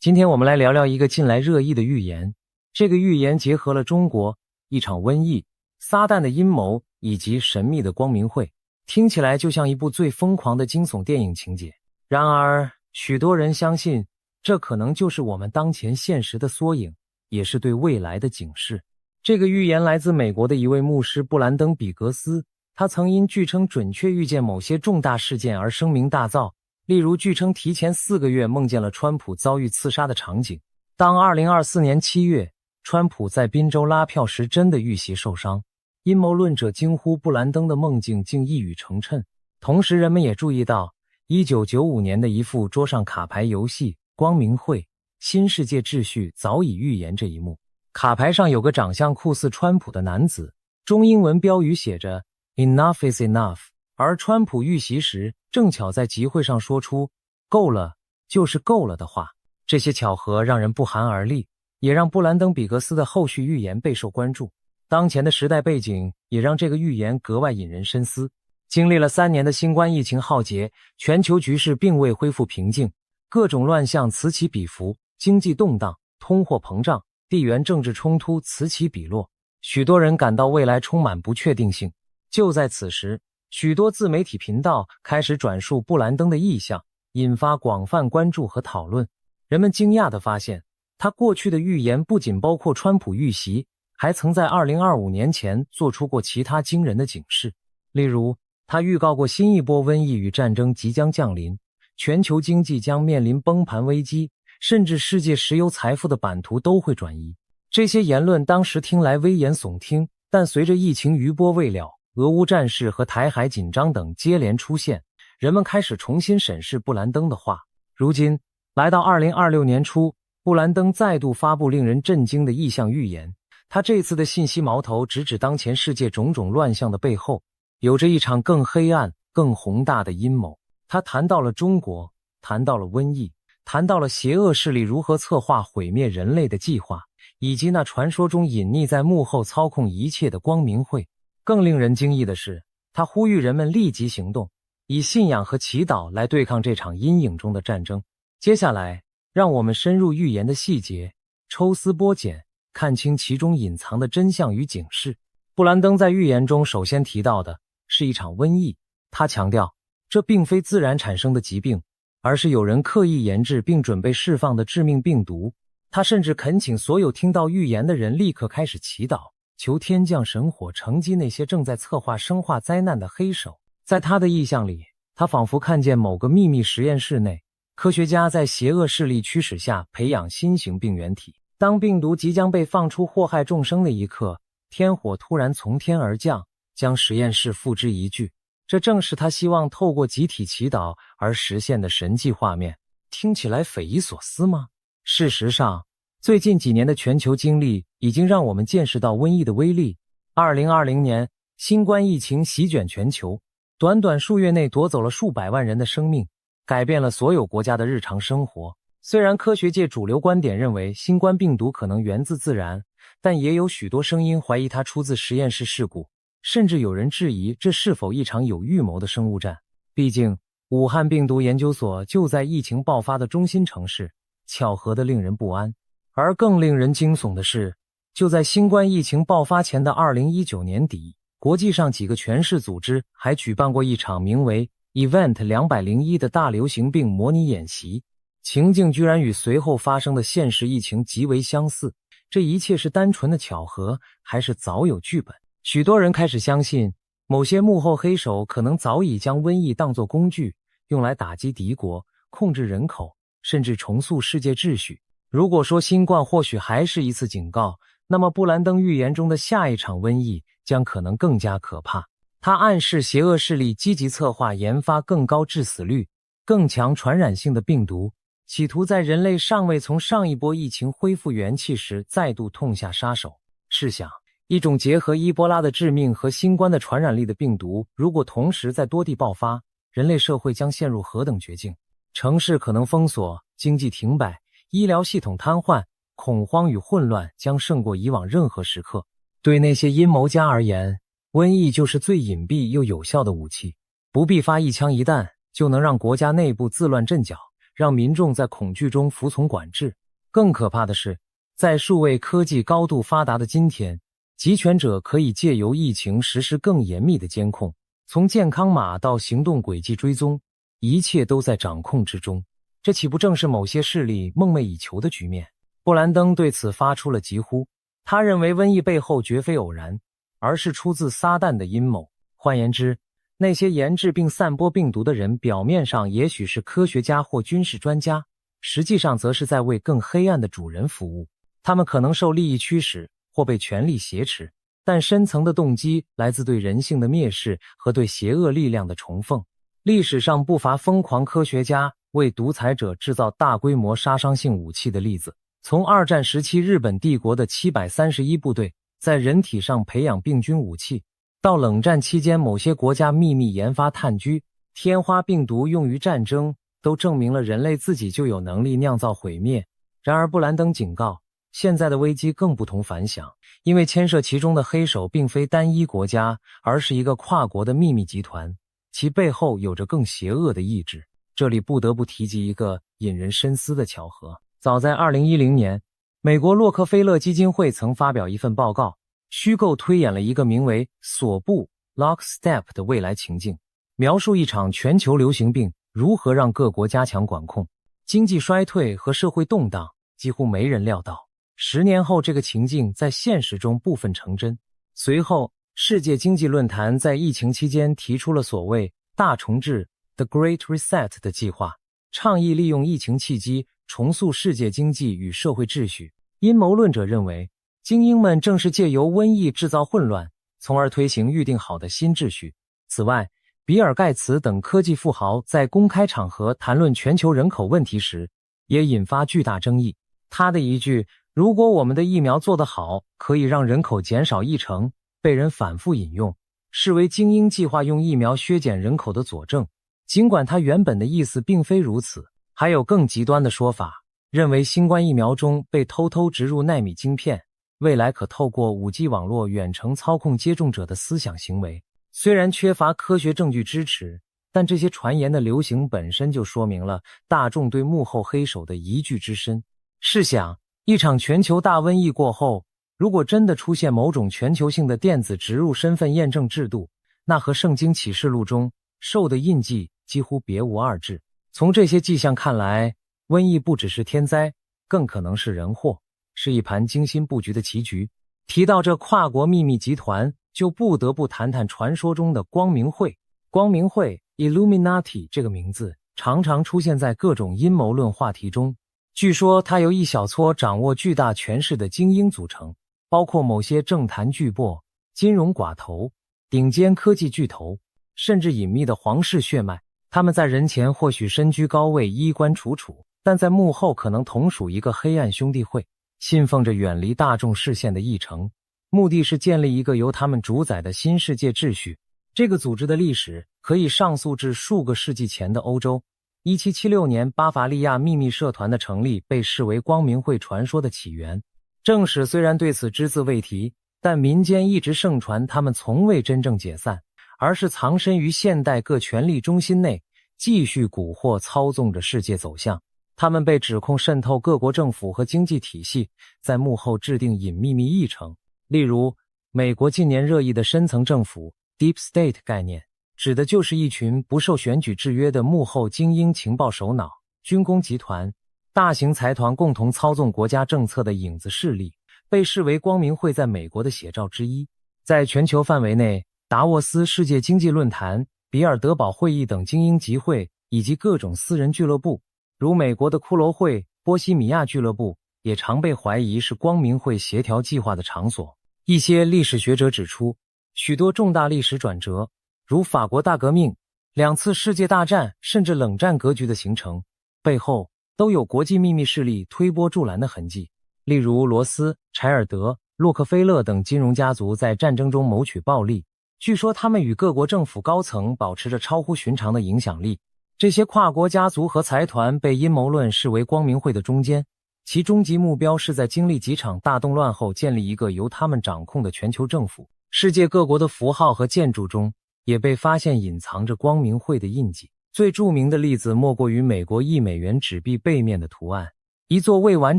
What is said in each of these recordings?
今天我们来聊聊一个近来热议的预言。这个预言结合了中国、一场瘟疫、撒旦的阴谋以及神秘的光明会，听起来就像一部最疯狂的惊悚电影情节。然而，许多人相信，这可能就是我们当前现实的缩影，也是对未来的警示。这个预言来自美国的一位牧师布兰登·比格斯，他曾因据称准确预见某些重大事件而声名大噪。例如据称提前4个月梦见了川普遭遇刺杀的场景。当2024年7月，川普在宾州拉票时真的遇袭受伤，阴谋论者惊呼布兰登的梦境竟一语成谶。同时人们也注意到1995年的一副桌上卡牌游戏《光明会：新世界秩序》早已预言这一幕。卡牌上有个长相酷似川普的男子，中英文标语写着 Enough is enough， 而川普遇袭时正巧在集会上说出够了就是够了的话。这些巧合让人不寒而栗，也让布兰登·比格斯的后续预言备受关注。当前的时代背景也让这个预言格外引人深思。经历了3年的新冠疫情浩劫，全球局势并未恢复平静，各种乱象此起彼伏，经济动荡、通货膨胀、地缘政治冲突此起彼落，许多人感到未来充满不确定性。就在此时，许多自媒体频道开始转述布兰登的意象，引发广泛关注和讨论。人们惊讶地发现，他过去的预言不仅包括川普遇袭，还曾在2025年前做出过其他惊人的警示。例如，他预告过新一波瘟疫与战争即将降临，全球经济将面临崩盘危机，甚至世界石油财富的版图都会转移。这些言论当时听来危言耸听，但随着疫情余波未了，俄乌战事和台海紧张等接连出现，人们开始重新审视布兰登的话。如今，来到2026年初，布兰登再度发布令人震惊的异象预言。他这次的信息矛头直指当前世界种种乱象的背后，有着一场更黑暗、更宏大的阴谋。他谈到了中国，谈到了瘟疫，谈到了邪恶势力如何策划毁灭人类的计划，以及那传说中隐匿在幕后操控一切的光明会。更令人惊异的是，他呼吁人们立即行动，以信仰和祈祷来对抗这场阴影中的战争。接下来，让我们深入预言的细节，抽丝剥茧，看清其中隐藏的真相与警示。布兰登在预言中首先提到的是一场瘟疫，他强调，这并非自然产生的疾病，而是有人刻意研制并准备释放的致命病毒。他甚至恳请所有听到预言的人立刻开始祈祷，求天降神火惩击那些正在策划生化灾难的黑手。在他的意象里，他仿佛看见某个秘密实验室内，科学家在邪恶势力驱使下培养新型病原体。当病毒即将被放出祸害众生的一刻，天火突然从天而降，将实验室付之一炬。这正是他希望透过集体祈祷而实现的神迹画面。听起来匪夷所思吗？事实上，最近几年的全球经历已经让我们见识到瘟疫的威力。2020年，新冠疫情席卷全球，短短数月内夺走了数百万人的生命，改变了所有国家的日常生活。虽然科学界主流观点认为新冠病毒可能源自自然，但也有许多声音怀疑它出自实验室事故，甚至有人质疑这是否一场有预谋的生物战。毕竟，武汉病毒研究所就在疫情爆发的中心城市，巧合的令人不安。而更令人惊悚的是，就在新冠疫情爆发前的2019年底，国际上几个权势组织还举办过一场名为 Event 201的大流行病模拟演习，情境居然与随后发生的现实疫情极为相似。这一切是单纯的巧合，还是早有剧本？许多人开始相信，某些幕后黑手可能早已将瘟疫当作工具，用来打击敌国、控制人口，甚至重塑世界秩序。如果说新冠或许还是一次警告，那么布兰登预言中的下一场瘟疫将可能更加可怕。他暗示邪恶势力积极策划研发更高致死率、更强传染性的病毒，企图在人类尚未从上一波疫情恢复元气时再度痛下杀手。试想，一种结合伊波拉的致命和新冠的传染力的病毒，如果同时在多地爆发，人类社会将陷入何等绝境？城市可能封锁，经济停摆，医疗系统瘫痪，恐慌与混乱将胜过以往任何时刻。对那些阴谋家而言，瘟疫就是最隐蔽又有效的武器，不必发一枪一弹就能让国家内部自乱阵脚，让民众在恐惧中服从管制。更可怕的是，在数位科技高度发达的今天，集权者可以借由疫情实施更严密的监控，从健康码到行动轨迹追踪，一切都在掌控之中。这岂不正是某些势力梦寐以求的局面？布兰登对此发出了疾呼，他认为瘟疫背后绝非偶然，而是出自撒旦的阴谋。换言之，那些研制并散播病毒的人，表面上也许是科学家或军事专家，实际上则是在为更黑暗的主人服务。他们可能受利益驱使，或被权力挟持，但深层的动机来自对人性的蔑视和对邪恶力量的崇奉。历史上不乏疯狂科学家为独裁者制造大规模杀伤性武器的例子。从二战时期日本帝国的731部队在人体上培养病菌武器，到冷战期间某些国家秘密研发炭疽、天花病毒用于战争，都证明了人类自己就有能力酿造毁灭。然而布兰登警告，现在的危机更不同凡响，因为牵涉其中的黑手并非单一国家，而是一个跨国的秘密集团，其背后有着更邪恶的意志。这里不得不提及一个引人深思的巧合。早在2010年，美国洛克菲勒基金会曾发表一份报告，虚构推演了一个名为锁步 Lockstep 的未来情境，描述一场全球流行病如何让各国加强管控，经济衰退和社会动荡，几乎没人料到10年后这个情境在现实中部分成真。随后，世界经济论坛在疫情期间提出了所谓大重置 The Great Reset 的计划，倡议利用疫情契机重塑世界经济与社会秩序。阴谋论者认为，精英们正是借由瘟疫制造混乱，从而推行预定好的新秩序。此外，比尔·盖茨等科技富豪在公开场合谈论全球人口问题时，也引发巨大争议。他的一句“如果我们的疫苗做得好，可以让人口减少1%”，被人反复引用，视为精英计划用疫苗削减人口的佐证。尽管他原本的意思并非如此，还有更极端的说法，认为新冠疫苗中被偷偷植入奈米晶片，未来可透过 5G 网络远程操控接种者的思想行为。虽然缺乏科学证据支持，但这些传言的流行本身就说明了大众对幕后黑手的疑惧之深。试想，一场全球大瘟疫过后，如果真的出现某种全球性的电子植入身份验证制度，那和圣经启示录中兽的印记几乎别无二致。从这些迹象看来，瘟疫不只是天灾，更可能是人祸，是一盘精心布局的棋局。提到这跨国秘密集团，就不得不谈谈传说中的光明会。光明会 Illuminati 这个名字常常出现在各种阴谋论话题中。据说它由一小撮掌握巨大权势的精英组成，包括某些政坛巨擘、金融寡头、顶尖科技巨头，甚至隐秘的皇室血脉。他们在人前或许身居高位，衣冠楚楚，但在幕后可能同属一个黑暗兄弟会，信奉着远离大众视线的议程，目的是建立一个由他们主宰的新世界秩序。这个组织的历史可以上溯至数个世纪前的欧洲。1776年巴伐利亚秘密社团的成立被视为光明会传说的起源。正史虽然对此只字未提，但民间一直盛传他们从未真正解散，而是藏身于现代各权力中心内，继续蛊惑操纵着世界走向。他们被指控渗透各国政府和经济体系，在幕后制定隐秘议程。例如，美国近年热议的深层政府 Deep State 概念，指的就是一群不受选举制约的幕后精英情报首脑、军工集团、大型财团共同操纵国家政策的影子势力，被视为光明会在美国的写照之一。在全球范围内，达沃斯世界经济论坛、比尔德堡会议等精英集会，以及各种私人俱乐部，如美国的骷髅会、波西米亚俱乐部，也常被怀疑是光明会协调计划的场所。一些历史学者指出，许多重大历史转折，如法国大革命、2次世界大战甚至冷战格局的形成，背后都有国际秘密势力推波助澜的痕迹。例如罗斯、柴尔德、洛克菲勒等金融家族在战争中谋取暴利，据说他们与各国政府高层保持着超乎寻常的影响力。这些跨国家族和财团被阴谋论视为光明会的中坚，其终极目标是在经历几场大动乱后建立一个由他们掌控的全球政府。世界各国的符号和建筑中也被发现隐藏着光明会的印记。最著名的例子莫过于美国$1纸币背面的图案，一座未完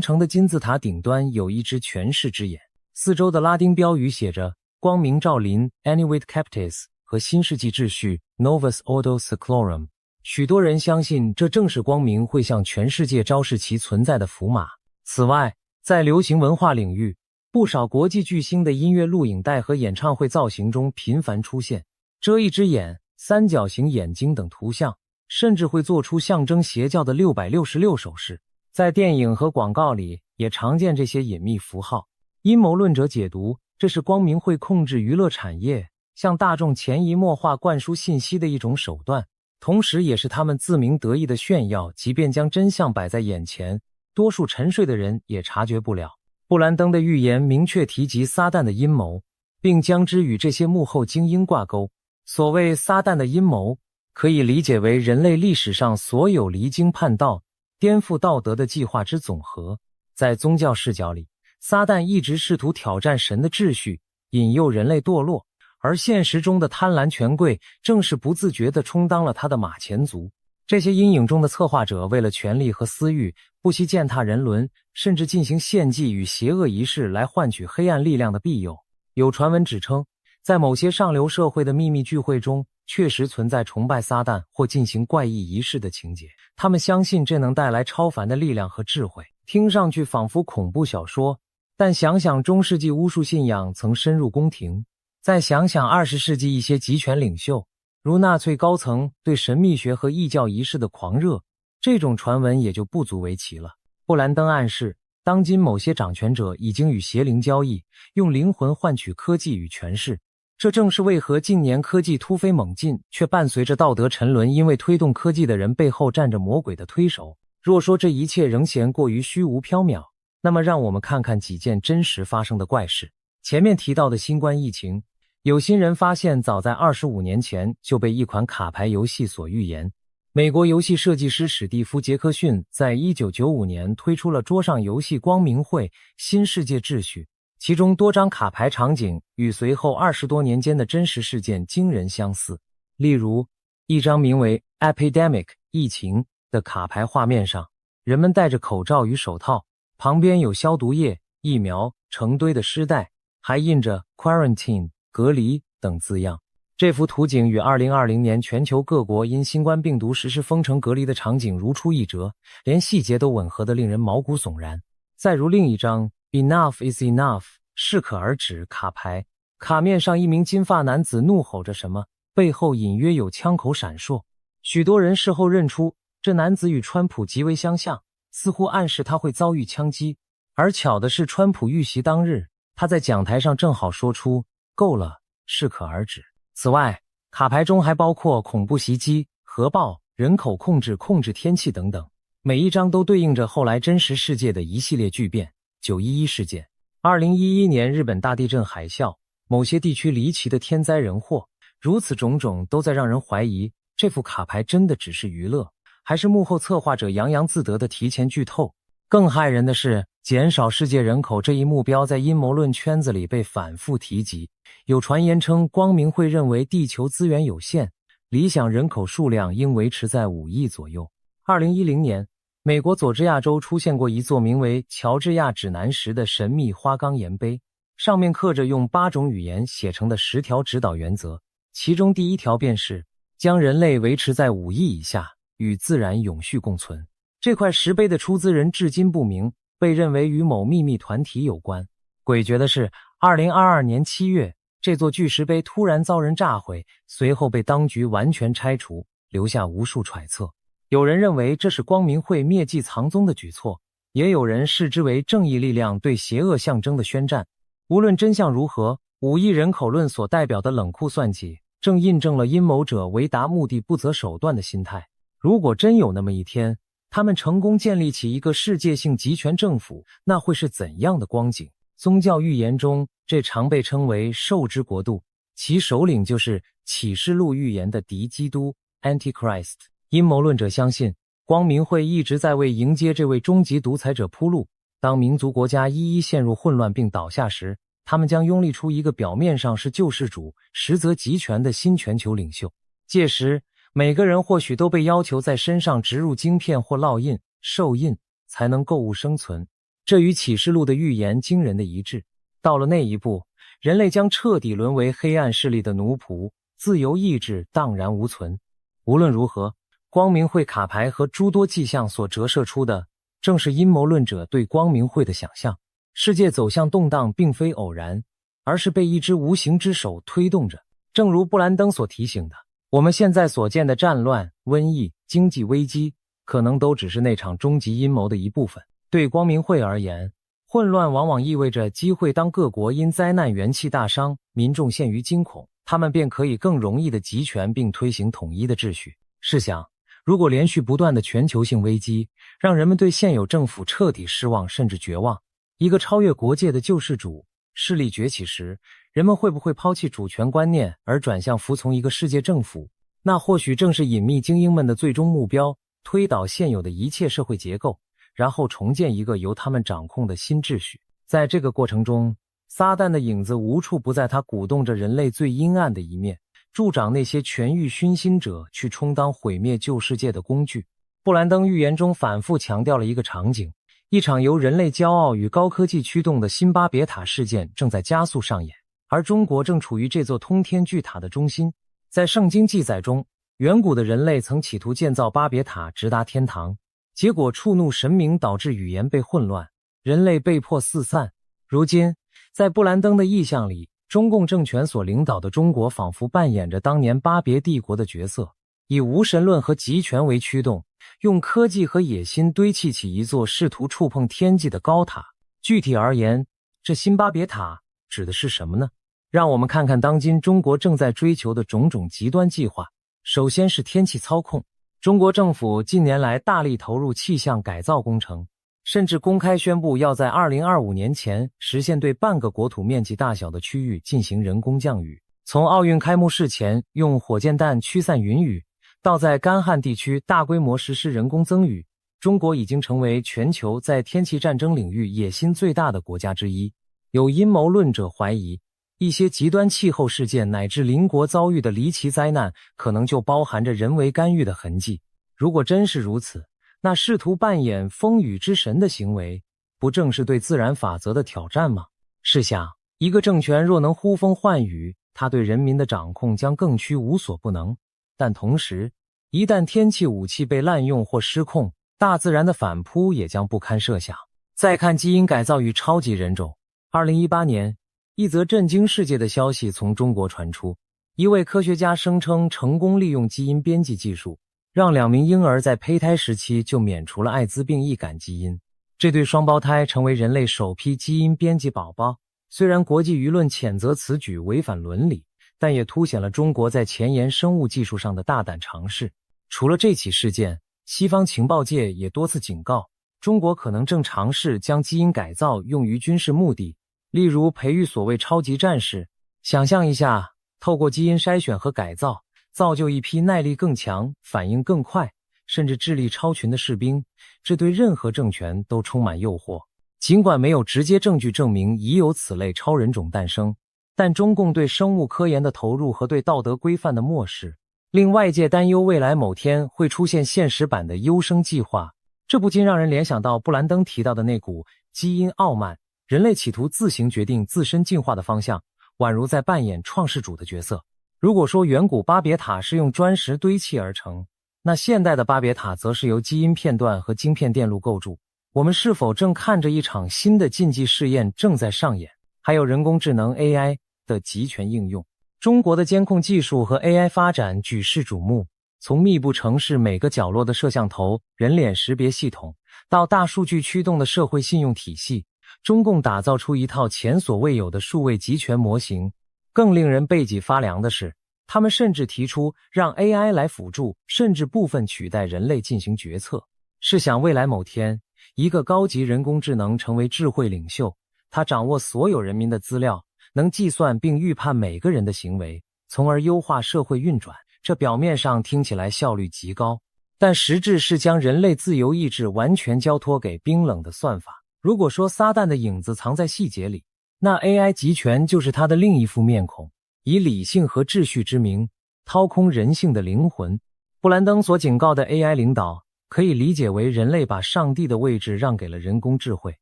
成的金字塔顶端有一只权势之眼，四周的拉丁标语写着光明照临 Annuit Captis 和新世纪秩序 Novus Ordo Seclorum。许多人相信这正是光明会向全世界昭示其存在的符码。此外，在流行文化领域，不少国际巨星的音乐录影带和演唱会造型中频繁出现遮一只眼、三角形眼睛等图像，甚至会做出象征邪教的666手势。在电影和广告里也常见这些隐秘符号。阴谋论者解读，这是光明会控制娱乐产业，向大众潜移默化灌输信息的一种手段，同时也是他们自鸣得意的炫耀。即便将真相摆在眼前，多数沉睡的人也察觉不了。布兰登的预言明确提及撒旦的阴谋，并将之与这些幕后精英挂钩。所谓撒旦的阴谋，可以理解为人类历史上所有离经叛道、颠覆道德的计划之总和。在宗教视角里，撒旦一直试图挑战神的秩序，引诱人类堕落，而现实中的贪婪权贵正是不自觉地充当了他的马前卒。这些阴影中的策划者为了权力和私欲，不惜践踏人伦，甚至进行献祭与邪恶仪式来换取黑暗力量的庇佑。有传闻指称，在某些上流社会的秘密聚会中，确实存在崇拜撒旦或进行怪异仪式的情节。他们相信这能带来超凡的力量和智慧，听上去仿佛恐怖小说。但想想中世纪巫术信仰曾深入宫廷，再想想20世纪一些极权领袖，如纳粹高层对神秘学和异教仪式的狂热，这种传闻也就不足为奇了。布兰登暗示，当今某些掌权者已经与邪灵交易，用灵魂换取科技与权势。这正是为何近年科技突飞猛进，却伴随着道德沉沦，因为推动科技的人背后站着魔鬼的推手。若说这一切仍嫌过于虚无缥缈，那么让我们看看几件真实发生的怪事。前面提到的新冠疫情，有心人发现早在25年前就被一款卡牌游戏所预言。美国游戏设计师史蒂夫·杰克逊在1995年推出了桌上游戏《光明会：新世界秩序》，其中多张卡牌场景与随后20多年间的真实事件惊人相似。例如，一张名为 Epidemic 疫情的卡牌画面上，人们戴着口罩与手套，旁边有消毒液、疫苗、成堆的尸袋，还印着 Quarantine 隔离等字样。这幅图景与2020年全球各国因新冠病毒实施封城隔离的场景如出一辙，连细节都吻合得令人毛骨悚然。再如另一张 Enough is enough 适可而止卡牌，卡面上一名金发男子怒吼着什么，背后隐约有枪口闪烁。许多人事后认出这男子与川普极为相像，似乎暗示他会遭遇枪击。而巧的是，川普遇袭当日，他在讲台上正好说出够了，适可而止。此外，卡牌中还包括恐怖袭击、核爆、人口控制、控制天气等等，每一张都对应着后来真实世界的一系列巨变。911事件、2011年日本大地震海啸，某些地区离奇的天灾人祸，如此种种都在让人怀疑，这副卡牌真的只是娱乐，还是幕后策划者洋洋自得的提前剧透？更骇人的是，减少世界人口这一目标在阴谋论圈子里被反复提及。有传言称，光明会认为地球资源有限，理想人口数量应维持在5亿左右。2010年，美国佐治亚州出现过一座名为乔治亚指南石的神秘花岗岩碑，上面刻着用8种语言写成的10条指导原则，其中第1条便是将人类维持在5亿以下，与自然永续共存。这块石碑的出资人至今不明，被认为与某秘密团体有关。诡谲的是，2022年7月，这座巨石碑突然遭人炸毁，随后被当局完全拆除，留下无数揣测。有人认为这是光明会灭迹藏踪的举措，也有人视之为正义力量对邪恶象征的宣战。无论真相如何，5亿人口论所代表的冷酷算计，正印证了阴谋者为达目的不择手段的心态。如果真有那么一天，他们成功建立起一个世界性集权政府，那会是怎样的光景？宗教预言中，这常被称为兽之国度，其首领就是启示录预言的敌基督 Antichrist。阴谋论者相信，光明会一直在为迎接这位终极独裁者铺路。当民族国家一一陷入混乱并倒下时，他们将拥立出一个表面上是救世主，实则集权的新全球领袖。届时，每个人或许都被要求在身上植入晶片或烙印、受印，才能购物生存。这与启示录的预言惊人的一致。到了那一步，人类将彻底沦为黑暗势力的奴仆，自由意志荡然无存。无论如何，光明会卡牌和诸多迹象所折射出的，正是阴谋论者对光明会的想象。世界走向动荡并非偶然，而是被一只无形之手推动着。正如布兰登所提醒的，我们现在所见的战乱、瘟疫、经济危机，可能都只是那场终极阴谋的一部分。对光明会而言，混乱往往意味着机会。当各国因灾难元气大伤，民众陷于惊恐，他们便可以更容易地集权并推行统一的秩序。试想，如果连续不断的全球性危机让人们对现有政府彻底失望甚至绝望，一个超越国界的救世主势力崛起时，人们会不会抛弃主权观念而转向服从一个世界政府？那或许正是隐秘精英们的最终目标，推倒现有的一切社会结构，然后重建一个由他们掌控的新秩序。在这个过程中，撒旦的影子无处不在，他鼓动着人类最阴暗的一面，助长那些权欲熏心者去充当毁灭旧世界的工具。布兰登预言中反复强调了一个场景，一场由人类骄傲与高科技驱动的新巴别塔事件正在加速上演，而中国正处于这座通天巨塔的中心。在圣经记载中，远古的人类曾企图建造巴别塔直达天堂，结果触怒神明，导致语言被混乱，人类被迫四散。如今，在布兰登的意象里，中共政权所领导的中国仿佛扮演着当年巴别帝国的角色，以无神论和集权为驱动，用科技和野心堆砌起一座试图触碰天际的高塔。具体而言，这新巴别塔指的是什么呢？让我们看看当今中国正在追求的种种极端计划。首先是天气操控。中国政府近年来大力投入气象改造工程，甚至公开宣布要在2025年前实现对半个国土面积大小的区域进行人工降雨。从奥运开幕式前用火箭弹驱散云雨，到在干旱地区大规模实施人工增雨，中国已经成为全球在天气战争领域野心最大的国家之一。有阴谋论者怀疑，一些极端气候事件乃至邻国遭遇的离奇灾难，可能就包含着人为干预的痕迹。如果真是如此，那试图扮演风雨之神的行为，不正是对自然法则的挑战吗？试想，一个政权若能呼风唤雨，他对人民的掌控将更趋无所不能。但同时，一旦天气武器被滥用或失控，大自然的反扑也将不堪设想。再看基因改造与超级人种。2018年，一则震惊世界的消息从中国传出，一位科学家声称成功利用基因编辑技术，让2名婴儿在胚胎时期就免除了艾滋病易感基因。这对双胞胎成为人类首批基因编辑宝宝。虽然国际舆论谴责此举违反伦理，但也凸显了中国在前沿生物技术上的大胆尝试。除了这起事件，西方情报界也多次警告，中国可能正尝试将基因改造用于军事目的，例如培育所谓超级战士。想象一下，透过基因筛选和改造，造就一批耐力更强、反应更快，甚至智力超群的士兵，这对任何政权都充满诱惑。尽管没有直接证据证明已有此类超人种诞生，但中共对生物科研的投入和对道德规范的漠视，令外界担忧未来某天会出现现实版的优生计划。这不禁让人联想到布兰登提到的那股基因傲慢，人类企图自行决定自身进化的方向，宛如在扮演创世主的角色。如果说远古巴别塔是用砖石堆砌而成，那现代的巴别塔则是由基因片段和晶片电路构筑。我们是否正看着一场新的禁忌试验正在上演？还有人工智能 AI 的集权应用。中国的监控技术和 AI 发展举世瞩目，从密布城市每个角落的摄像头、人脸识别系统，到大数据驱动的社会信用体系，中共打造出一套前所未有的数位集权模型。更令人背脊发凉的是，他们甚至提出让 AI 来辅助，甚至部分取代人类进行决策。试想未来某天，一个高级人工智能成为智慧领袖，它掌握所有人民的资料，能计算并预判每个人的行为，从而优化社会运转。这表面上听起来效率极高，但实质是将人类自由意志完全交托给冰冷的算法。如果说撒旦的影子藏在细节里，那 AI 集权就是它的另一副面孔，以理性和秩序之名，掏空人性的灵魂。布兰登所警告的 AI 领导，可以理解为人类把上帝的位置让给了人工智慧，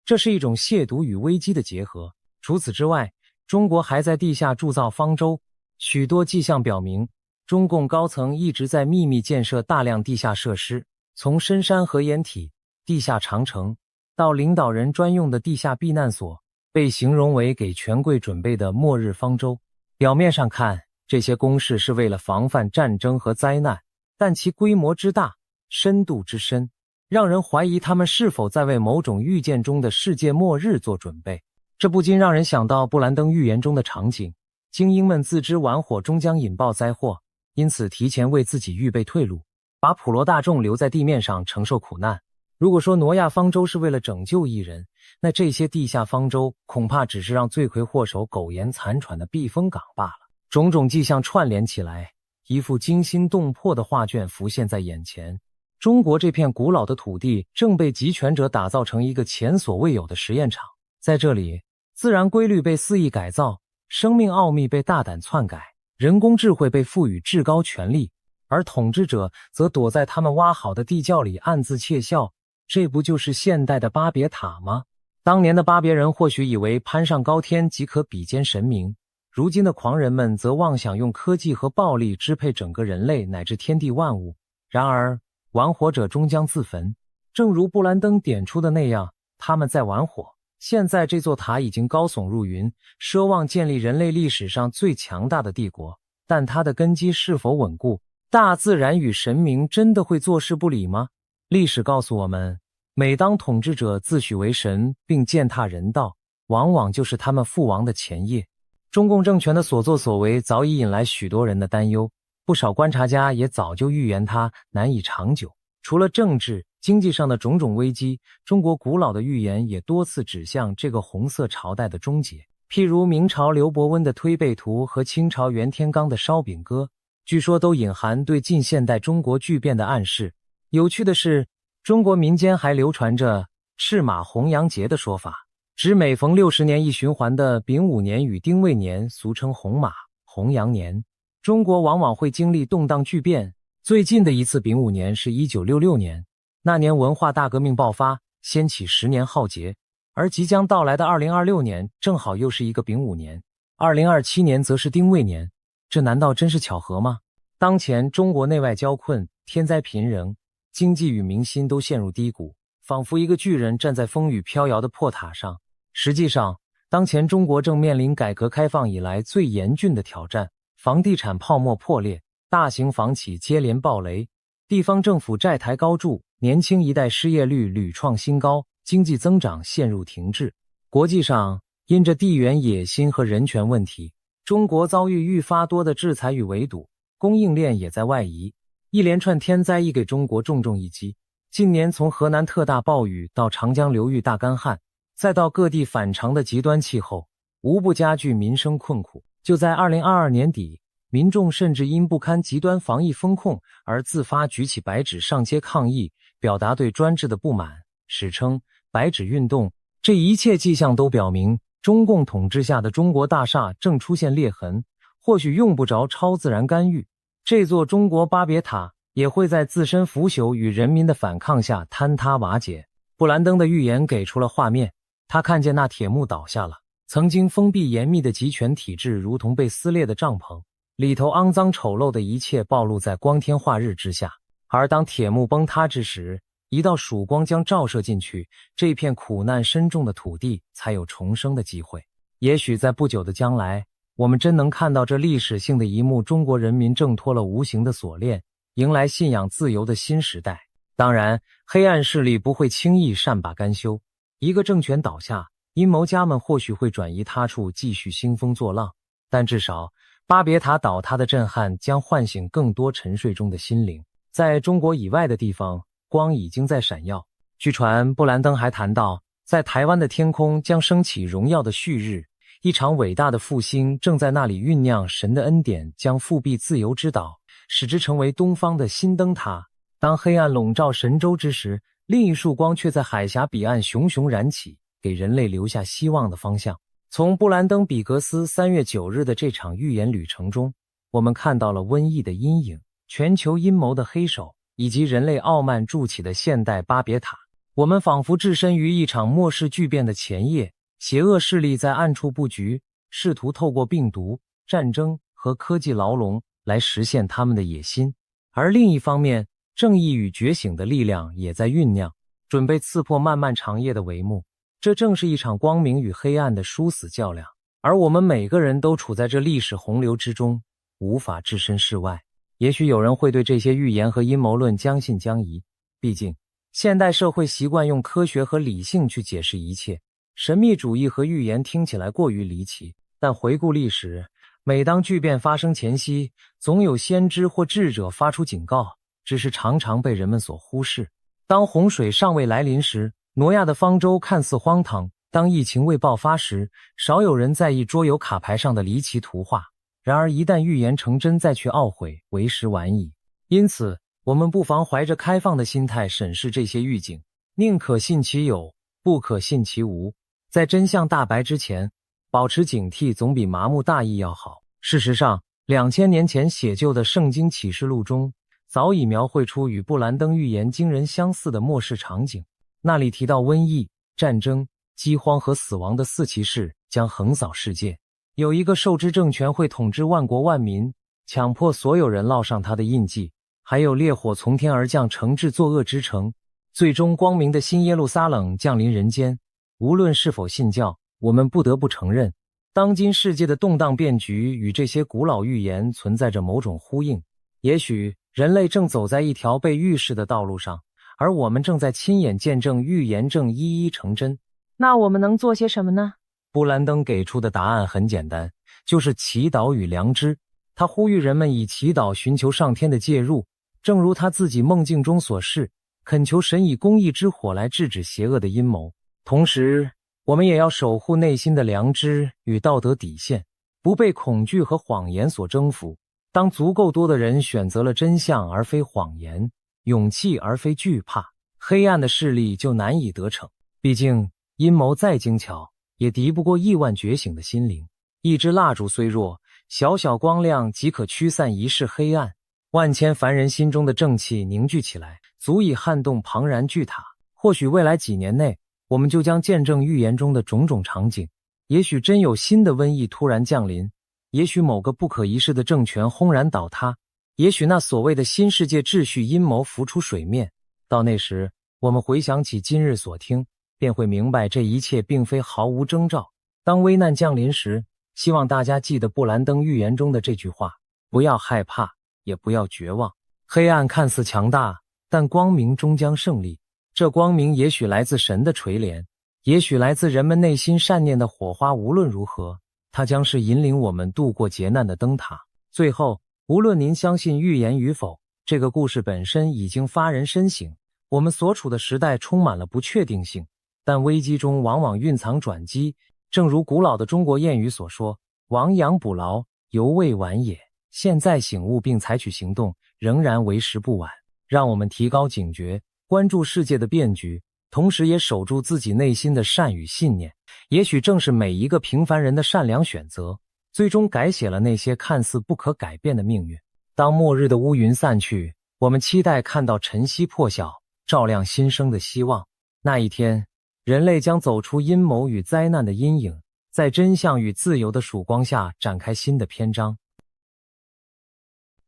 这是一种亵渎与危机的结合。除此之外，中国还在地下铸造方舟，许多迹象表明，中共高层一直在秘密建设大量地下设施，从深山核掩体、地下长城到领导人专用的地下避难所，被形容为给权贵准备的末日方舟。表面上看，这些工事是为了防范战争和灾难，但其规模之大，深度之深，让人怀疑他们是否在为某种预见中的世界末日做准备。这不禁让人想到布兰登预言中的场景，精英们自知玩火终将引爆灾祸，因此提前为自己预备退路，把普罗大众留在地面上承受苦难。如果说挪亚方舟是为了拯救一人，那这些地下方舟恐怕只是让罪魁祸首苟延残喘的避风港罢了。种种迹象串联起来，一幅惊心动魄的画卷浮现在眼前。中国这片古老的土地正被极权者打造成一个前所未有的实验场，在这里，自然规律被肆意改造，生命奥秘被大胆篡改，人工智慧被赋予至高权力，而统治者则躲在他们挖好的地窖里暗自窃笑。这不就是现代的巴别塔吗？当年的巴别人或许以为攀上高天即可比肩神明，如今的狂人们则妄想用科技和暴力支配整个人类乃至天地万物。然而，玩火者终将自焚，正如布兰登点出的那样，他们在玩火。现在这座塔已经高耸入云，奢望建立人类历史上最强大的帝国，但它的根基是否稳固？大自然与神明真的会坐视不理吗？历史告诉我们，每当统治者自诩为神并践踏人道，往往就是他们覆亡的前夜。中共政权的所作所为早已引来许多人的担忧，不少观察家也早就预言它难以长久。除了政治、经济上的种种危机，中国古老的预言也多次指向这个红色朝代的终结。譬如明朝刘伯温的《推背图》和清朝袁天罡的《烧饼歌》，据说都隐含对近现代中国巨变的暗示。有趣的是，中国民间还流传着赤马红羊节的说法，指每逢60年一循环的丙午年与丁未年，俗称红马、红羊年。中国往往会经历动荡巨变，最近的一次丙午年是1966年，那年文化大革命爆发，掀起10年浩劫，而即将到来的2026年正好又是一个丙午年，2027年则是丁未年，这难道真是巧合吗？当前中国内外交困，天灾频仍，经济与民心都陷入低谷，仿佛一个巨人站在风雨飘摇的破塔上。实际上，当前中国正面临改革开放以来最严峻的挑战，房地产泡沫破裂，大型房企接连暴雷，地方政府债台高筑，年轻一代失业率屡创新高，经济增长陷入停滞。国际上，因着地缘野心和人权问题，中国遭遇愈发多的制裁与围堵，供应链也在外移，一连串天灾亦给中国重重一击。近年从河南特大暴雨到长江流域大干旱，再到各地反常的极端气候，无不加剧民生困苦。就在2022年底，民众甚至因不堪极端防疫风控而自发举起白纸上街抗议，表达对专制的不满，史称白纸运动。这一切迹象都表明，中共统治下的中国大厦正出现裂痕，或许用不着超自然干预，这座中国巴别塔也会在自身腐朽与人民的反抗下坍塌瓦解。布兰登的预言给出了画面，他看见那铁幕倒下了，曾经封闭严密的集权体制如同被撕裂的帐篷，里头肮脏丑陋的一切暴露在光天化日之下。而当铁幕崩塌之时，一道曙光将照射进去，这片苦难深重的土地才有重生的机会。也许在不久的将来，我们真能看到这历史性的一幕，中国人民挣脱了无形的锁链，迎来信仰自由的新时代。当然，黑暗势力不会轻易善罢甘休，一个政权倒下，阴谋家们或许会转移他处继续兴风作浪，但至少巴别塔倒塌的震撼将唤醒更多沉睡中的心灵。在中国以外的地方，光已经在闪耀。据传，布兰登还谈到，在台湾的天空将升起荣耀的旭日，一场伟大的复兴正在那里酝酿，神的恩典将复辟自由之岛，使之成为东方的新灯塔。当黑暗笼罩神州之时，另一束光却在海峡彼岸熊熊燃起，给人类留下希望的方向。从布兰登比格斯3月9日的这场预言旅程中，我们看到了瘟疫的阴影、全球阴谋的黑手，以及人类傲慢筑起的现代巴别塔。我们仿佛置身于一场末世巨变的前夜，邪恶势力在暗处布局，试图透过病毒、战争和科技牢笼来实现他们的野心。而另一方面，正义与觉醒的力量也在酝酿，准备刺破漫漫长夜的帷幕。这正是一场光明与黑暗的殊死较量，而我们每个人都处在这历史洪流之中，无法置身事外。也许有人会对这些预言和阴谋论将信将疑，毕竟现代社会习惯用科学和理性去解释一切，神秘主义和预言听起来过于离奇。但回顾历史，每当巨变发生前夕，总有先知或智者发出警告，只是常常被人们所忽视。当洪水尚未来临时，挪亚的方舟看似荒唐；当疫情未爆发时，少有人在意桌游卡牌上的离奇图画。然而一旦预言成真，再去懊悔，为时晚矣。因此，我们不妨怀着开放的心态审视这些预警，宁可信其有，不可信其无。在真相大白之前，保持警惕总比麻木大意要好。事实上，2000年前写就的《圣经启示录》中，早已描绘出与布兰登预言惊人相似的末世场景。那里提到瘟疫、战争、饥荒和死亡的四骑士将横扫世界，有一个受制政权会统治万国万民，强迫所有人烙上他的印记，还有烈火从天而降，惩治作恶之城。最终光明的新耶路撒冷降临人间。无论是否信教，我们不得不承认，当今世界的动荡变局与这些古老预言存在着某种呼应。也许人类正走在一条被预示的道路上，而我们正在亲眼见证预言正一一成真。那我们能做些什么呢？布兰登给出的答案很简单，就是祈祷与良知。他呼吁人们以祈祷寻求上天的介入，正如他自己梦境中所示，恳求神以公义之火来制止邪恶的阴谋。同时，我们也要守护内心的良知与道德底线，不被恐惧和谎言所征服。当足够多的人选择了真相而非谎言，勇气而非惧怕，黑暗的势力就难以得逞。毕竟阴谋再精巧，也敌不过亿万觉醒的心灵。一支蜡烛虽弱，小小光亮即可驱散一世黑暗。万千凡人心中的正气凝聚起来，足以撼动庞然巨塔。或许未来几年内，我们就将见证预言中的种种场景。也许真有新的瘟疫突然降临，也许某个不可一世的政权轰然倒塌，也许那所谓的新世界秩序阴谋浮出水面。到那时，我们回想起今日所听，便会明白这一切并非毫无征兆。当危难降临时，希望大家记得布兰登预言中的这句话：不要害怕，也不要绝望。黑暗看似强大，但光明终将胜利。这光明也许来自神的垂怜，也许来自人们内心善念的火花。无论如何，它将是引领我们度过劫难的灯塔。最后，无论您相信预言与否，这个故事本身已经发人深省。我们所处的时代充满了不确定性，但危机中往往蕴藏转机。正如古老的中国谚语所说，亡羊补牢，犹未晚也。现在醒悟并采取行动，仍然为时不晚。让我们提高警觉，关注世界的变局，同时也守住自己内心的善与信念。也许正是每一个平凡人的善良选择，最终改写了那些看似不可改变的命运。当末日的乌云散去，我们期待看到晨曦破晓，照亮新生的希望。那一天，人类将走出阴谋与灾难的阴影，在真相与自由的曙光下展开新的篇章。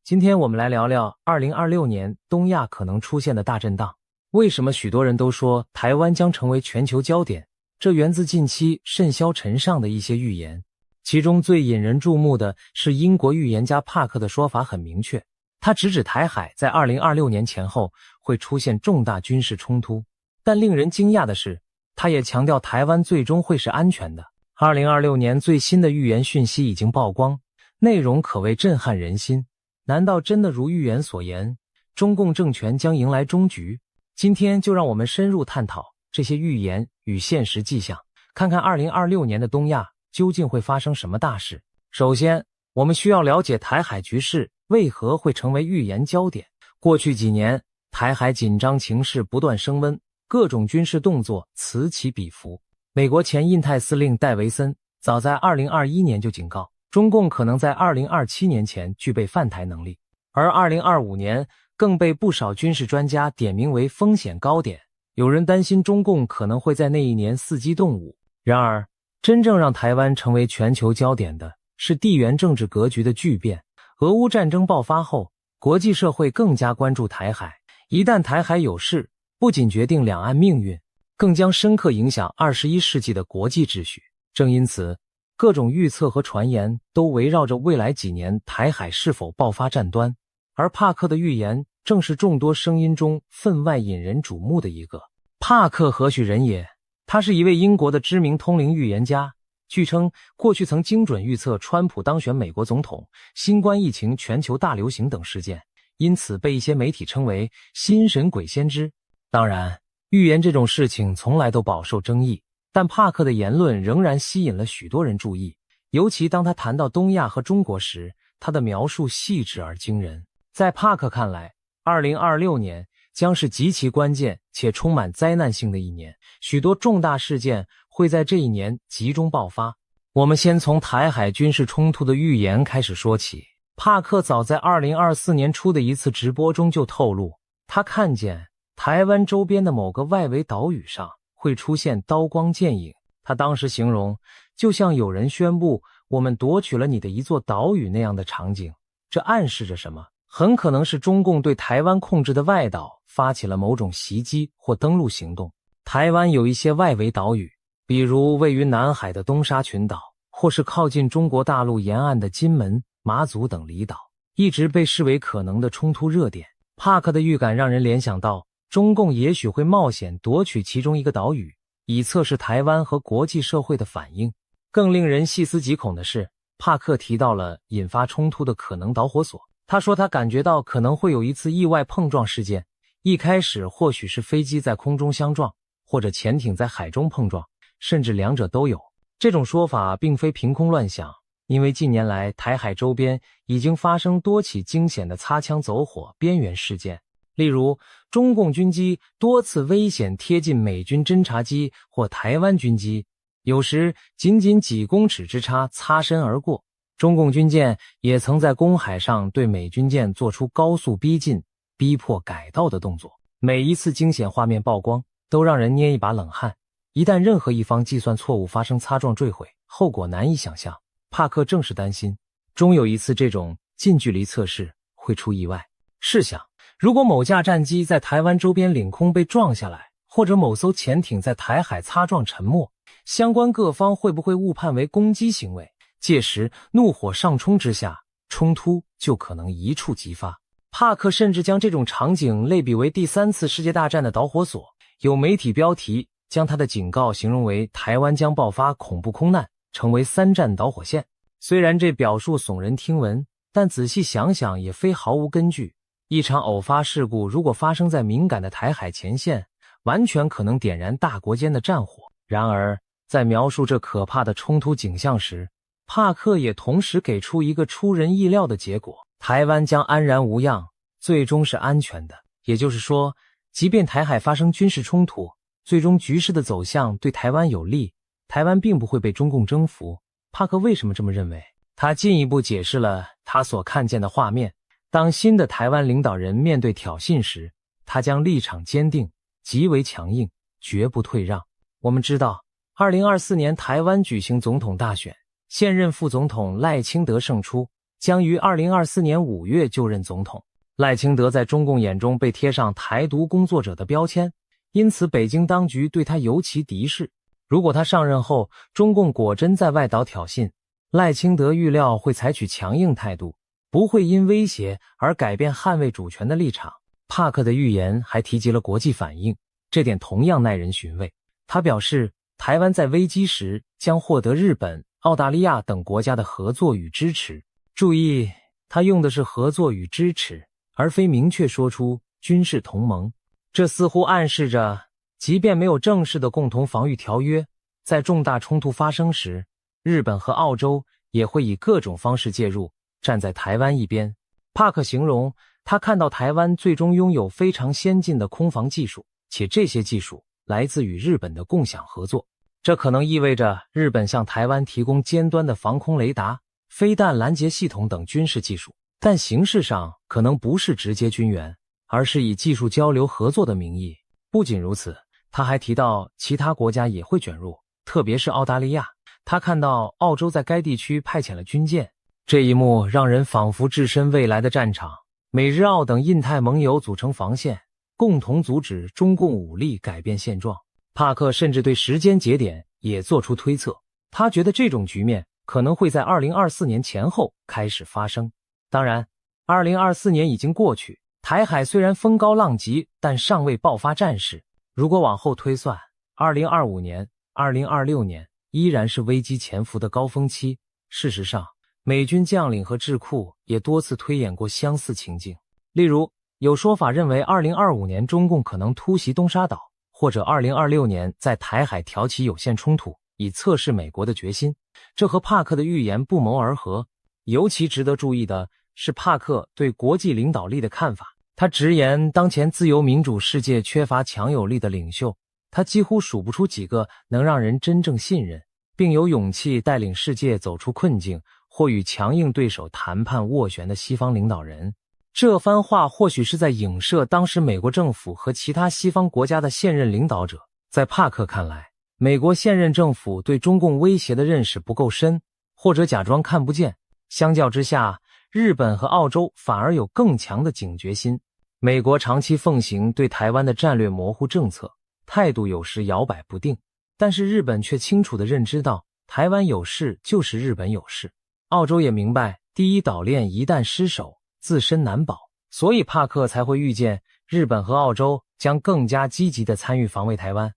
今天我们来聊聊2026年东亚可能出现的大震荡。为什么许多人都说台湾将成为全球焦点？这源自近期甚嚣尘上的一些预言。其中最引人注目的是英国预言家帕克的说法很明确，他直指台海在2026年前后会出现重大军事冲突。但令人惊讶的是，他也强调台湾最终会是安全的。2026年最新的预言讯息已经曝光，内容可谓震撼人心。难道真的如预言所言，中共政权将迎来终局？今天就让我们深入探讨这些预言与现实迹象，看看2026年的东亚究竟会发生什么大事。首先，我们需要了解台海局势为何会成为预言焦点。过去几年，台海紧张情势不断升温，各种军事动作此起彼伏。美国前印太司令戴维森早在2021年就警告，中共可能在2027年前具备犯台能力。而2025年更被不少军事专家点名为风险高点，有人担心中共可能会在那一年伺机动武。然而，真正让台湾成为全球焦点的是地缘政治格局的巨变。俄乌战争爆发后，国际社会更加关注台海，一旦台海有事，不仅决定两岸命运，更将深刻影响21世纪的国际秩序。正因此，各种预测和传言都围绕着未来几年台海是否爆发战端，而帕克的预言正是众多声音中分外引人瞩目的一个。帕克何许人也？他是一位英国的知名通灵预言家，据称过去曾精准预测川普当选美国总统、新冠疫情全球大流行等事件，因此被一些媒体称为新神鬼先知。当然，预言这种事情从来都饱受争议，但帕克的言论仍然吸引了许多人注意，尤其当他谈到东亚和中国时，他的描述细致而惊人。在帕克看来，2026年将是极其关键且充满灾难性的一年，许多重大事件会在这一年集中爆发。我们先从台海军事冲突的预言开始说起。帕克早在2024年初的一次直播中就透露，他看见台湾周边的某个外围岛屿上会出现刀光剑影。他当时形容，就像有人宣布我们夺取了你的一座岛屿那样的场景。这暗示着什么？很可能是中共对台湾控制的外岛发起了某种袭击或登陆行动。台湾有一些外围岛屿，比如位于南海的东沙群岛，或是靠近中国大陆沿岸的金门、马祖等离岛，一直被视为可能的冲突热点。帕克的预感让人联想到，中共也许会冒险夺取其中一个岛屿，以测试台湾和国际社会的反应。更令人细思极恐的是，帕克提到了引发冲突的可能导火索。他说他感觉到可能会有一次意外碰撞事件，一开始或许是飞机在空中相撞，或者潜艇在海中碰撞，甚至两者都有。这种说法并非凭空乱想，因为近年来台海周边已经发生多起惊险的擦枪走火边缘事件，例如中共军机多次危险贴近美军侦察机或台湾军机，有时仅几公尺之差擦身而过。中共军舰也曾在公海上对美军舰做出高速逼近、逼迫改道的动作。每一次惊险画面曝光，都让人捏一把冷汗。一旦任何一方计算错误发生擦撞坠毁，后果难以想象。帕克正是担心，终有一次这种近距离测试会出意外。试想，如果某架战机在台湾周边领空被撞下来，或者某艘潜艇在台海擦撞沉没，相关各方会不会误判为攻击行为？届时怒火上冲之下，冲突就可能一触即发。帕克甚至将这种场景类比为第3次世界大战的导火索，有媒体标题将他的警告形容为台湾将爆发恐怖空难，成为3战导火线。虽然这表述耸人听闻，但仔细想想也非毫无根据。一场偶发事故如果发生在敏感的台海前线，完全可能点燃大国间的战火。然而，在描述这可怕的冲突景象时，帕克也同时给出一个出人意料的结果：台湾将安然无恙，最终是安全的。也就是说，即便台海发生军事冲突，最终局势的走向对台湾有利，台湾并不会被中共征服。帕克为什么这么认为？他进一步解释了他所看见的画面：当新的台湾领导人面对挑衅时，他将立场坚定，极为强硬，绝不退让。我们知道，2024年台湾举行总统大选，现任副总统赖清德胜出，将于2024年5月就任总统。赖清德在中共眼中被贴上台独工作者的标签，因此北京当局对他尤其敌视。如果他上任后，中共果真在外岛挑衅，赖清德预料会采取强硬态度，不会因威胁而改变捍卫主权的立场。帕克的预言还提及了国际反应，这点同样耐人寻味。他表示，台湾在危机时将获得日本、澳大利亚等国家的合作与支持。注意，他用的是合作与支持，而非明确说出军事同盟。这似乎暗示着，即便没有正式的共同防御条约，在重大冲突发生时，日本和澳洲也会以各种方式介入，站在台湾一边。帕克形容，他看到台湾最终拥有非常先进的空防技术，且这些技术来自与日本的共享合作。这可能意味着日本向台湾提供尖端的防空雷达、飞弹拦截系统等军事技术，但形式上可能不是直接军援，而是以技术交流合作的名义。不仅如此，他还提到其他国家也会卷入，特别是澳大利亚。他看到澳洲在该地区派遣了军舰，这一幕让人仿佛置身未来的战场。美日澳等印太盟友组成防线，共同阻止中共武力改变现状。帕克甚至对时间节点也做出推测，他觉得这种局面可能会在2024年前后开始发生。当然，2024年已经过去，台海虽然风高浪急，但尚未爆发战事。如果往后推算，2025年、2026年依然是危机潜伏的高峰期。事实上，美军将领和智库也多次推演过相似情境。例如，有说法认为2025年中共可能突袭东沙岛，或者2026年在台海挑起有限冲突，以测试美国的决心。这和帕克的预言不谋而合。尤其值得注意的是帕克对国际领导力的看法。他直言，当前自由民主世界缺乏强有力的领袖，他几乎数不出几个能让人真正信任，并有勇气带领世界走出困境或与强硬对手谈判斡旋的西方领导人。这番话或许是在影射当时美国政府和其他西方国家的现任领导者。在帕克看来，美国现任政府对中共威胁的认识不够深，或者假装看不见。相较之下，日本和澳洲反而有更强的警觉心。美国长期奉行对台湾的战略模糊政策，态度有时摇摆不定，但是日本却清楚地认知到，台湾有事就是日本有事。澳洲也明白，第一岛链一旦失守，自身难保，所以帕克才会预见日本和澳洲将更加积极地参与防卫台湾。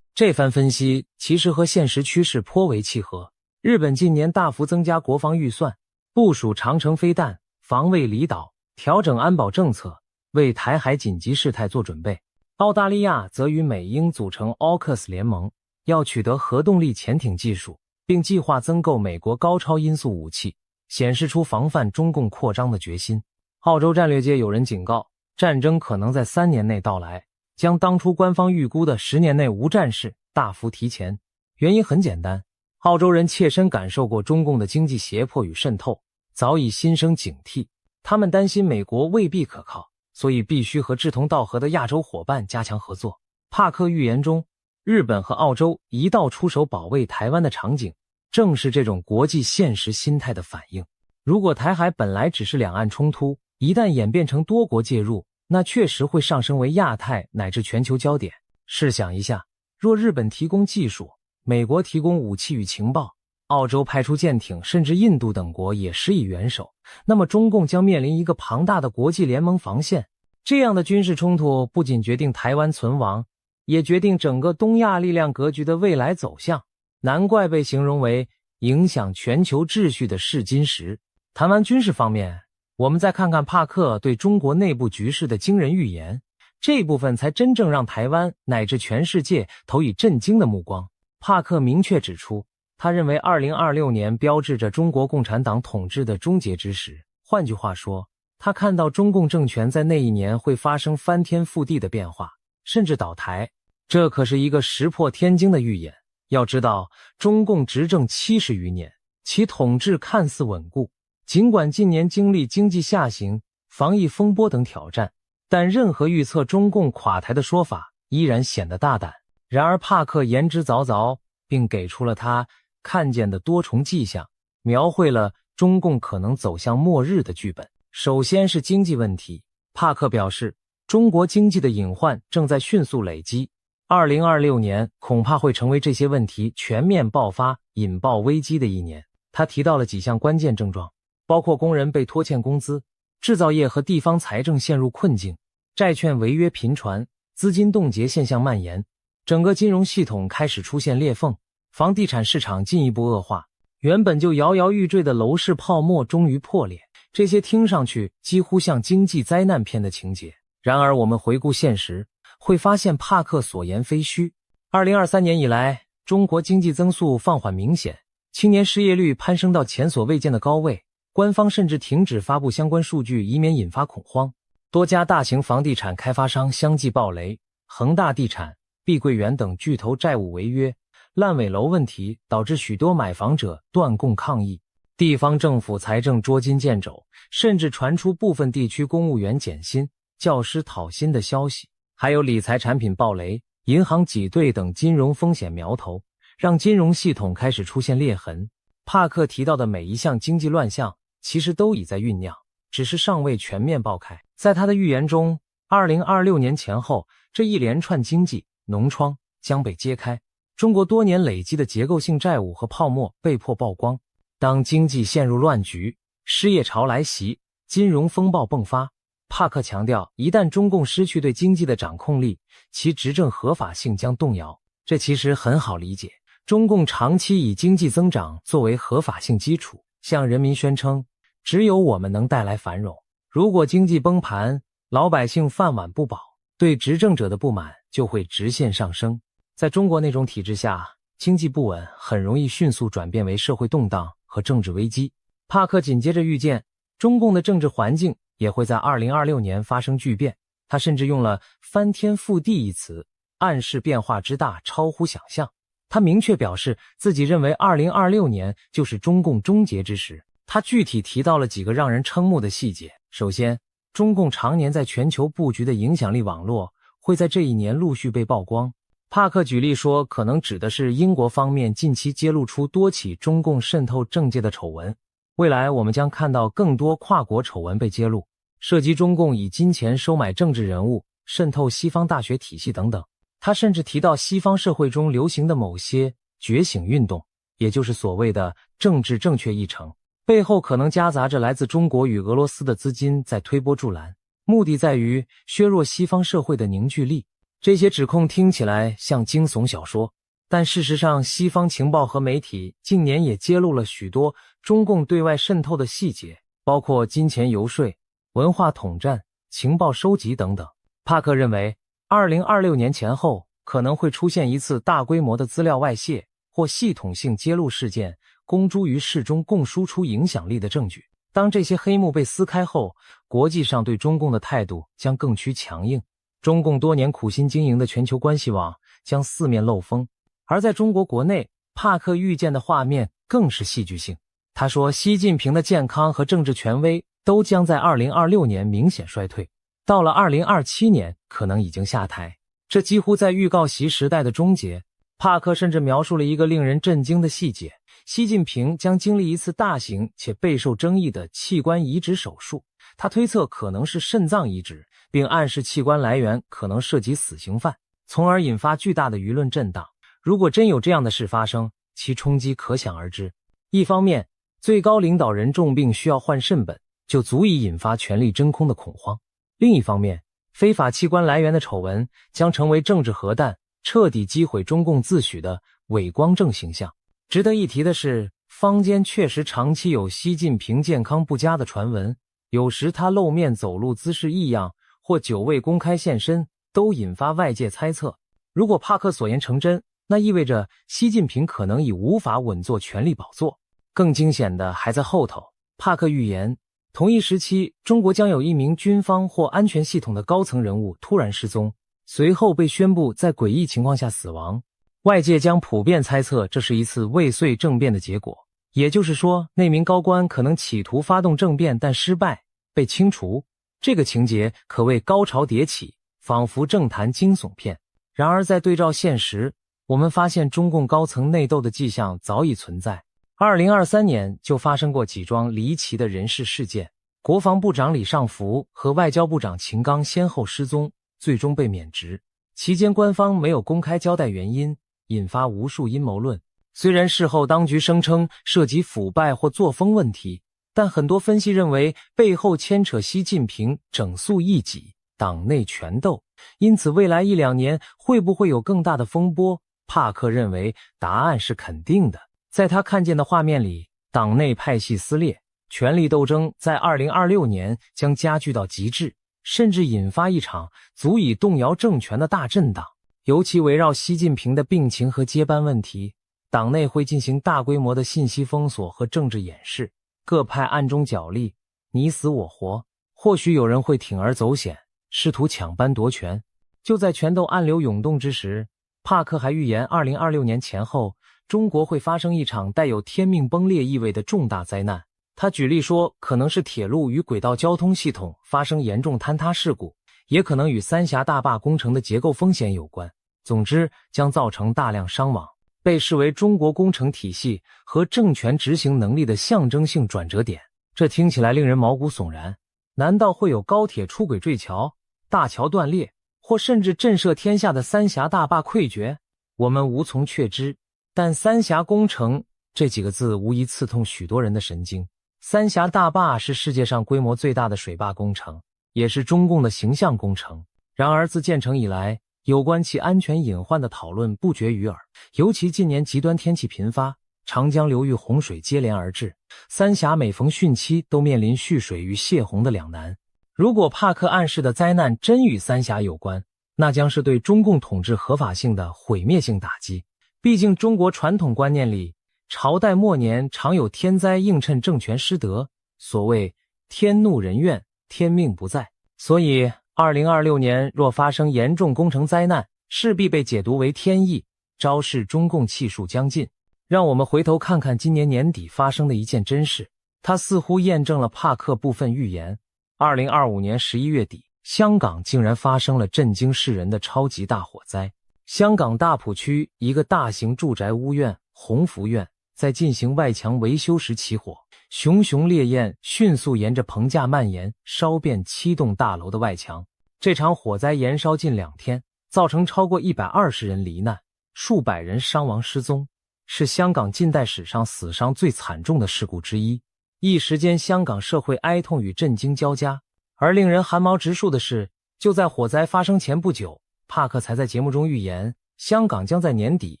这番分析其实和现实趋势颇为契合。日本近年大幅增加国防预算，部署长程飞弹，防卫离岛，调整安保政策，为台海紧急事态做准备。澳大利亚则与美英组成 AUKUS 联盟，要取得核动力潜艇技术，并计划增购美国高超音速武器，显示出防范中共扩张的决心。澳洲战略界有人警告，战争可能在3年内到来，将当初官方预估的10年内无战事大幅提前。原因很简单，澳洲人切身感受过中共的经济胁迫与渗透，早已心生警惕。他们担心美国未必可靠，所以必须和志同道合的亚洲伙伴加强合作。帕克预言中，日本和澳洲一道出手保卫台湾的场景，正是这种国际现实心态的反应。如果台海本来只是两岸冲突，一旦演变成多国介入，那确实会上升为亚太乃至全球焦点。试想一下，若日本提供技术，美国提供武器与情报，澳洲派出舰艇，甚至印度等国也施以援手，那么中共将面临一个庞大的国际联盟防线。这样的军事冲突不仅决定台湾存亡，也决定整个东亚力量格局的未来走向。难怪被形容为影响全球秩序的试金石。谈完军事方面，我们再看看帕克对中国内部局势的惊人预言，这部分才真正让台湾乃至全世界投以震惊的目光。帕克明确指出，他认为2026年标志着中国共产党统治的终结之时。换句话说，他看到中共政权在那一年会发生翻天覆地的变化，甚至倒台。这可是一个石破天惊的预言。要知道，中共执政70余年，其统治看似稳固，尽管近年经历经济下行、防疫风波等挑战，但任何预测中共垮台的说法依然显得大胆。然而帕克言之凿凿，并给出了他看见的多重迹象，描绘了中共可能走向末日的剧本。首先是经济问题，帕克表示，中国经济的隐患正在迅速累积，2026年恐怕会成为这些问题全面爆发、引爆危机的一年。他提到了几项关键症状，包括工人被拖欠工资，制造业和地方财政陷入困境，债券违约频传，资金冻结现象蔓延，整个金融系统开始出现裂缝，房地产市场进一步恶化，原本就摇摇欲坠的楼市泡沫终于破裂。这些听上去几乎像经济灾难片的情节，然而我们回顾现实，会发现帕克所言非虚。2023年以来，中国经济增速放缓明显，青年失业率攀升到前所未见的高位，官方甚至停止发布相关数据，以免引发恐慌。多家大型房地产开发商相继暴雷，恒大地产、碧桂园等巨头债务违约，烂尾楼问题导致许多买房者断供抗议。地方政府财政捉襟见肘，甚至传出部分地区公务员减薪、教师讨薪的消息，还有理财产品暴雷、银行挤兑等金融风险苗头，让金融系统开始出现裂痕。帕克提到的每一项经济乱象，其实都已在酝酿，只是尚未全面爆开。在他的预言中，2026年前后，这一连串经济脓疮将被揭开，中国多年累积的结构性债务和泡沫被迫曝光。当经济陷入乱局，失业潮来袭，金融风暴迸发，帕克强调，一旦中共失去对经济的掌控力，其执政合法性将动摇。这其实很好理解，中共长期以经济增长作为合法性基础，向人民宣称只有我们能带来繁荣。如果经济崩盘，老百姓饭碗不保，对执政者的不满就会直线上升。在中国那种体制下，经济不稳很容易迅速转变为社会动荡和政治危机。帕克紧接着预见，中共的政治环境也会在2026年发生巨变，他甚至用了翻天覆地一词，暗示变化之大超乎想象。他明确表示自己认为2026年就是中共终结之时。他具体提到了几个让人瞠目的细节。首先，中共常年在全球布局的影响力网络会在这一年陆续被曝光。帕克举例说，可能指的是英国方面近期揭露出多起中共渗透政界的丑闻。未来我们将看到更多跨国丑闻被揭露，涉及中共以金钱收买政治人物、渗透西方大学体系等等。他甚至提到西方社会中流行的某些觉醒运动，也就是所谓的政治正确议程，背后可能夹杂着来自中国与俄罗斯的资金在推波助澜，目的在于削弱西方社会的凝聚力。这些指控听起来像惊悚小说，但事实上西方情报和媒体近年也揭露了许多中共对外渗透的细节，包括金钱游说、文化统战、情报收集等等。帕克认为2026年前后可能会出现一次大规模的资料外泄或系统性揭露事件，公诸于世中共输出影响力的证据。当这些黑幕被撕开后，国际上对中共的态度将更趋强硬，中共多年苦心经营的全球关系网将四面漏风。而在中国国内，帕克预见的画面更是戏剧性。他说，习近平的健康和政治权威都将在2026年明显衰退，到了2027年可能已经下台，这几乎在预告习时代的终结。帕克甚至描述了一个令人震惊的细节，习近平将经历一次大型且备受争议的器官移植手术，他推测可能是肾脏移植，并暗示器官来源可能涉及死刑犯，从而引发巨大的舆论震荡。如果真有这样的事发生，其冲击可想而知。一方面，最高领导人重病需要换肾本，就足以引发权力真空的恐慌；另一方面，非法器官来源的丑闻将成为政治核弹，彻底击毁中共自诩的伪光正形象。值得一提的是，坊间确实长期有习近平健康不佳的传闻，有时他露面走路姿势异样，或久未公开现身，都引发外界猜测。如果帕克所言成真，那意味着习近平可能已无法稳坐权力宝座。更惊险的还在后头，帕克预言，同一时期，中国将有一名军方或安全系统的高层人物突然失踪，随后被宣布在诡异情况下死亡。外界将普遍猜测这是一次未遂政变的结果，也就是说，那名高官可能企图发动政变但失败，被清除。这个情节可谓高潮迭起，仿佛政坛惊悚片。然而在对照现实，我们发现中共高层内斗的迹象早已存在。2023年就发生过几桩离奇的人事事件，国防部长李尚福和外交部长秦刚先后失踪，最终被免职，期间官方没有公开交代原因，引发无数阴谋论。虽然事后当局声称涉及腐败或作风问题，但很多分析认为背后牵扯习近平整肃异己、党内权斗，因此未来1-2年会不会有更大的风波？帕克认为答案是肯定的。在他看见的画面里，党内派系撕裂，权力斗争在2026年将加剧到极致，甚至引发一场足以动摇政权的大震荡。尤其围绕习近平的病情和接班问题，党内会进行大规模的信息封锁和政治掩饰，各派暗中角力，你死我活。或许有人会铤而走险，试图抢班夺权。就在权斗暗流涌动之时，帕克还预言2026年前后，中国会发生一场带有天命崩裂意味的重大灾难。他举例说，可能是铁路与轨道交通系统发生严重坍塌事故，也可能与三峡大坝工程的结构风险有关。总之，将造成大量伤亡，被视为中国工程体系和政权执行能力的象征性转折点。这听起来令人毛骨悚然。难道会有高铁出轨坠桥、大桥断裂，或甚至震慑天下的三峡大坝溃决？我们无从确知。但三峡工程这几个字无疑刺痛许多人的神经。三峡大坝是世界上规模最大的水坝工程，也是中共的形象工程。然而自建成以来，有关其安全隐患的讨论不绝于耳，尤其近年极端天气频发，长江流域洪水接连而至，三峡每逢汛期都面临蓄水与泄洪的两难。如果帕克暗示的灾难真与三峡有关，那将是对中共统治合法性的毁灭性打击。毕竟中国传统观念里，朝代末年常有天灾映衬政权失德，所谓天怒人怨，天命不在。所以2026年若发生严重工程灾难，势必被解读为天意，昭示中共气数将尽。让我们回头看看今年年底发生的一件真事，它似乎验证了帕克部分预言。2025年11月底，香港竟然发生了震惊世人的超级大火灾。香港大埔区一个大型住宅屋苑鸿福苑在进行外墙维修时起火，熊熊烈焰迅速沿着棚架蔓延，烧遍7栋大楼的外墙。这场火灾延烧近2天，造成超过120人罹难，数百人伤亡失踪，是香港近代史上死伤最惨重的事故之一。一时间，香港社会哀痛与震惊交加。而令人寒毛直竖的是，就在火灾发生前不久，帕克才在节目中预言，香港将在年底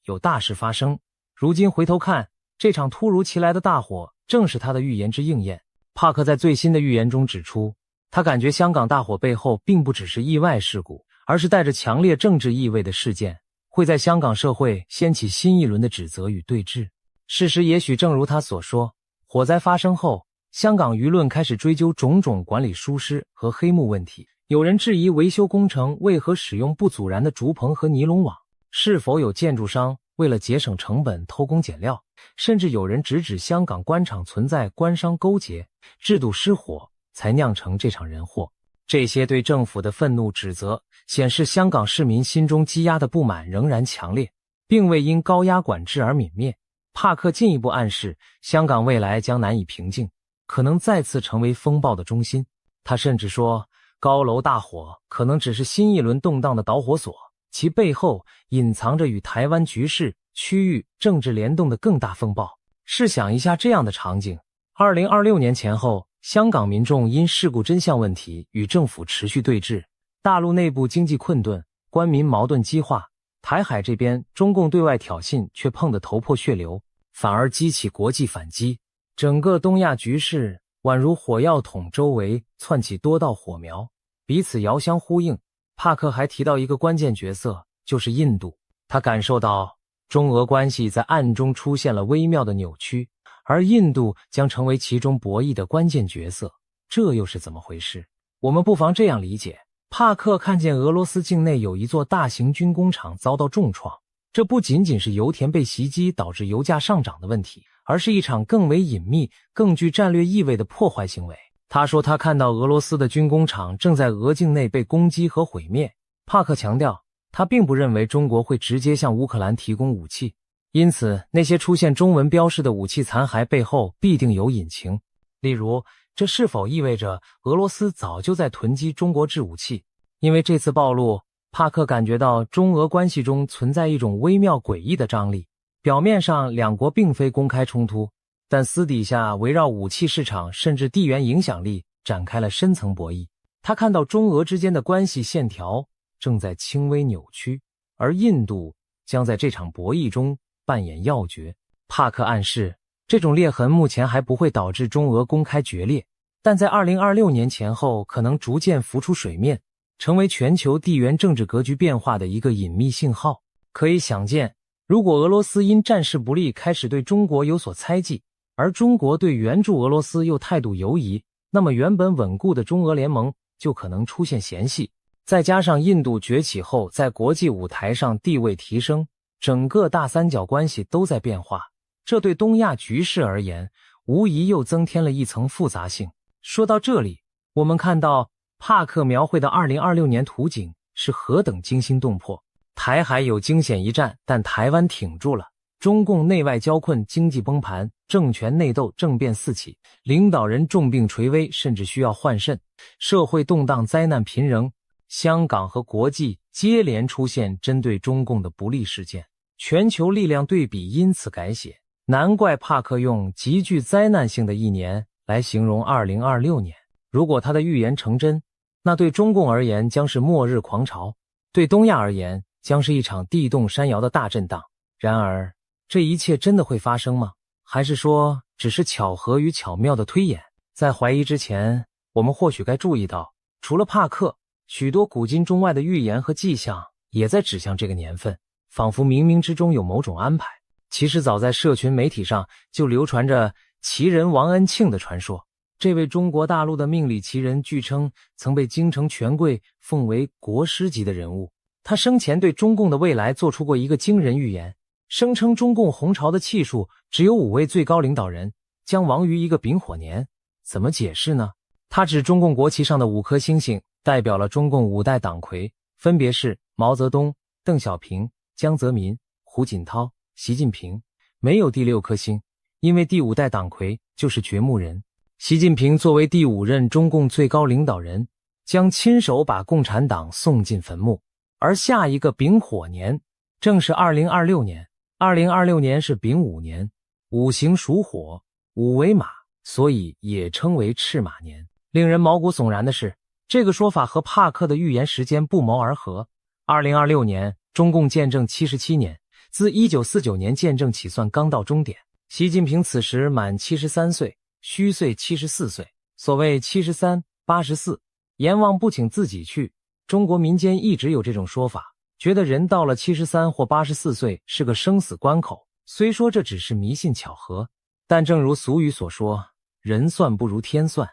有大事发生。如今回头看，这场突如其来的大火正是他的预言之应验。帕克在最新的预言中指出，他感觉香港大火背后并不只是意外事故，而是带着强烈政治意味的事件，会在香港社会掀起新一轮的指责与对峙。事实也许正如他所说，火灾发生后，香港舆论开始追究种种管理疏失和黑幕问题。有人质疑维修工程为何使用不阻燃的竹棚和尼龙网，是否有建筑商为了节省成本偷工减料，甚至有人直指香港官场存在官商勾结，制度失火，才酿成这场人祸。这些对政府的愤怒指责，显示香港市民心中积压的不满仍然强烈，并未因高压管制而泯灭。帕克进一步暗示，香港未来将难以平静，可能再次成为风暴的中心。他甚至说，高楼大火可能只是新一轮动荡的导火索，其背后隐藏着与台湾局势、区域政治联动的更大风暴。试想一下这样的场景，2026年前后，香港民众因事故真相问题与政府持续对峙，大陆内部经济困顿，官民矛盾激化，台海这边中共对外挑衅却碰得头破血流，反而激起国际反击。整个东亚局势宛如火药桶周围窜起多道火苗，彼此遥相呼应。帕克还提到一个关键角色，就是印度。他感受到中俄关系在暗中出现了微妙的扭曲，而印度将成为其中博弈的关键角色。这又是怎么回事？我们不妨这样理解，帕克看见俄罗斯境内有一座大型军工厂遭到重创，这不仅仅是油田被袭击导致油价上涨的问题，而是一场更为隐秘、更具战略意味的破坏行为。他说他看到俄罗斯的军工厂正在俄境内被攻击和毁灭。帕克强调，他并不认为中国会直接向乌克兰提供武器，因此那些出现中文标示的武器残骸背后必定有隐情。例如，这是否意味着俄罗斯早就在囤积中国制武器？因为这次暴露，帕克感觉到中俄关系中存在一种微妙诡异的张力。表面上两国并非公开冲突，但私底下围绕武器市场甚至地缘影响力展开了深层博弈。他看到中俄之间的关系线条正在轻微扭曲，而印度将在这场博弈中扮演要角。帕克暗示，这种裂痕目前还不会导致中俄公开决裂，但在2026年前后可能逐渐浮出水面，成为全球地缘政治格局变化的一个隐秘信号。可以想见，如果俄罗斯因战事不利开始对中国有所猜忌，而中国对援助俄罗斯又态度犹疑，那么原本稳固的中俄联盟就可能出现嫌隙。再加上印度崛起后在国际舞台上地位提升，整个大三角关系都在变化，这对东亚局势而言，无疑又增添了一层复杂性。说到这里，我们看到帕克描绘的2026年图景是何等惊心动魄。台海有惊险一战，但台湾挺住了。中共内外交困，经济崩盘，政权内斗，政变四起，领导人重病垂危，甚至需要换肾，社会动荡，灾难频仍。香港和国际接连出现针对中共的不利事件，全球力量对比因此改写。难怪帕克用极具灾难性的一年来形容2026年。如果他的预言成真，那对中共而言将是末日狂潮，对东亚而言将是一场地动山摇的大震荡。然而，这一切真的会发生吗？还是说只是巧合与巧妙的推演？在怀疑之前，我们或许该注意到，除了帕克，许多古今中外的预言和迹象也在指向这个年份，仿佛冥冥之中有某种安排。其实早在社群媒体上就流传着奇人王恩庆的传说。这位中国大陆的命理奇人据称曾被京城权贵奉为国师级的人物。他生前对中共的未来做出过一个惊人预言，声称中共红潮的气数只有5位最高领导人将亡于一个丙火年。怎么解释呢？他指中共国旗上的5颗星星代表了中共5代党魁，分别是毛泽东、邓小平、江泽民、胡锦涛、习近平，没有第6颗星，因为第5代党魁就是掘墓人。习近平作为第5任中共最高领导人，将亲手把共产党送进坟墓。而下一个丙火年正是2026年，2026年是丙午年，5行属火，5为马，所以也称为赤马年。令人毛骨悚然的是，这个说法和帕克的预言时间不谋而合。2026年，中共建政77年，自1949年建政起算刚到终点。习近平此时满73岁，虚岁74岁。所谓73、84，阎王不请自己去。中国民间一直有这种说法，觉得人到了73或84岁是个生死关口。虽说这只是迷信巧合，但正如俗语所说，人算不如天算。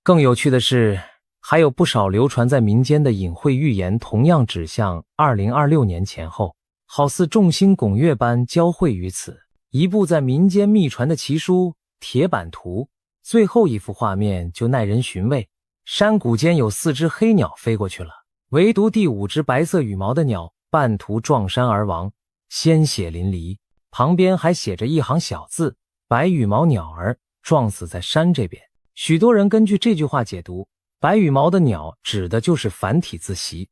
更有趣的是，还有不少流传在民间的隐晦预言同样指向2026年前后，好似众星拱月般交汇于此。一部在民间秘传的奇书《铁板图》，最后一幅画面就耐人寻味。山谷间有4只黑鸟飞过去了，唯独第5只白色羽毛的鸟半途撞山而亡，鲜血淋漓。旁边还写着一行小字：白羽毛鸟儿撞死在山这边。许多人根据这句话解读，白羽毛的鸟指的就是繁体字习，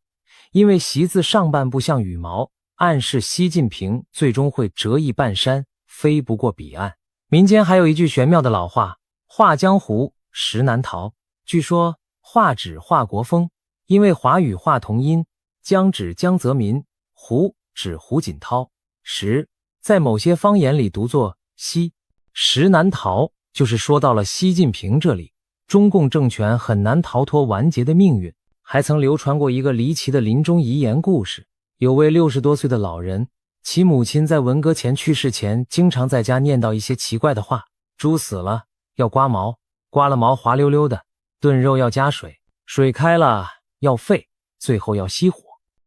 因为习字上半部像羽毛，暗示习近平最终会折翼半山，飞不过彼岸。民间还有一句玄妙的老话：画江湖，实难逃。据说画指华国锋，因为华语画同音，江指江泽民，胡指胡锦涛，实在某些方言里读作西，实难逃就是说到了习近平这里，中共政权很难逃脱完结的命运。还曾流传过一个离奇的临终遗言故事，有位60多岁的老人，其母亲在文革前去世前经常在家念叨一些奇怪的话：猪死了要刮毛，刮了毛滑溜溜的；炖肉要加水，水开了要沸，最后要熄火。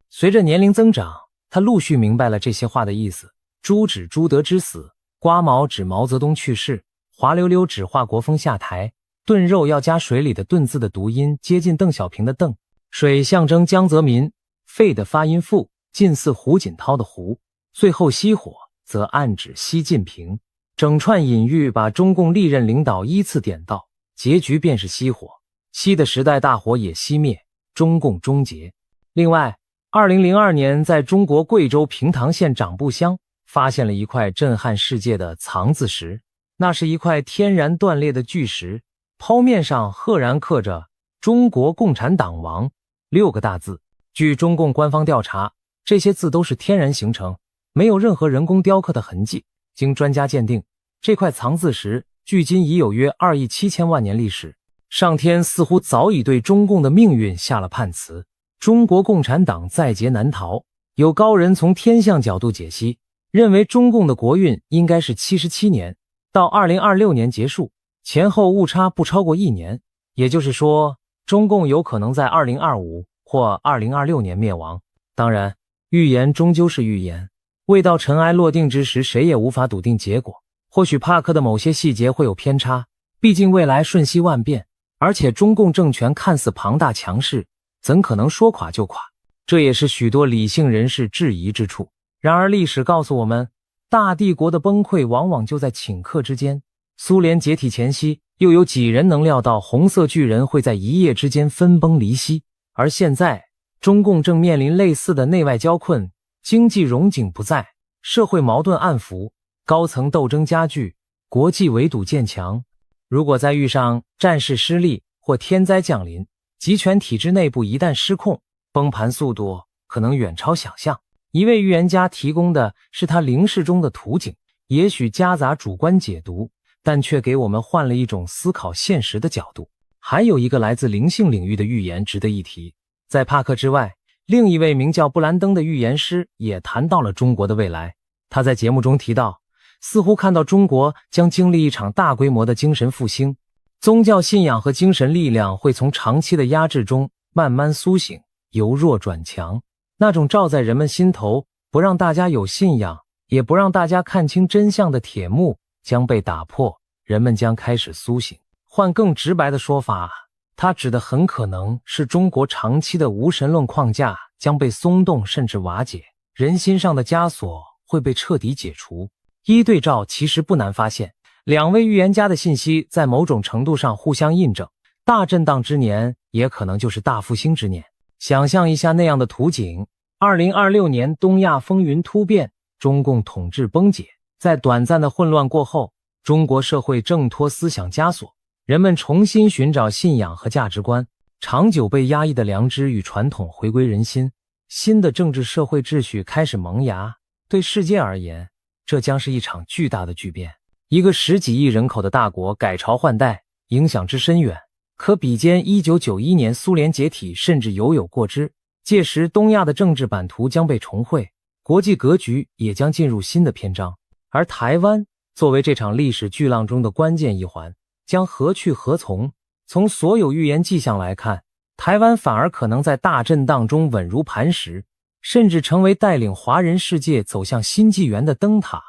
随着年龄增长，他陆续明白了这些话的意思。猪指朱德之死，刮毛指毛泽东去世，滑溜溜指华国锋下台，炖肉要加水里的炖字的读音接近邓小平的邓，水象征江泽民，沸的发音复，近似胡锦涛的胡，最后熄火则暗指习近平。整串隐喻把中共历任领导依次点到，结局便是熄火，熄的时代大火也熄灭，中共终结。另外，2002年在中国贵州平塘县长布乡发现了一块震撼世界的藏字石，那是一块天然断裂的巨石，剖面上赫然刻着中国共产党亡6个大字。据中共官方调查，这些字都是天然形成，没有任何人工雕刻的痕迹。经专家鉴定，这块藏字石距今已有约2亿7千万年历史，上天似乎早已对中共的命运下了判词，中国共产党在劫难逃。有高人从天象角度解析，认为中共的国运应该是77年，到2026年结束，前后误差不超过1年，也就是说，中共有可能在2025或2026年灭亡。当然，预言终究是预言，未到尘埃落定之时，谁也无法笃定结果。或许帕克的某些细节会有偏差，毕竟未来瞬息万变，而且中共政权看似庞大强势，怎可能说垮就垮？这也是许多理性人士质疑之处。然而历史告诉我们，大帝国的崩溃往往就在顷刻之间。苏联解体前夕，又有几人能料到红色巨人会在一夜之间分崩离析？而现在，中共正面临类似的内外交困，经济荣景不再，社会矛盾暗伏，高层斗争加剧，国际围堵渐强。如果再遇上战事失利或天灾降临，集权体制内部一旦失控，崩盘速度可能远超想象。一位预言家提供的是他灵视中的图景，也许夹杂主观解读，但却给我们换了一种思考现实的角度。还有一个来自灵性领域的预言值得一提，在帕克之外，另一位名叫布兰登的预言师也谈到了中国的未来。他在节目中提到，似乎看到中国将经历一场大规模的精神复兴，宗教信仰和精神力量会从长期的压制中慢慢苏醒，由弱转强。那种罩在人们心头，不让大家有信仰，也不让大家看清真相的铁幕将被打破，人们将开始苏醒。换更直白的说法，它指的很可能是中国长期的无神论框架将被松动甚至瓦解，人心上的枷锁会被彻底解除。一对照其实不难发现，两位预言家的信息在某种程度上互相印证，大震荡之年也可能就是大复兴之年。想象一下那样的图景，2026年东亚风云突变，中共统治崩解，在短暂的混乱过后，中国社会挣脱思想枷锁，人们重新寻找信仰和价值观，长久被压抑的良知与传统回归人心，新的政治社会秩序开始萌芽。对世界而言，这将是一场巨大的巨变。一个10几亿人口的大国改朝换代，影响之深远，可比肩1991年苏联解体，甚至犹有过之。届时东亚的政治版图将被重绘，国际格局也将进入新的篇章。而台湾作为这场历史巨浪中的关键一环，将何去何从？从所有预言迹象来看，台湾反而可能在大震荡中稳如磐石，甚至成为带领华人世界走向新纪元的灯塔。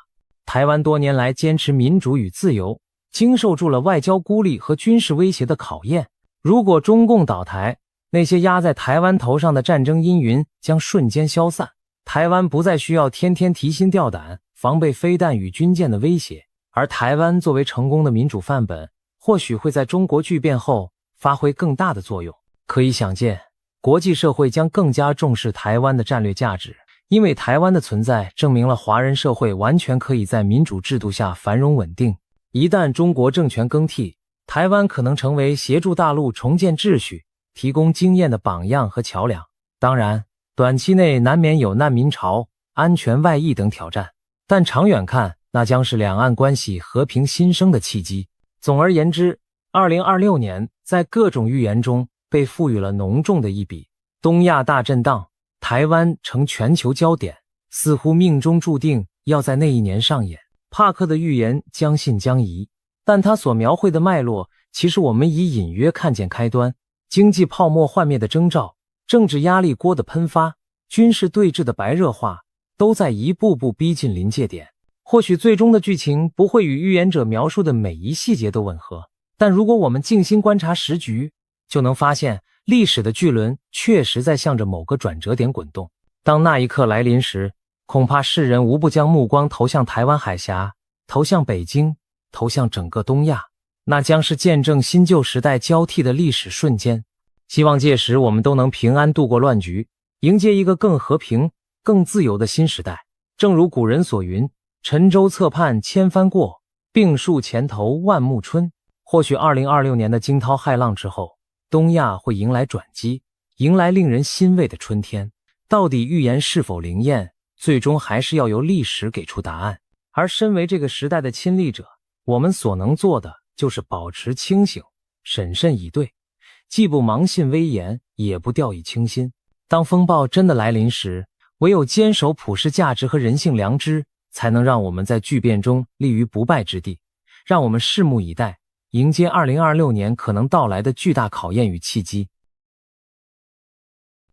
台湾多年来坚持民主与自由，经受住了外交孤立和军事威胁的考验。如果中共倒台，那些压在台湾头上的战争阴云将瞬间消散，台湾不再需要天天提心吊胆，防备飞弹与军舰的威胁。而台湾作为成功的民主范本，或许会在中国巨变后发挥更大的作用。可以想见，国际社会将更加重视台湾的战略价值，因为台湾的存在证明了华人社会完全可以在民主制度下繁荣稳定。一旦中国政权更替，台湾可能成为协助大陆重建秩序、提供经验的榜样和桥梁。当然，短期内难免有难民潮、安全外溢等挑战，但长远看，那将是两岸关系和平新生的契机。总而言之，2026年在各种预言中被赋予了浓重的一笔。东亚大震荡，台湾成全球焦点，似乎命中注定要在那一年上演。帕克的预言将信将疑，但他所描绘的脉络，其实我们已隐约看见开端。经济泡沫幻灭的征兆，政治压力锅的喷发，军事对峙的白热化，都在一步步逼近临界点。或许最终的剧情不会与预言者描述的每一细节都吻合，但如果我们静心观察时局，就能发现历史的巨轮确实在向着某个转折点滚动。当那一刻来临时，恐怕世人无不将目光投向台湾海峡，投向北京，投向整个东亚。那将是见证新旧时代交替的历史瞬间。希望届时我们都能平安度过乱局，迎接一个更和平、更自由的新时代。正如古人所云，沉舟侧畔千帆过，病树前头万木春。或许2026年的惊涛骇浪之后，东亚会迎来转机，迎来令人欣慰的春天。到底预言是否灵验，最终还是要由历史给出答案。而身为这个时代的亲历者，我们所能做的就是保持清醒，审慎以对，既不盲信危言，也不掉以轻心。当风暴真的来临时，唯有坚守普世价值和人性良知，才能让我们在巨变中立于不败之地。让我们拭目以待，迎接2026年可能到来的巨大考验与契机。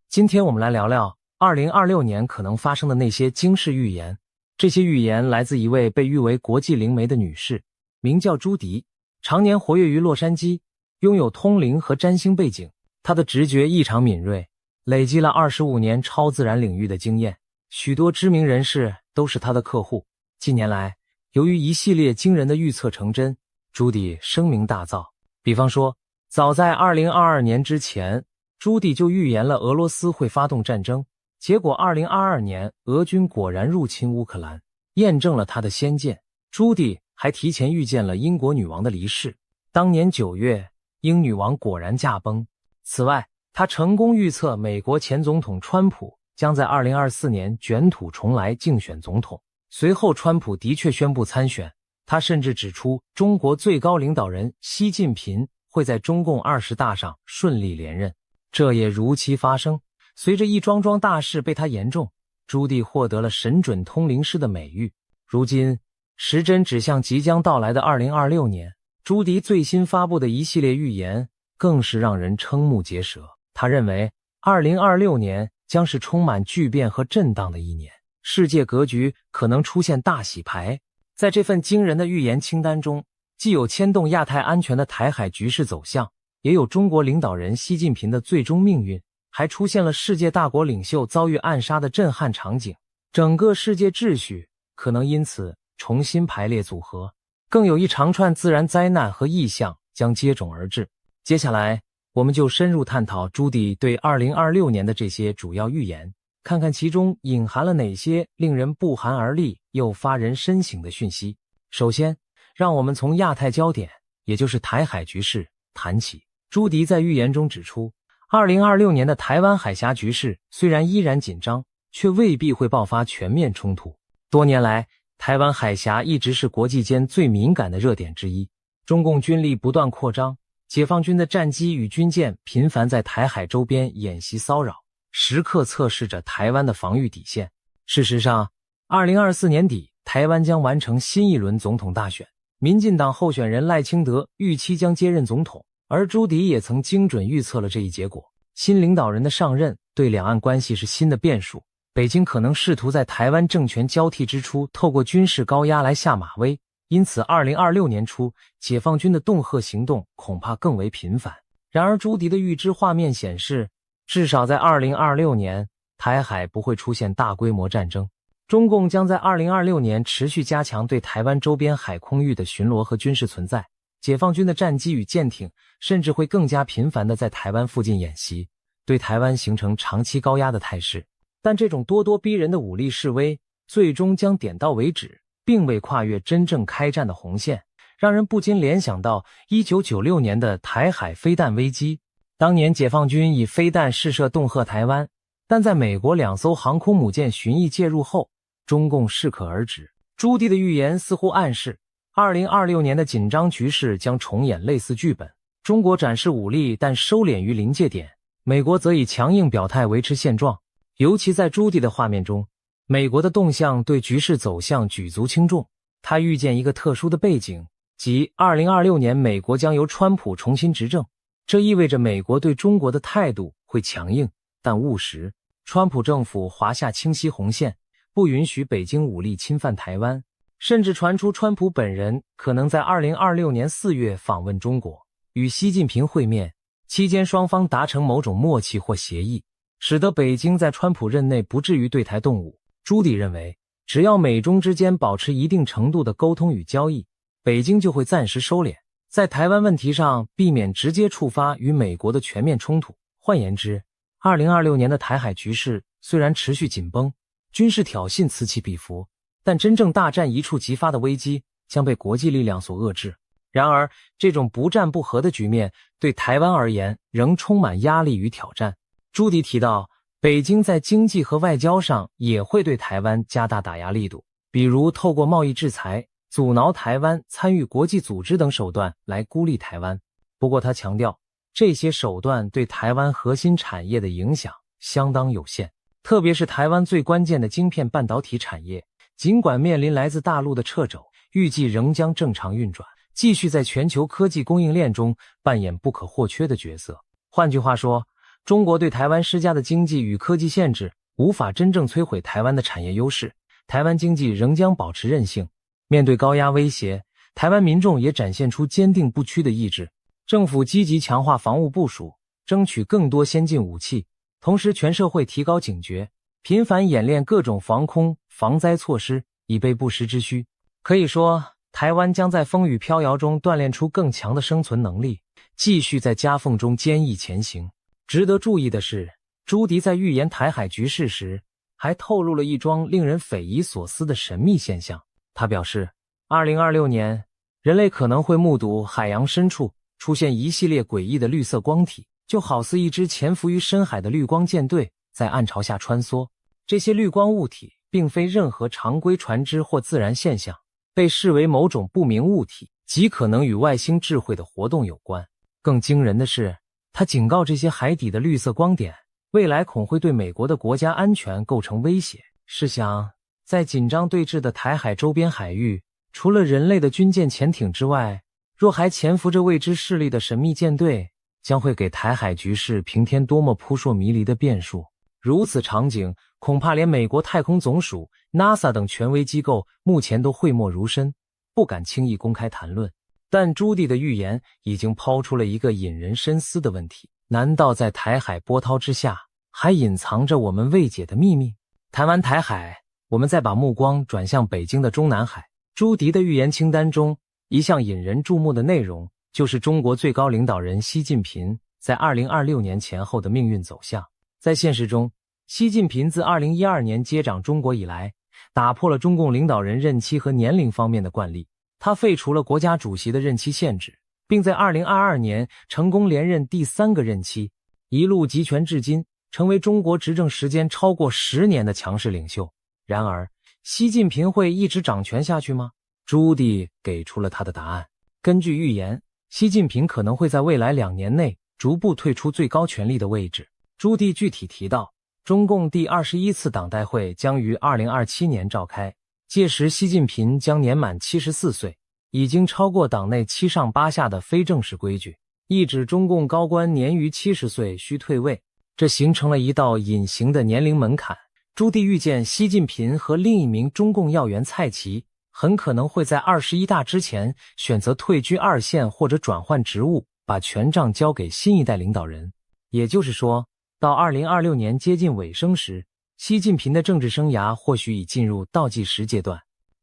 今天我们来聊聊2026年可能发生的那些惊世预言。这些预言来自一位被誉为国际灵媒的女士，名叫朱迪，常年活跃于洛杉矶，拥有通灵和占星背景。她的直觉异常敏锐，累积了25年超自然领域的经验，许多知名人士都是她的客户。近年来，由于一系列惊人的预测成真，朱迪声名大噪。比方说，早在2022年之前，朱迪就预言了俄罗斯会发动战争，结果2022年俄军果然入侵乌克兰，验证了他的先见。朱迪还提前预见了英国女王的离世，当年9月，英女王果然驾崩。此外，他成功预测美国前总统川普将在2024年卷土重来竞选总统。随后川普的确宣布参选，他甚至指出中国最高领导人习近平会在中共20大上顺利连任，这也如期发生。随着一桩桩大事被他言中，朱棣获得了神准通灵师的美誉。如今时针指向即将到来的2026年，朱棣最新发布的一系列预言更是让人瞠目结舌。他认为2026年将是充满巨变和震荡的一年，世界格局可能出现大洗牌。在这份惊人的预言清单中，既有牵动亚太安全的台海局势走向，也有中国领导人习近平的最终命运，还出现了世界大国领袖遭遇暗杀的震撼场景，整个世界秩序可能因此重新排列组合，更有一长串自然灾难和异象将接踵而至。接下来我们就深入探讨朱棣对2026年的这些主要预言，看看其中隐含了哪些令人不寒而栗又发人深省的讯息。首先，让我们从亚太焦点，也就是台海局势谈起。朱棣在预言中指出，2026年的台湾海峡局势虽然依然紧张，却未必会爆发全面冲突。多年来，台湾海峡一直是国际间最敏感的热点之一，中共军力不断扩张，解放军的战机与军舰频繁在台海周边演习骚扰，时刻测试着台湾的防御底线。事实上，2024年底，台湾将完成新一轮总统大选，民进党候选人赖清德预期将接任总统，而朱棣也曾精准预测了这一结果。新领导人的上任对两岸关系是新的变数，北京可能试图在台湾政权交替之初透过军事高压来下马威，因此2026年初解放军的恫吓行动恐怕更为频繁。然而朱棣的预知画面显示，至少在2026年，台海不会出现大规模战争。中共将在2026年持续加强对台湾周边海空域的巡逻和军事存在，解放军的战机与舰艇甚至会更加频繁地在台湾附近演习，对台湾形成长期高压的态势。但这种咄咄逼人的武力示威最终将点到为止，并未跨越真正开战的红线，让人不禁联想到1996年的台海飞弹危机。当年解放军以飞弹试射恫吓台湾，但在美国2艘航空母舰巡弋介入后，中共适可而止。朱棣的预言似乎暗示2026年的紧张局势将重演类似剧本，中国展示武力但收敛于临界点，美国则以强硬表态维持现状。尤其在朱棣的画面中，美国的动向对局势走向举足轻重。他预见一个特殊的背景，即2026年美国将由川普重新执政，这意味着美国对中国的态度会强硬但务实。川普政府划下清晰红线，不允许北京武力侵犯台湾，甚至传出川普本人可能在2026年4月访问中国，与习近平会面，期间双方达成某种默契或协议，使得北京在川普任内不至于对台动武。朱棣认为，只要美中之间保持一定程度的沟通与交易，北京就会暂时收敛，在台湾问题上避免直接触发与美国的全面冲突。换言之，2026年的台海局势虽然持续紧绷，军事挑衅此起彼伏，但真正大战一触即发的危机将被国际力量所遏制。然而，这种不战不和的局面对台湾而言仍充满压力与挑战。朱棣提到，北京在经济和外交上也会对台湾加大打压力度，比如透过贸易制裁、阻挠台湾参与国际组织等手段来孤立台湾。不过他强调，这些手段对台湾核心产业的影响相当有限，特别是台湾最关键的晶片半导体产业，尽管面临来自大陆的掣肘，预计仍将正常运转，继续在全球科技供应链中扮演不可或缺的角色。换句话说，中国对台湾施加的经济与科技限制无法真正摧毁台湾的产业优势，台湾经济仍将保持韧性。面对高压威胁，台湾民众也展现出坚定不屈的意志。政府积极强化防务部署，争取更多先进武器，同时全社会提高警觉，频繁演练各种防空、防灾措施，以备不时之需。可以说，台湾将在风雨飘摇中锻炼出更强的生存能力，继续在夹缝中坚毅前行。值得注意的是，朱迪在预言台海局势时，还透露了一桩令人匪夷所思的神秘现象。他表示，2026年，人类可能会目睹海洋深处出现一系列诡异的绿色光体，就好似一支潜伏于深海的绿光舰队在暗潮下穿梭。这些绿光物体并非任何常规船只或自然现象，被视为某种不明物体，极可能与外星智慧的活动有关。更惊人的是，他警告这些海底的绿色光点，未来恐会对美国的国家安全构成威胁。试想，在紧张对峙的台海周边海域，除了人类的军舰潜艇之外，若还潜伏着未知势力的神秘舰队，将会给台海局势平添多么扑朔迷离的变数。如此场景，恐怕连美国太空总署、NASA 等权威机构目前都讳莫如深，不敢轻易公开谈论。但朱棣的预言已经抛出了一个引人深思的问题：难道在台海波涛之下，还隐藏着我们未解的秘密？谈完台海，我们再把目光转向北京的中南海。朱迪的预言清单中，一项引人注目的内容，就是中国最高领导人习近平在2026年前后的命运走向。在现实中，习近平自2012年接掌中国以来，打破了中共领导人任期和年龄方面的惯例。他废除了国家主席的任期限制，并在2022年成功连任第3个任期，一路集权至今，成为中国执政时间超过10年的强势领袖。然而，习近平会一直掌权下去吗？朱棣给出了他的答案。根据预言，习近平可能会在未来2年内逐步退出最高权力的位置。朱棣具体提到，中共第21次党代会将于2027年召开，届时习近平将年满74岁，已经超过党内7上8下的非正式规矩，意指中共高官年逾70岁需退位，这形成了一道隐形的年龄门槛。朱棣预见习近平和另一名中共要员蔡奇很可能会在21大之前选择退居2线或者转换职务，把权杖交给新一代领导人。也就是说，到2026年接近尾声时，习近平的政治生涯或许已进入倒计时阶段。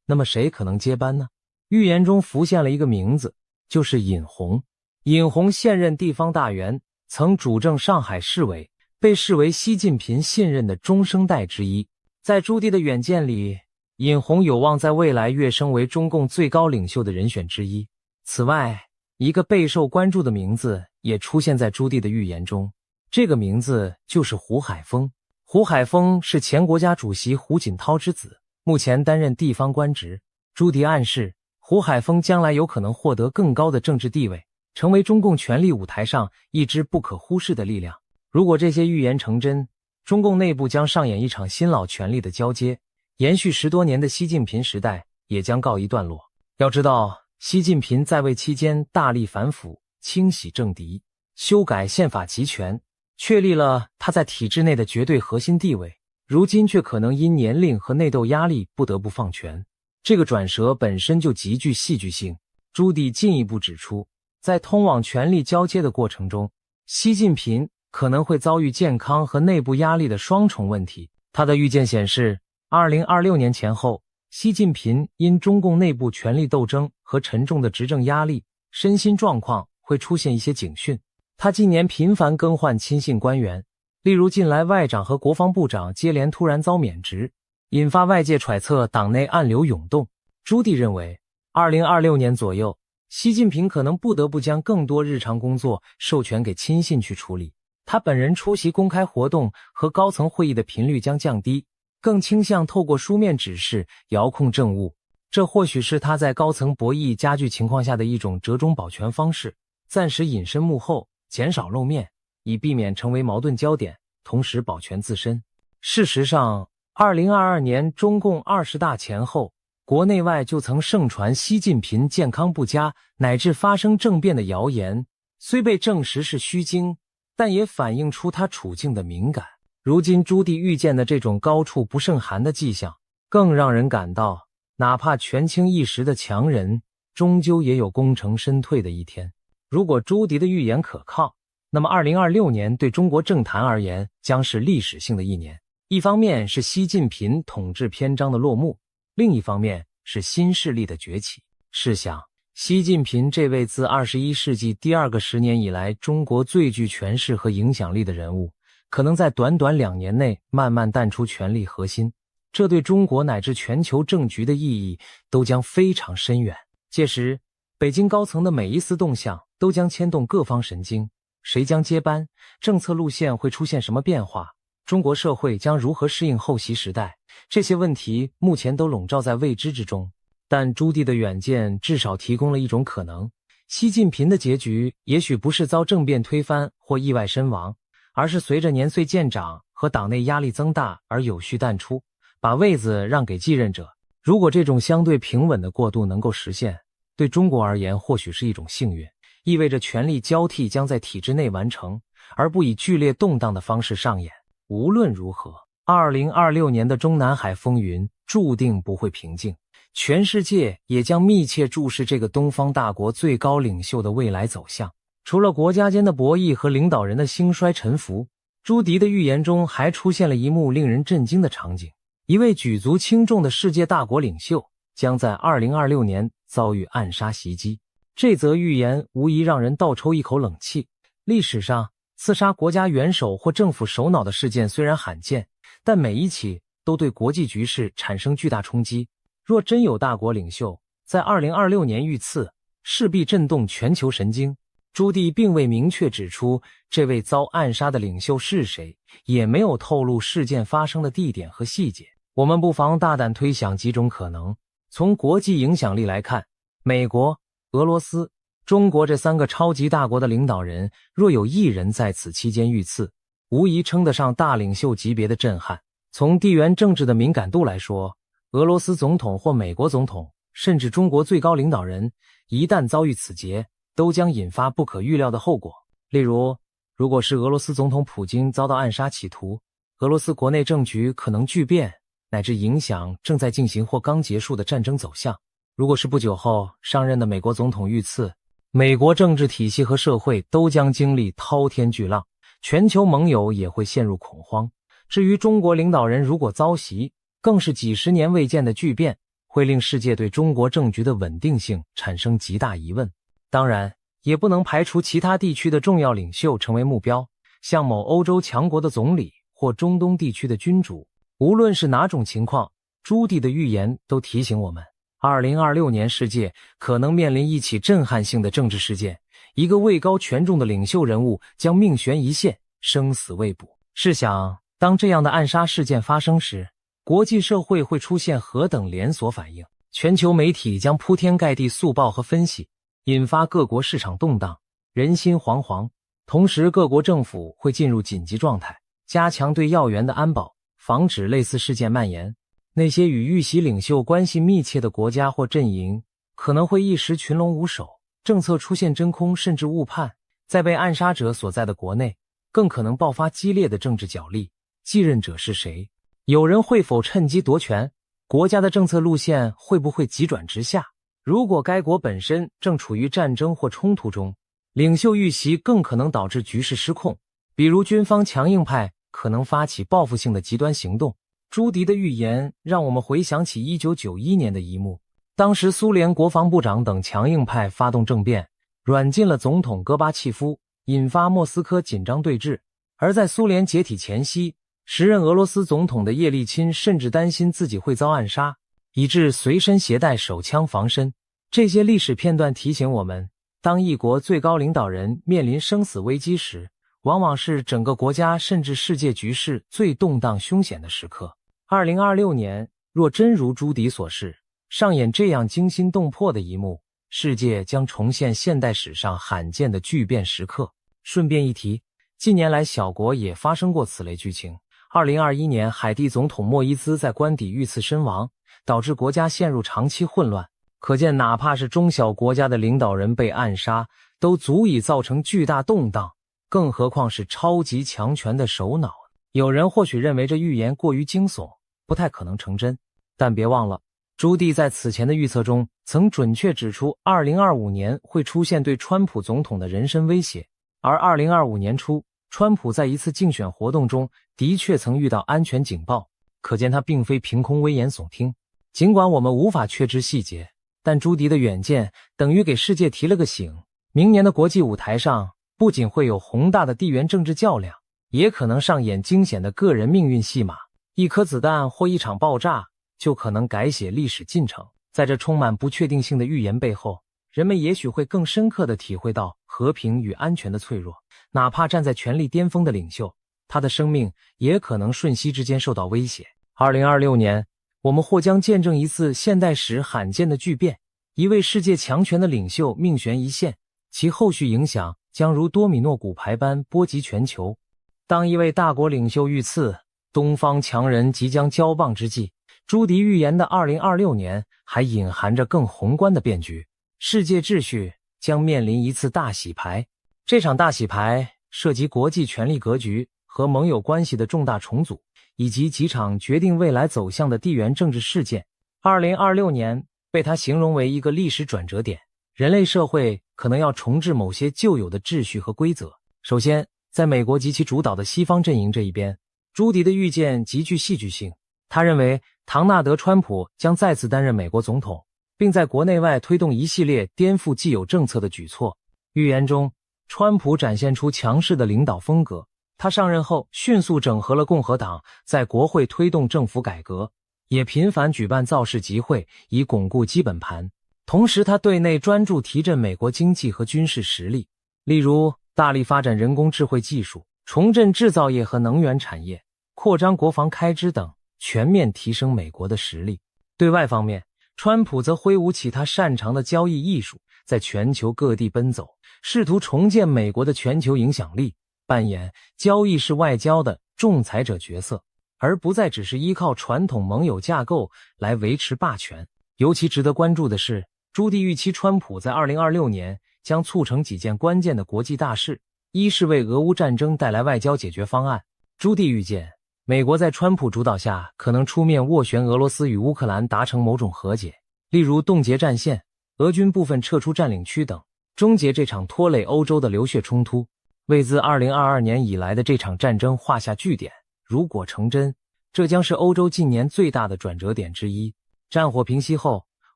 那么谁可能接班呢？预言中浮现了一个名字，就是尹洪。尹洪现任地方大员，曾主政上海市委，被视为习近平信任的中生代之一。在朱棣的远见里，尹洪有望在未来跃升为中共最高领袖的人选之一。此外，一个备受关注的名字也出现在朱棣的预言中，这个名字就是胡海峰。胡海峰是前国家主席胡锦涛之子，目前担任地方官职。朱棣暗示，胡海峰将来有可能获得更高的政治地位，成为中共权力舞台上一支不可忽视的力量。如果这些预言成真，中共内部将上演一场新老权力的交接，延续10多年的习近平时代也将告一段落。要知道，习近平在位期间大力反腐，清洗政敌，修改宪法集权，确立了他在体制内的绝对核心地位，如今却可能因年龄和内斗压力不得不放权。这个转折本身就极具戏剧性。朱棣进一步指出，在通往权力交接的过程中，习近平可能会遭遇健康和内部压力的双重问题。他的预见显示，2026年前后，习近平因中共内部权力斗争和沉重的执政压力，身心状况会出现一些警讯。他今年频繁更换亲信官员，例如近来外长和国防部长接连突然遭免职，引发外界揣测党内暗流涌动。朱棣认为，2026年左右，习近平可能不得不将更多日常工作授权给亲信去处理，他本人出席公开活动和高层会议的频率将降低，更倾向透过书面指示遥控政务。这或许是他在高层博弈加剧情况下的一种折中保全方式，暂时隐身幕后，减少露面，以避免成为矛盾焦点，同时保全自身。事实上，2022年中共20大前后，国内外就曾盛传习近平健康不佳乃至发生政变的谣言，虽被证实是虚惊，但也反映出他处境的敏感。如今朱棣预见的这种高处不胜寒的迹象，更让人感到，哪怕权倾一时的强人，终究也有功成身退的一天。如果朱棣的预言可靠，那么2026年对中国政坛而言将是历史性的一年。一方面是习近平统治篇章的落幕，另一方面是新势力的崛起。试想，习近平这位自21世纪第二个10年以来中国最具权势和影响力的人物，可能在短短2年内慢慢淡出权力核心，这对中国乃至全球政局的意义都将非常深远。届时，北京高层的每一丝动向都将牵动各方神经，谁将接班，政策路线会出现什么变化，中国社会将如何适应后习时代，这些问题目前都笼罩在未知之中。但朱棣的远见至少提供了一种可能，习近平的结局也许不是遭政变推翻或意外身亡，而是随着年岁渐长和党内压力增大而有序淡出，把位子让给继任者。如果这种相对平稳的过渡能够实现，对中国而言或许是一种幸运，意味着权力交替将在体制内完成，而不以剧烈动荡的方式上演。无论如何，2026年的中南海风云注定不会平静，全世界也将密切注视这个东方大国最高领袖的未来走向。除了国家间的博弈和领导人的兴衰沉浮，朱棣的预言中还出现了一幕令人震惊的场景：一位举足轻重的世界大国领袖将在2026年遭遇暗杀袭击。这则预言无疑让人倒抽一口冷气。历史上，刺杀国家元首或政府首脑的事件虽然罕见，但每一起都对国际局势产生巨大冲击。若真有大国领袖在2026年遇刺，势必震动全球神经。朱棣并未明确指出这位遭暗杀的领袖是谁，也没有透露事件发生的地点和细节。我们不妨大胆推想几种可能。从国际影响力来看，美国、俄罗斯、中国这3个超级大国的领导人，若有一人在此期间遇刺，无疑称得上大领袖级别的震撼。从地缘政治的敏感度来说，俄罗斯总统或美国总统，甚至中国最高领导人，一旦遭遇此劫，都将引发不可预料的后果。例如，如果是俄罗斯总统普京遭到暗杀企图，俄罗斯国内政局可能巨变，乃至影响正在进行或刚结束的战争走向。如果是不久后上任的美国总统遇刺，美国政治体系和社会都将经历滔天巨浪，全球盟友也会陷入恐慌。至于中国领导人如果遭袭，更是几十年未见的巨变，会令世界对中国政局的稳定性产生极大疑问。当然，也不能排除其他地区的重要领袖成为目标，像某欧洲强国的总理或中东地区的君主。无论是哪种情况，朱棣的预言都提醒我们，2026年世界可能面临一起震撼性的政治事件，一个位高权重的领袖人物将命悬一线，生死未卜。试想，当这样的暗杀事件发生时，国际社会会出现何等连锁反应？全球媒体将铺天盖地速报和分析，引发各国市场动荡，人心惶惶。同时，各国政府会进入紧急状态，加强对要员的安保，防止类似事件蔓延。那些与遇袭领袖关系密切的国家或阵营，可能会一时群龙无首，政策出现真空甚至误判。在被暗杀者所在的国内，更可能爆发激烈的政治角力。继任者是谁？有人会否趁机夺权？国家的政策路线会不会急转直下？如果该国本身正处于战争或冲突中，领袖遇袭更可能导致局势失控，比如军方强硬派可能发起报复性的极端行动。朱棣的预言让我们回想起1991年的一幕，当时苏联国防部长等强硬派发动政变，软禁了总统戈巴契夫，引发莫斯科紧张对峙。而在苏联解体前夕，时任俄罗斯总统的叶利钦甚至担心自己会遭暗杀，以致随身携带手枪防身。这些历史片段提醒我们，当一国最高领导人面临生死危机时，往往是整个国家甚至世界局势最动荡凶险的时刻。2026年若真如朱棣所示，上演这样惊心动魄的一幕，世界将重现现代史上罕见的巨变时刻。顺便一提，近年来小国也发生过此类剧情。2021年，海地总统莫伊兹在官邸遇刺身亡，导致国家陷入长期混乱。可见，哪怕是中小国家的领导人被暗杀，都足以造成巨大动荡，更何况是超级强权的首脑。有人或许认为这预言过于惊悚，不太可能成真。但别忘了，朱棣在此前的预测中曾准确指出2025年会出现对川普总统的人身威胁，而2025年初，川普在一次竞选活动中的确曾遇到安全警报，可见他并非凭空危言耸听。尽管我们无法确知细节，但朱棣的远见等于给世界提了个醒，明年的国际舞台上不仅会有宏大的地缘政治较量，也可能上演惊险的个人命运戏码，一颗子弹或一场爆炸就可能改写历史进程。在这充满不确定性的预言背后，人们也许会更深刻地体会到和平与安全的脆弱，哪怕站在权力巅峰的领袖，他的生命也可能瞬息之间受到威胁。2026年，我们或将见证一次现代史罕见的巨变，一位世界强权的领袖命悬一线，其后续影响将如多米诺骨牌般波及全球。当一位大国领袖遇刺，东方强人即将交棒之际，朱棣预言的2026年还隐含着更宏观的变局，世界秩序将面临一次大洗牌。这场大洗牌涉及国际权力格局和盟友关系的重大重组，以及几场决定未来走向的地缘政治事件。2026年被他形容为一个历史转折点，人类社会可能要重置某些旧有的秩序和规则。首先，在美国及其主导的西方阵营这一边，朱棣的预见极具戏剧性。他认为唐纳德·川普将再次担任美国总统，并在国内外推动一系列颠覆既有政策的举措。预言中，川普展现出强势的领导风格，他上任后迅速整合了共和党，在国会推动政府改革，也频繁举办造势集会以巩固基本盘。同时，他对内专注提振美国经济和军事实力，例如大力发展人工智慧技术，重振制造业和能源产业，扩张国防开支等，全面提升美国的实力。对外方面，川普则挥舞起他擅长的交易艺术，在全球各地奔走，试图重建美国的全球影响力，扮演交易式外交的仲裁者角色，而不再只是依靠传统盟友架构来维持霸权。尤其值得关注的是，朱棣预期川普在2026年将促成几件关键的国际大事，一是为俄乌战争带来外交解决方案。朱棣预见，美国在川普主导下可能出面斡旋俄罗斯与乌克兰达成某种和解，例如冻结战线、俄军部分撤出占领区等，终结这场拖累欧洲的流血冲突，为自2022年以来的这场战争画下句点。如果成真，这将是欧洲近年最大的转折点之一。战火平息后，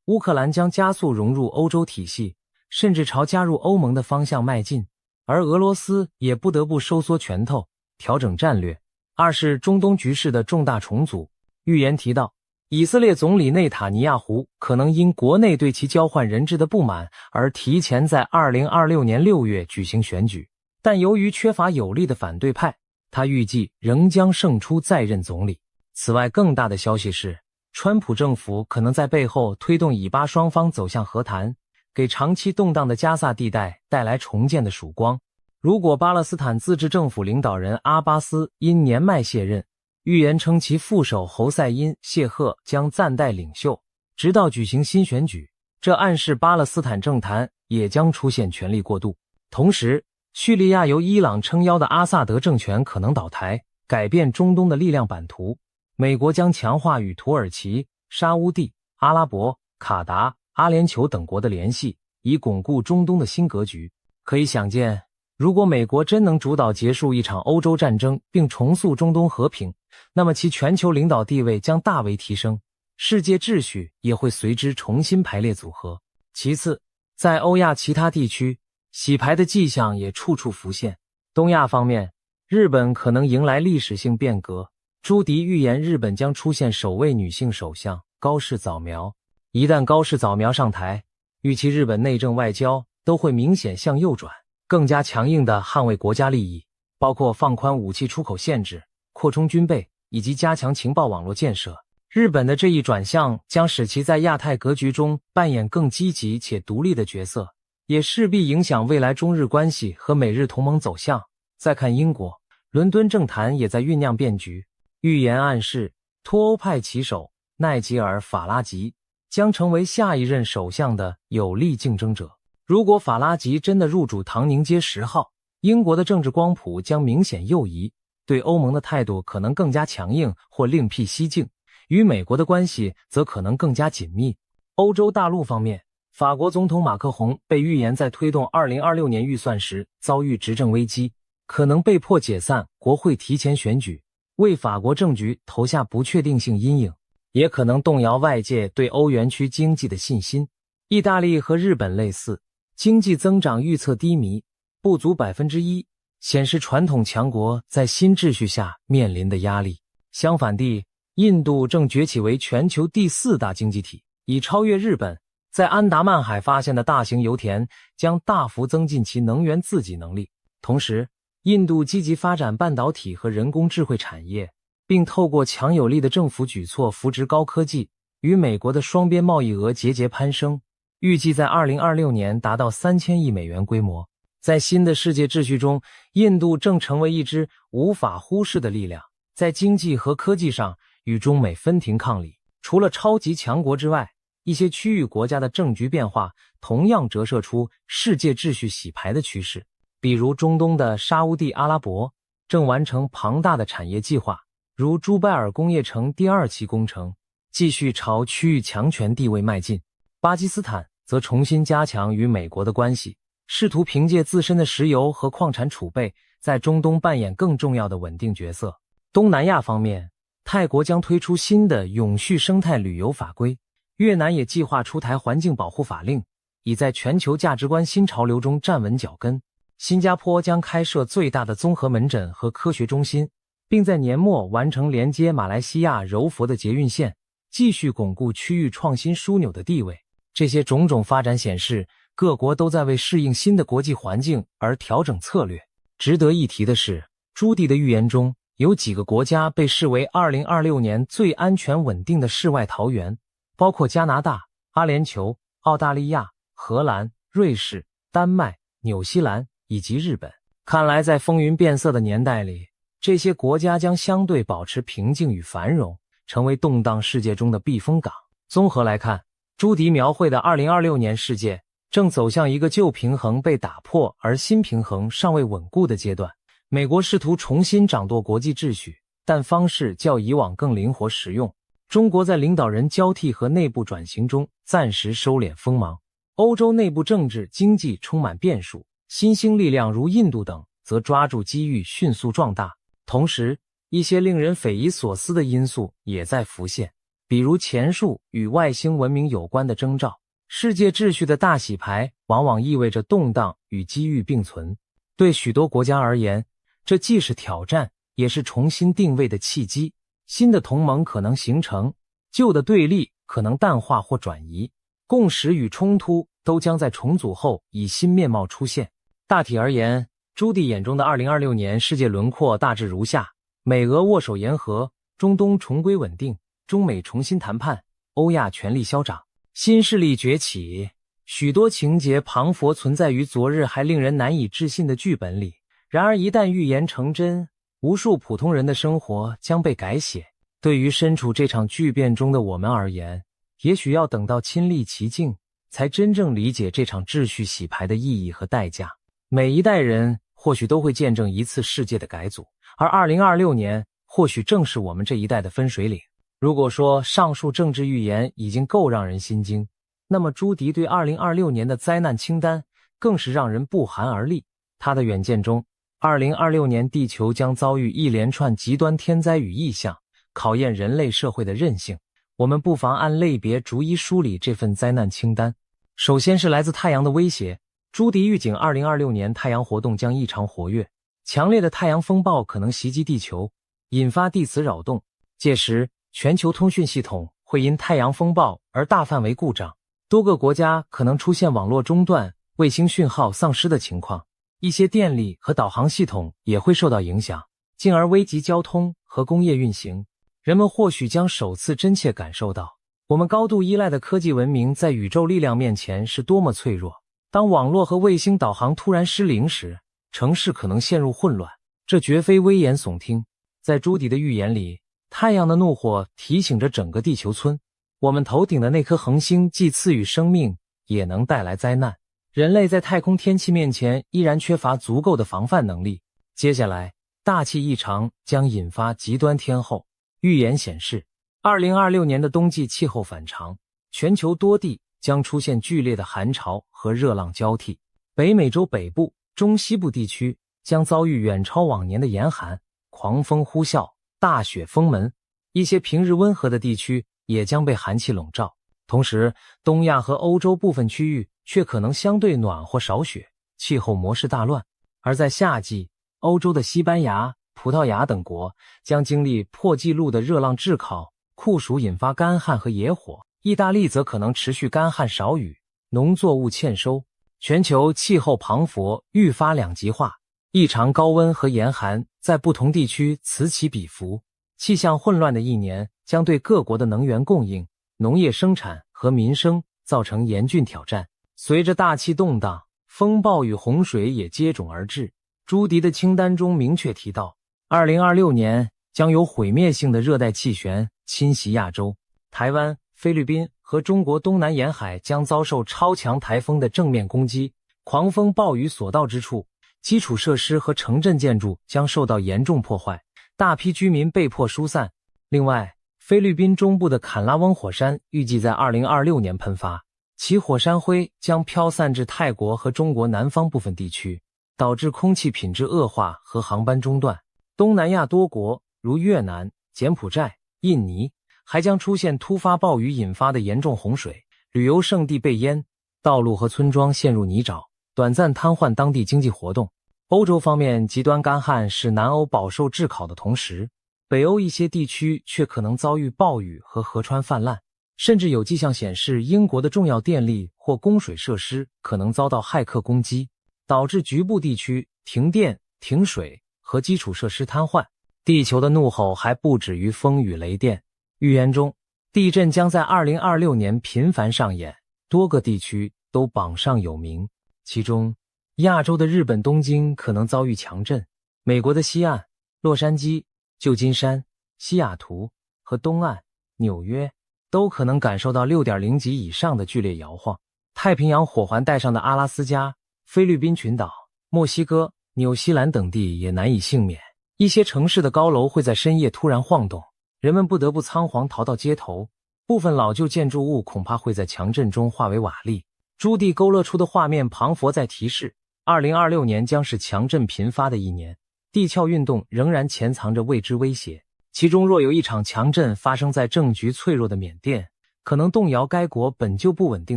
乌克兰将加速融入欧洲体系，甚至朝加入欧盟的方向迈进，而俄罗斯也不得不收缩拳头，调整战略。二是中东局势的重大重组。预言提到，以色列总理内塔尼亚胡可能因国内对其交换人质的不满而提前在2026年6月举行选举，但由于缺乏有力的反对派，他预计仍将胜出再任总理。此外，更大的消息是，川普政府可能在背后推动以巴双方走向和谈，给长期动荡的加萨地带带来重建的曙光。如果巴勒斯坦自治政府领导人阿巴斯因年迈卸任，预言称其副手侯赛因·谢赫将暂代领袖，直到举行新选举，这暗示巴勒斯坦政坛也将出现权力过渡。同时，叙利亚由伊朗撑腰的阿萨德政权可能倒台，改变中东的力量版图。美国将强化与土耳其、沙乌地、阿拉伯、卡达、阿联酋等国的联系，以巩固中东的新格局。可以想见，如果美国真能主导结束一场欧洲战争并重塑中东和平，那么其全球领导地位将大为提升，世界秩序也会随之重新排列组合。其次，在欧亚其他地区，洗牌的迹象也处处浮现。东亚方面，日本可能迎来历史性变革。朱棣预言日本将出现首位女性首相高市早苗。一旦高市早苗上台，预期日本内政外交都会明显向右转，更加强硬地捍卫国家利益，包括放宽武器出口限制、扩充军备以及加强情报网络建设。日本的这一转向将使其在亚太格局中扮演更积极且独立的角色，也势必影响未来中日关系和美日同盟走向。再看英国，伦敦政坛也在酝酿变局。预言暗示，脱欧派旗手奈吉尔·法拉吉将成为下一任首相的有力竞争者。如果法拉吉真的入主唐宁街10号，英国的政治光谱将明显右移，对欧盟的态度可能更加强硬或另辟蹊径，与美国的关系则可能更加紧密。欧洲大陆方面，法国总统马克宏被预言在推动2026年预算时遭遇执政危机，可能被迫解散国会提前选举，为法国政局投下不确定性阴影，也可能动摇外界对欧元区经济的信心。意大利和日本类似，经济增长预测低迷，不足 1%， 显示传统强国在新秩序下面临的压力。相反地，印度正崛起为全球第4大经济体，已超越日本。在安达曼海发现的大型油田将大幅增进其能源自给能力。同时，印度积极发展半导体和人工智慧产业，并透过强有力的政府举措扶植高科技，与美国的双边贸易额节节攀升，预计在2026年达到3000亿美元规模。在新的世界秩序中，印度正成为一支无法忽视的力量，在经济和科技上与中美分庭抗礼。除了超级强国之外，一些区域国家的政局变化同样折射出世界秩序洗牌的趋势。比如中东的沙烏地阿拉伯正完成庞大的产业计划，如朱拜尔工业城第2期工程，继续朝区域强权地位迈进。巴基斯坦则重新加强与美国的关系，试图凭借自身的石油和矿产储备，在中东扮演更重要的稳定角色。东南亚方面，泰国将推出新的永续生态旅游法规，越南也计划出台环境保护法令，以在全球价值观新潮流中站稳脚跟。新加坡将开设最大的综合门诊和科学中心，并在年末完成连接马来西亚柔佛的捷运线，继续巩固区域创新枢纽的地位。这些种种发展显示，各国都在为适应新的国际环境而调整策略。值得一提的是，朱迪的预言中有几个国家被视为2026年最安全稳定的世外桃源，包括加拿大、阿联酋、澳大利亚、荷兰、瑞士、丹麦、纽西兰以及日本。看来在风云变色的年代里，这些国家将相对保持平静与繁荣，成为动荡世界中的避风港。综合来看，朱迪描绘的2026年世界正走向一个旧平衡被打破而新平衡尚未稳固的阶段。美国试图重新掌舵国际秩序，但方式较以往更灵活实用。中国在领导人交替和内部转型中暂时收敛锋芒。欧洲内部政治经济充满变数，新兴力量如印度等则抓住机遇迅速壮大。同时，一些令人匪夷所思的因素也在浮现，比如前述与外星文明有关的征兆。世界秩序的大洗牌往往意味着动荡与机遇并存。对许多国家而言，这既是挑战，也是重新定位的契机。新的同盟可能形成，旧的对立可能淡化或转移，共识与冲突都将在重组后以新面貌出现。大体而言，朱棣眼中的2026年世界轮廓大致如下：美俄握手言和，中东重归稳定，中美重新谈判，欧亚权力消长，新势力崛起。许多情节磅礴存在于昨日还令人难以置信的剧本里，然而一旦预言成真，无数普通人的生活将被改写。对于身处这场巨变中的我们而言，也许要等到亲历其境，才真正理解这场秩序洗牌的意义和代价。每一代人或许都会见证一次世界的改组，而2026年或许正是我们这一代的分水岭。如果说上述政治预言已经够让人心惊，那么朱迪对2026年的灾难清单更是让人不寒而栗。他的远见中，2026年地球将遭遇一连串极端天灾与异象，考验人类社会的韧性。我们不妨按类别逐一梳理这份灾难清单。首先是来自太阳的威胁。朱迪预警2026年太阳活动将异常活跃，强烈的太阳风暴可能袭击地球，引发地磁扰动。届时，全球通讯系统会因太阳风暴而大范围故障，多个国家可能出现网络中断、卫星讯号丧失的情况，一些电力和导航系统也会受到影响，进而危及交通和工业运行。人们或许将首次真切感受到，我们高度依赖的科技文明在宇宙力量面前是多么脆弱。当网络和卫星导航突然失灵时，城市可能陷入混乱。这绝非危言耸听。在朱迪的预言里，太阳的怒火提醒着整个地球村，我们头顶的那颗恒星既赐予生命，也能带来灾难。人类在太空天气面前依然缺乏足够的防范能力。接下来，大气异常将引发极端天候。预言显示， 2026年的冬季气候反常，全球多地将出现剧烈的寒潮和热浪交替。北美洲北部、中西部地区将遭遇远超往年的严寒，狂风呼啸，大雪封门。一些平日温和的地区也将被寒气笼罩。同时，东亚和欧洲部分区域却可能相对暖和少雪，气候模式大乱。而在夏季，欧洲的西班牙、葡萄牙等国将经历破纪录的热浪炙烤，酷暑引发干旱和野火。意大利则可能持续干旱少雨，农作物欠收。全球气候磅礴，愈发两极化，异常高温和严寒在不同地区此起彼伏。气象混乱的一年将对各国的能源供应、农业生产和民生造成严峻挑战。随着大气动荡，风暴与洪水也接踵而至。朱迪的清单中明确提到，2026年将有毁灭性的热带气旋侵袭亚洲，台湾、菲律宾和中国东南沿海将遭受超强台风的正面攻击，狂风暴雨所到之处，基础设施和城镇建筑将受到严重破坏，大批居民被迫疏散。另外，菲律宾中部的坎拉翁火山预计在2026年喷发，其火山灰将飘散至泰国和中国南方部分地区，导致空气品质恶化和航班中断。东南亚多国如越南、柬埔寨、印尼还将出现突发暴雨引发的严重洪水，旅游胜地被淹，道路和村庄陷入泥沼，短暂瘫痪当地经济活动。欧洲方面，极端干旱使南欧饱受炙烤的同时，北欧一些地区却可能遭遇暴雨和河川泛滥，甚至有迹象显示英国的重要电力或供水设施可能遭到骇客攻击，导致局部地区停电、停水和基础设施瘫痪。地球的怒吼还不止于风雨雷电，预言中，地震将在2026年频繁上演，多个地区都榜上有名。其中，亚洲的日本东京可能遭遇强震，美国的西岸、洛杉矶、旧金山、西雅图和东岸、纽约都可能感受到 6.0 级以上的剧烈摇晃。太平洋火环带上的阿拉斯加、菲律宾群岛、墨西哥、纽西兰等地也难以幸免。一些城市的高楼会在深夜突然晃动，人们不得不仓皇逃到街头，部分老旧建筑物恐怕会在强震中化为瓦砾。朱棣勾勒出的画面磅礴在提示，2026年将是强震频发的一年，地壳运动仍然潜藏着未知威胁。其中若有一场强震发生在政局脆弱的缅甸，可能动摇该国本就不稳定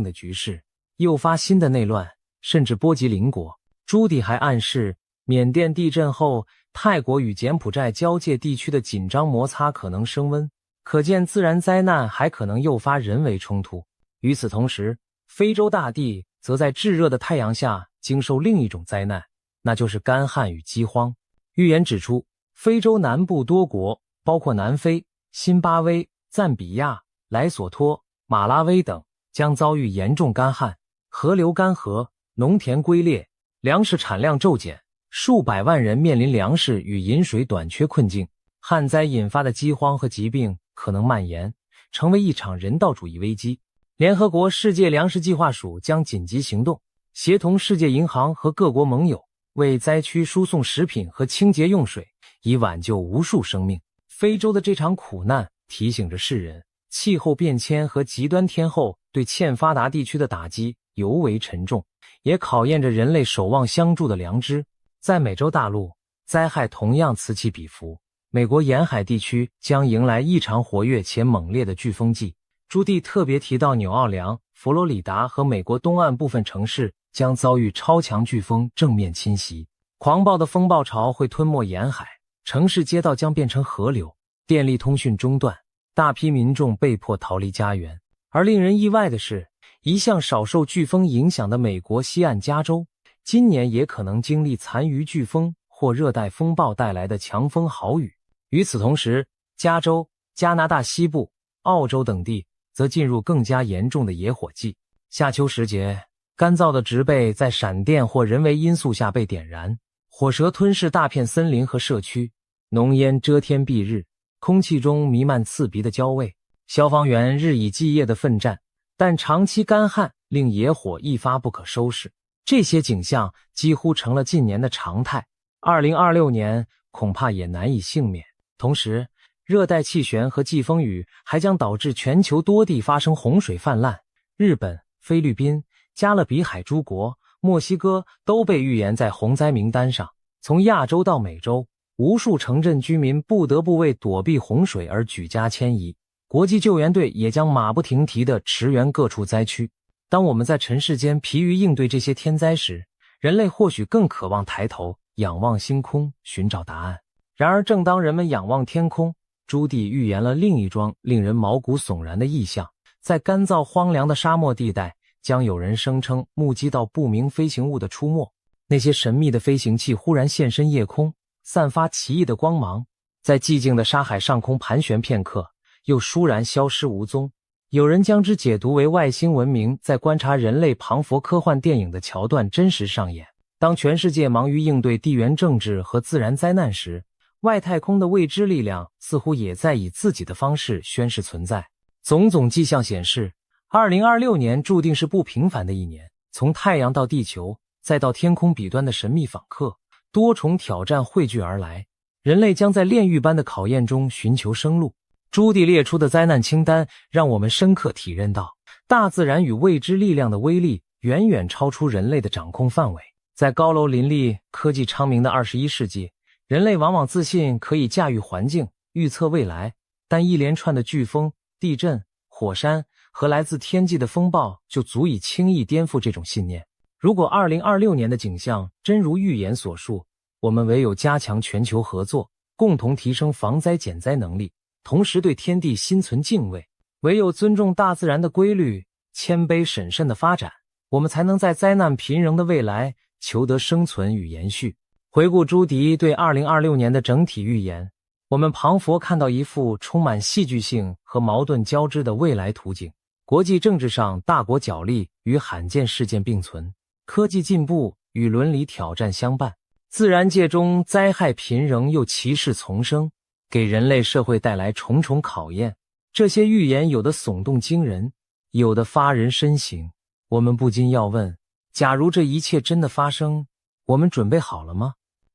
的局势，诱发新的内乱，甚至波及邻国。朱棣还暗示，缅甸地震后，泰国与柬埔寨交界地区的紧张摩擦可能升温，可见自然灾难还可能诱发人为冲突。与此同时，非洲大地则在炙热的太阳下经受另一种灾难，那就是干旱与饥荒。预言指出，非洲南部多国，包括南非、辛巴威、赞比亚、莱索托、马拉维等，将遭遇严重干旱，河流干涸，农田龟裂，粮食产量骤减，数百万人面临粮食与饮水短缺困境。旱灾引发的饥荒和疾病可能蔓延，成为一场人道主义危机。联合国世界粮食计划署将紧急行动，协同世界银行和各国盟友，为灾区输送食品和清洁用水，以挽救无数生命。非洲的这场苦难提醒着世人，气候变迁和极端天候对欠发达地区的打击尤为沉重，也考验着人类守望相助的良知。在美洲大陆，灾害同样此起彼伏，美国沿海地区将迎来异常活跃且猛烈的飓风季。朱棣特别提到纽奥良、佛罗里达和美国东岸部分城市将遭遇超强飓风正面侵袭，狂暴的风暴潮会吞没沿海，城市街道将变成河流，电力通讯中断，大批民众被迫逃离家园。而令人意外的是，一向少受飓风影响的美国西岸加州，今年也可能经历残余飓风或热带风暴带来的强风豪雨。与此同时，加州、加拿大西部、澳洲等地则进入更加严重的野火季。夏秋时节，干燥的植被在闪电或人为因素下被点燃，火蛇吞噬大片森林和社区，浓烟遮天蔽日，空气中弥漫刺鼻的焦味。消防员日以继夜地奋战，但长期干旱令野火一发不可收拾。这些景象几乎成了近年的常态，2026年恐怕也难以幸免。同时，热带气旋和季风雨还将导致全球多地发生洪水泛滥，日本、菲律宾、加勒比海诸国、墨西哥都被预言在洪灾名单上。从亚洲到美洲，无数城镇居民不得不为躲避洪水而举家迁移，国际救援队也将马不停蹄地驰援各处灾区。当我们在尘世间疲于应对这些天灾时，人类或许更渴望抬头仰望星空，寻找答案。然而正当人们仰望天空，朱棣预言了另一桩令人毛骨悚然的异象。在干燥荒凉的沙漠地带，将有人声称目击到不明飞行物的出没。那些神秘的飞行器忽然现身夜空，散发奇异的光芒，在寂静的沙海上空盘旋片刻，又倏然消失无踪。有人将之解读为外星文明在观察人类庞佛科幻电影的桥段真实上演。当全世界忙于应对地缘政治和自然灾难时，外太空的未知力量似乎也在以自己的方式宣示存在。种种迹象显示，2026年注定是不平凡的一年。从太阳到地球，再到天空彼端的神秘访客，多重挑战汇聚而来，人类将在炼狱般的考验中寻求生路。朱棣列出的灾难清单让我们深刻体认到，大自然与未知力量的威力远远超出人类的掌控范围。在高楼林立、科技昌明的21世纪，人类往往自信可以驾驭环境、预测未来，但一连串的飓风、地震、火山和来自天际的风暴就足以轻易颠覆这种信念。如果2026年的景象真如预言所述，我们唯有加强全球合作，共同提升防灾减灾能力，同时对天地心存敬畏。唯有尊重大自然的规律，谦卑审慎的发展，我们才能在灾难频仍的未来求得生存与延续。回顾朱棣对2026年的整体预言，我们彷佛看到一幅充满戏剧性和矛盾交织的未来图景。国际政治上，大国角力与罕见事件并存，科技进步与伦理挑战相伴，自然界中灾害频仍又奇事丛生，给人类社会带来重重考验。这些预言有的耸动惊人，有的发人深省。我们不禁要问，假如这一切真的发生，我们准备好了吗？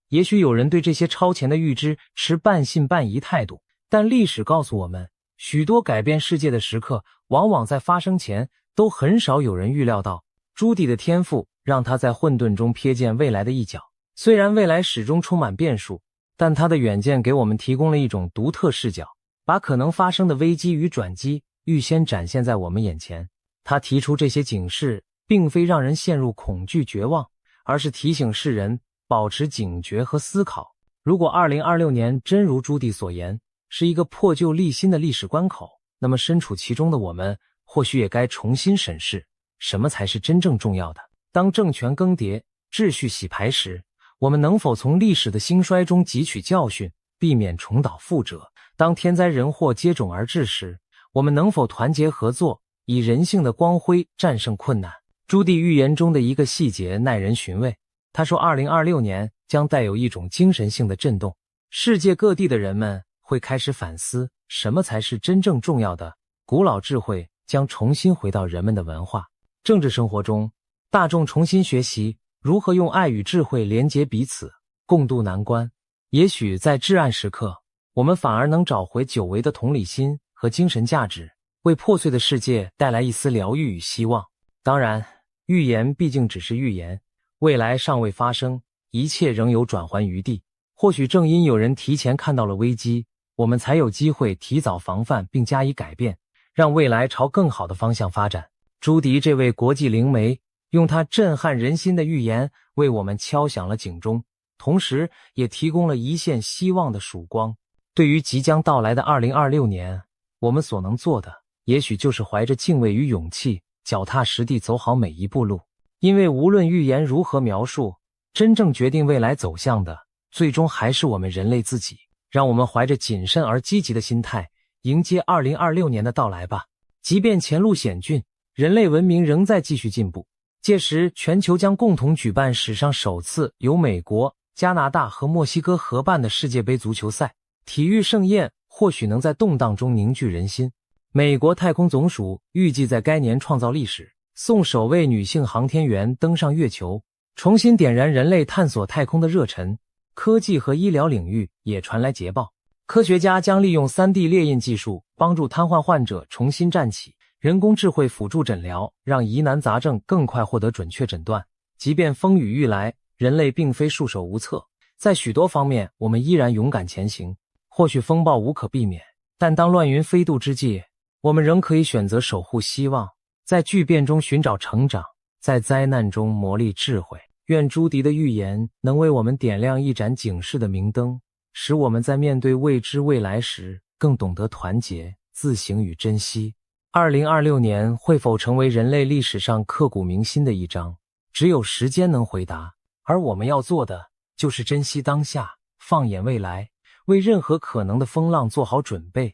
也许有人对这些超前的预知持半信半疑态度，但历史告诉我们，许多改变世界的时刻往往在发生前都很少有人预料到。朱棣的天赋让他在混沌中瞥见未来的一角，虽然未来始终充满变数，但他的远见给我们提供了一种独特视角，把可能发生的危机与转机预先展现在我们眼前。他提出这些警示，并非让人陷入恐惧绝望，而是提醒世人保持警觉和思考。如果2026年真如朱棣所言，是一个破旧立新的历史关口，那么身处其中的我们或许也该重新审视什么才是真正重要的。当政权更迭、秩序洗牌时，我们能否从历史的兴衰中汲取教训，避免重蹈覆辙？当天灾人祸接踵而至时，我们能否团结合作，以人性的光辉战胜困难？朱棣预言中的一个细节耐人寻味，他说2026年将带有一种精神性的震动，世界各地的人们会开始反思什么才是真正重要的，古老智慧将重新回到人们的文化、政治生活中，大众重新学习如何用爱与智慧连结彼此，共度难关。也许在至暗时刻，我们反而能找回久违的同理心和精神价值，为破碎的世界带来一丝疗愈与希望。当然，预言毕竟只是预言，未来尚未发生，一切仍有转圜余地。或许正因有人提前看到了危机，我们才有机会提早防范并加以改变，让未来朝更好的方向发展。朱棣这位国际灵媒，用他震撼人心的预言为我们敲响了警钟，同时也提供了一线希望的曙光。对于即将到来的2026年，我们所能做的，也许就是怀着敬畏与勇气，脚踏实地走好每一步路。因为无论预言如何描述，真正决定未来走向的，最终还是我们人类自己。让我们怀着谨慎而积极的心态，迎接2026年的到来吧。即便前路险峻，人类文明仍在继续进步。届时，全球将共同举办史上首次由美国、加拿大和墨西哥合办的世界杯足球赛。体育盛宴或许能在动荡中凝聚人心。美国太空总署预计在该年创造历史，送首位女性航天员登上月球，重新点燃人类探索太空的热忱。科技和医疗领域也传来捷报，科学家将利用 3D 列印技术帮助瘫痪患者重新站起，人工智慧辅助诊疗，让疑难杂症更快获得准确诊断。即便风雨欲来，人类并非束手无策，在许多方面我们依然勇敢前行。或许风暴无可避免，但当乱云飞渡之际，我们仍可以选择守护希望，在巨变中寻找成长，在灾难中磨砺智慧。愿朱迪的预言能为我们点亮一盏警示的明灯，使我们在面对未知未来时更懂得团结、自省与珍惜。2026年会否成为人类历史上刻骨铭心的一章？只有时间能回答，而我们要做的就是珍惜当下，放眼未来，为任何可能的风浪做好准备。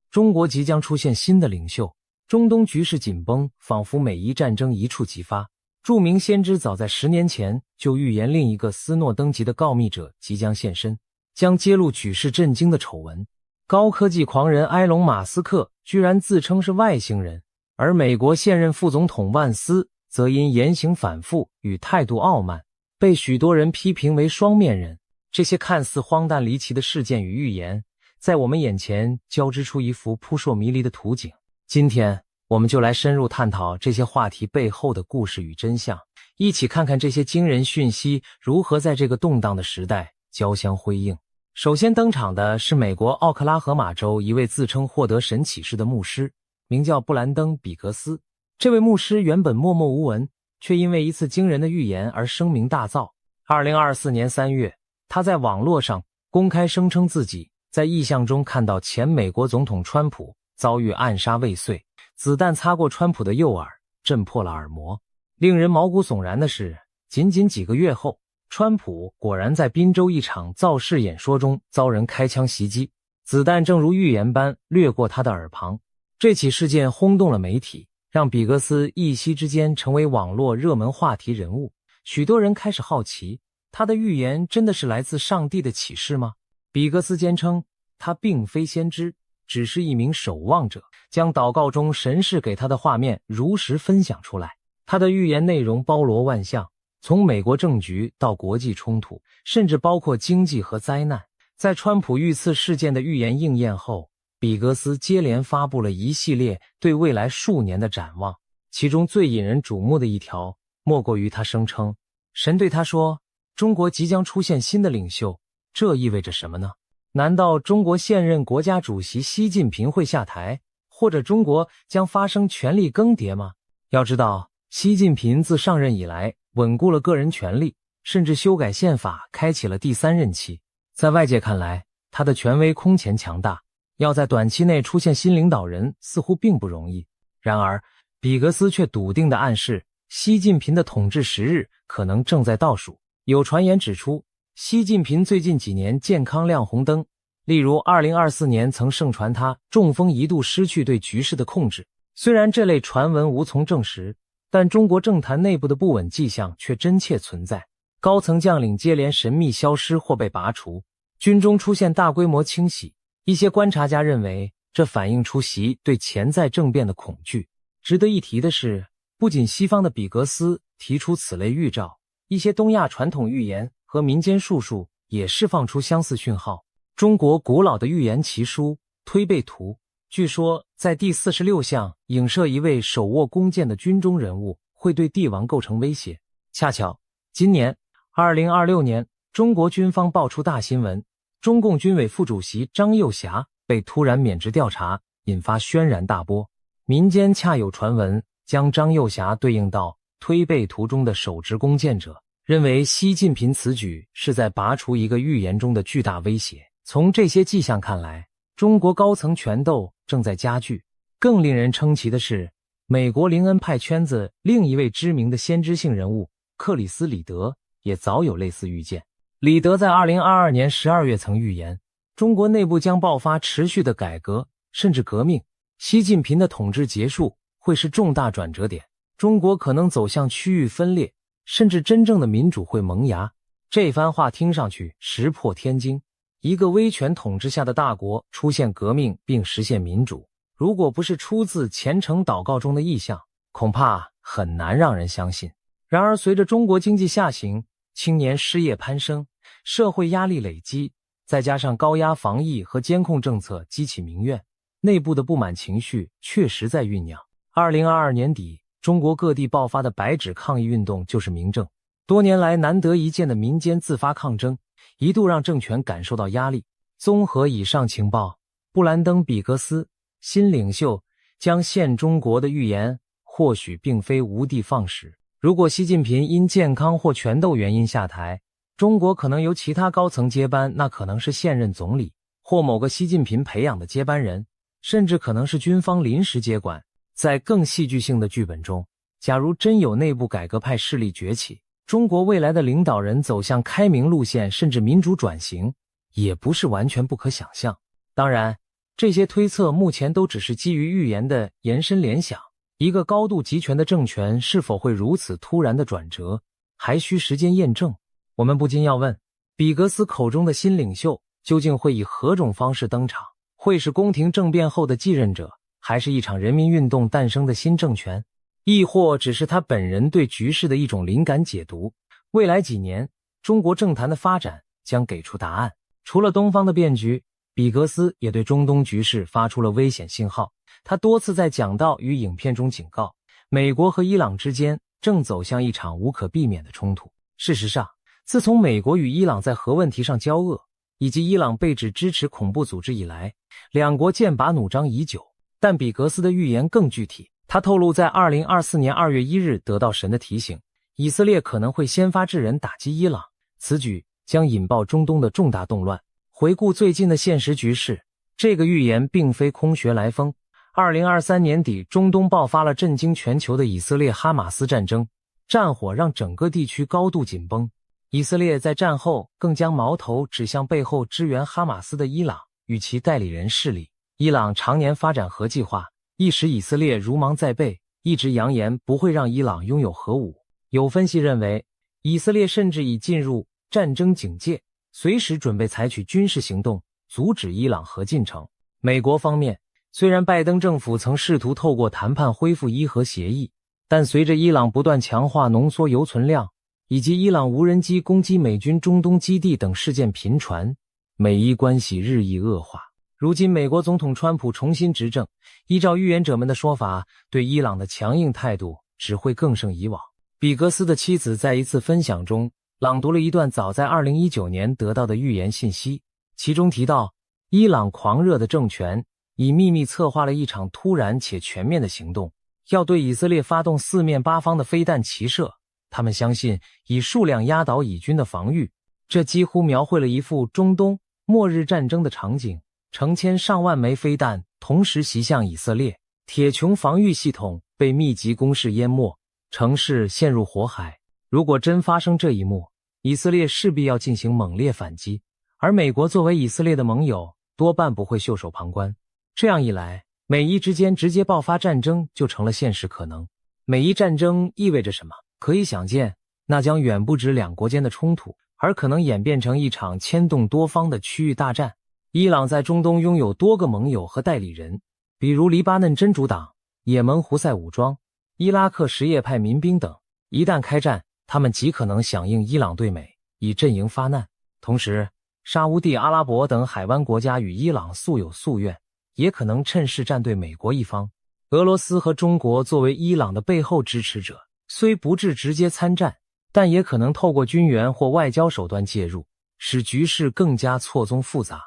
中国即将出现新的领袖，中东局势紧绷，仿佛每一战争一触即发。著名先知早在10年前就预言另一个斯诺登级的告密者即将现身，将揭露举世震惊的丑闻。高科技狂人埃隆·马斯克居然自称是外星人，而美国现任副总统万斯则因言行反复与态度傲慢，被许多人批评为双面人。这些看似荒诞离奇的事件与预言，在我们眼前交织出一幅扑朔迷离的图景。今天我们就来深入探讨这些话题背后的故事与真相，一起看看这些惊人讯息如何在这个动荡的时代交相辉映。首先登场的是美国奥克拉荷马州一位自称获得神启示的牧师，名叫布兰登·比格斯。这位牧师原本默默无闻，却因为一次惊人的预言而声名大噪。2024年3月，他在网络上公开声称自己在异象中看到前美国总统川普遭遇暗杀未遂，子弹擦过川普的右耳，震破了耳膜。令人毛骨悚然的是，仅仅几个月后，川普果然在宾州一场造势演说中遭人开枪袭击，子弹正如预言般掠过他的耳旁。这起事件轰动了媒体，让比格斯一夕之间成为网络热门话题人物。许多人开始好奇，他的预言真的是来自上帝的启示吗？比格斯坚称，他并非先知，只是一名守望者，将祷告中神示给他的画面如实分享出来。他的预言内容包罗万象，从美国政局到国际冲突，甚至包括经济和灾难。在川普遇刺事件的预言应验后，比格斯接连发布了一系列对未来数年的展望，其中最引人瞩目的一条，莫过于他声称，神对他说，中国即将出现新的领袖，这意味着什么呢？难道中国现任国家主席习近平会下台，或者中国将发生权力更迭吗？要知道，习近平自上任以来，稳固了个人权利，甚至修改宪法，开启了第3任期。在外界看来，他的权威空前强大，要在短期内出现新领导人似乎并不容易。然而，比格斯却笃定地暗示，习近平的统治时日可能正在倒数。有传言指出，习近平最近几年健康亮红灯，例如2024年曾盛传他中风一度失去对局势的控制。虽然这类传闻无从证实，但中国政坛内部的不稳迹象却真切存在。高层将领接连神秘消失或被拔除，军中出现大规模清洗。一些观察家认为，这反映出习对潜在政变的恐惧。值得一提的是，不仅西方的比格斯提出此类预兆，一些东亚传统预言和民间术数也释放出相似讯号。中国古老的预言奇书《推背图》据说在第46象影射一位手握弓箭的军中人物会对帝王构成威胁。恰巧今年2026年，中国军方爆出大新闻，中共军委副主席张又侠被突然免职调查，引发轩然大波。民间恰有传闻将张又侠对应到推背图中的手执弓箭者，认为习近平此举是在拔除一个预言中的巨大威胁。从这些迹象看来，中国高层权斗正在加剧。更令人称奇的是，美国灵恩派圈子另一位知名的先知性人物克里斯·李德也早有类似预见。李德在2022年12月曾预言，中国内部将爆发持续的改革，甚至革命。习近平的统治结束会是重大转折点，中国可能走向区域分裂，甚至真正的民主会萌芽。这番话听上去石破天惊，一个威权统治下的大国出现革命并实现民主，如果不是出自虔诚祷告中的意象，恐怕很难让人相信。然而随着中国经济下行，青年失业攀升，社会压力累积，再加上高压防疫和监控政策激起民怨，内部的不满情绪确实在酝酿。2022年底，中国各地爆发的白纸抗议运动就是明证。多年来难得一见的民间自发抗争，一度让政权感受到压力。综合以上情报，布兰登·比格斯，新领袖，将现中国的预言或许并非无的放矢。如果习近平因健康或权斗原因下台，中国可能由其他高层接班，那可能是现任总理，或某个习近平培养的接班人，甚至可能是军方临时接管。在更戏剧性的剧本中，假如真有内部改革派势力崛起，中国未来的领导人走向开明路线，甚至民主转型，也不是完全不可想象。当然，这些推测目前都只是基于预言的延伸联想。一个高度集权的政权是否会如此突然的转折，还需时间验证。我们不禁要问，比格斯口中的新领袖究竟会以何种方式登场？会是宫廷政变后的继任者，还是一场人民运动诞生的新政权？亦或只是他本人对局势的一种灵感解读？未来几年，中国政坛的发展将给出答案。除了东方的变局，比格斯也对中东局势发出了危险信号。他多次在讲道与影片中警告，美国和伊朗之间正走向一场无可避免的冲突。事实上，自从美国与伊朗在核问题上交恶，以及伊朗被指支持恐怖组织以来，两国剑拔弩张已久。但比格斯的预言更具体，他透露在2024年2月1日得到神的提醒，以色列可能会先发制人打击伊朗，此举将引爆中东的重大动乱。回顾最近的现实局势，这个预言并非空穴来风。2023年底，中东爆发了震惊全球的以色列哈马斯战争，战火让整个地区高度紧绷。以色列在战后更将矛头指向背后支援哈马斯的伊朗与其代理人势力。伊朗常年发展核计划，一时以色列如芒在背，一直扬言不会让伊朗拥有核武。有分析认为，以色列甚至已进入战争警戒，随时准备采取军事行动，阻止伊朗核进程。美国方面，虽然拜登政府曾试图透过谈判恢复伊核协议，但随着伊朗不断强化浓缩铀存量，以及伊朗无人机攻击美军中东基地等事件频传，美伊关系日益恶化。如今美国总统川普重新执政，依照预言者们的说法，对伊朗的强硬态度只会更胜以往。比格斯的妻子在一次分享中朗读了一段早在2019年得到的预言信息，其中提到，伊朗狂热的政权已秘密策划了一场突然且全面的行动，要对以色列发动四面八方的飞弹齐射。他们相信以数量压倒以军的防御，这几乎描绘了一幅中东末日战争的场景。成千上万枚飞弹同时袭向以色列，铁穹防御系统被密集攻势淹没，城市陷入火海。如果真发生这一幕，以色列势必要进行猛烈反击，而美国作为以色列的盟友，多半不会袖手旁观。这样一来，美伊之间直接爆发战争就成了现实可能。美伊战争意味着什么？可以想见，那将远不止两国间的冲突，而可能演变成一场牵动多方的区域大战。伊朗在中东拥有多个盟友和代理人，比如黎巴嫩真主党、也门胡塞武装、伊拉克什叶派民兵等。一旦开战，他们极可能响应伊朗对美，以阵营发难。同时，沙乌地阿拉伯等海湾国家与伊朗素有夙愿，也可能趁势站对美国一方。俄罗斯和中国作为伊朗的背后支持者，虽不致直接参战，但也可能透过军援或外交手段介入，使局势更加错综复杂。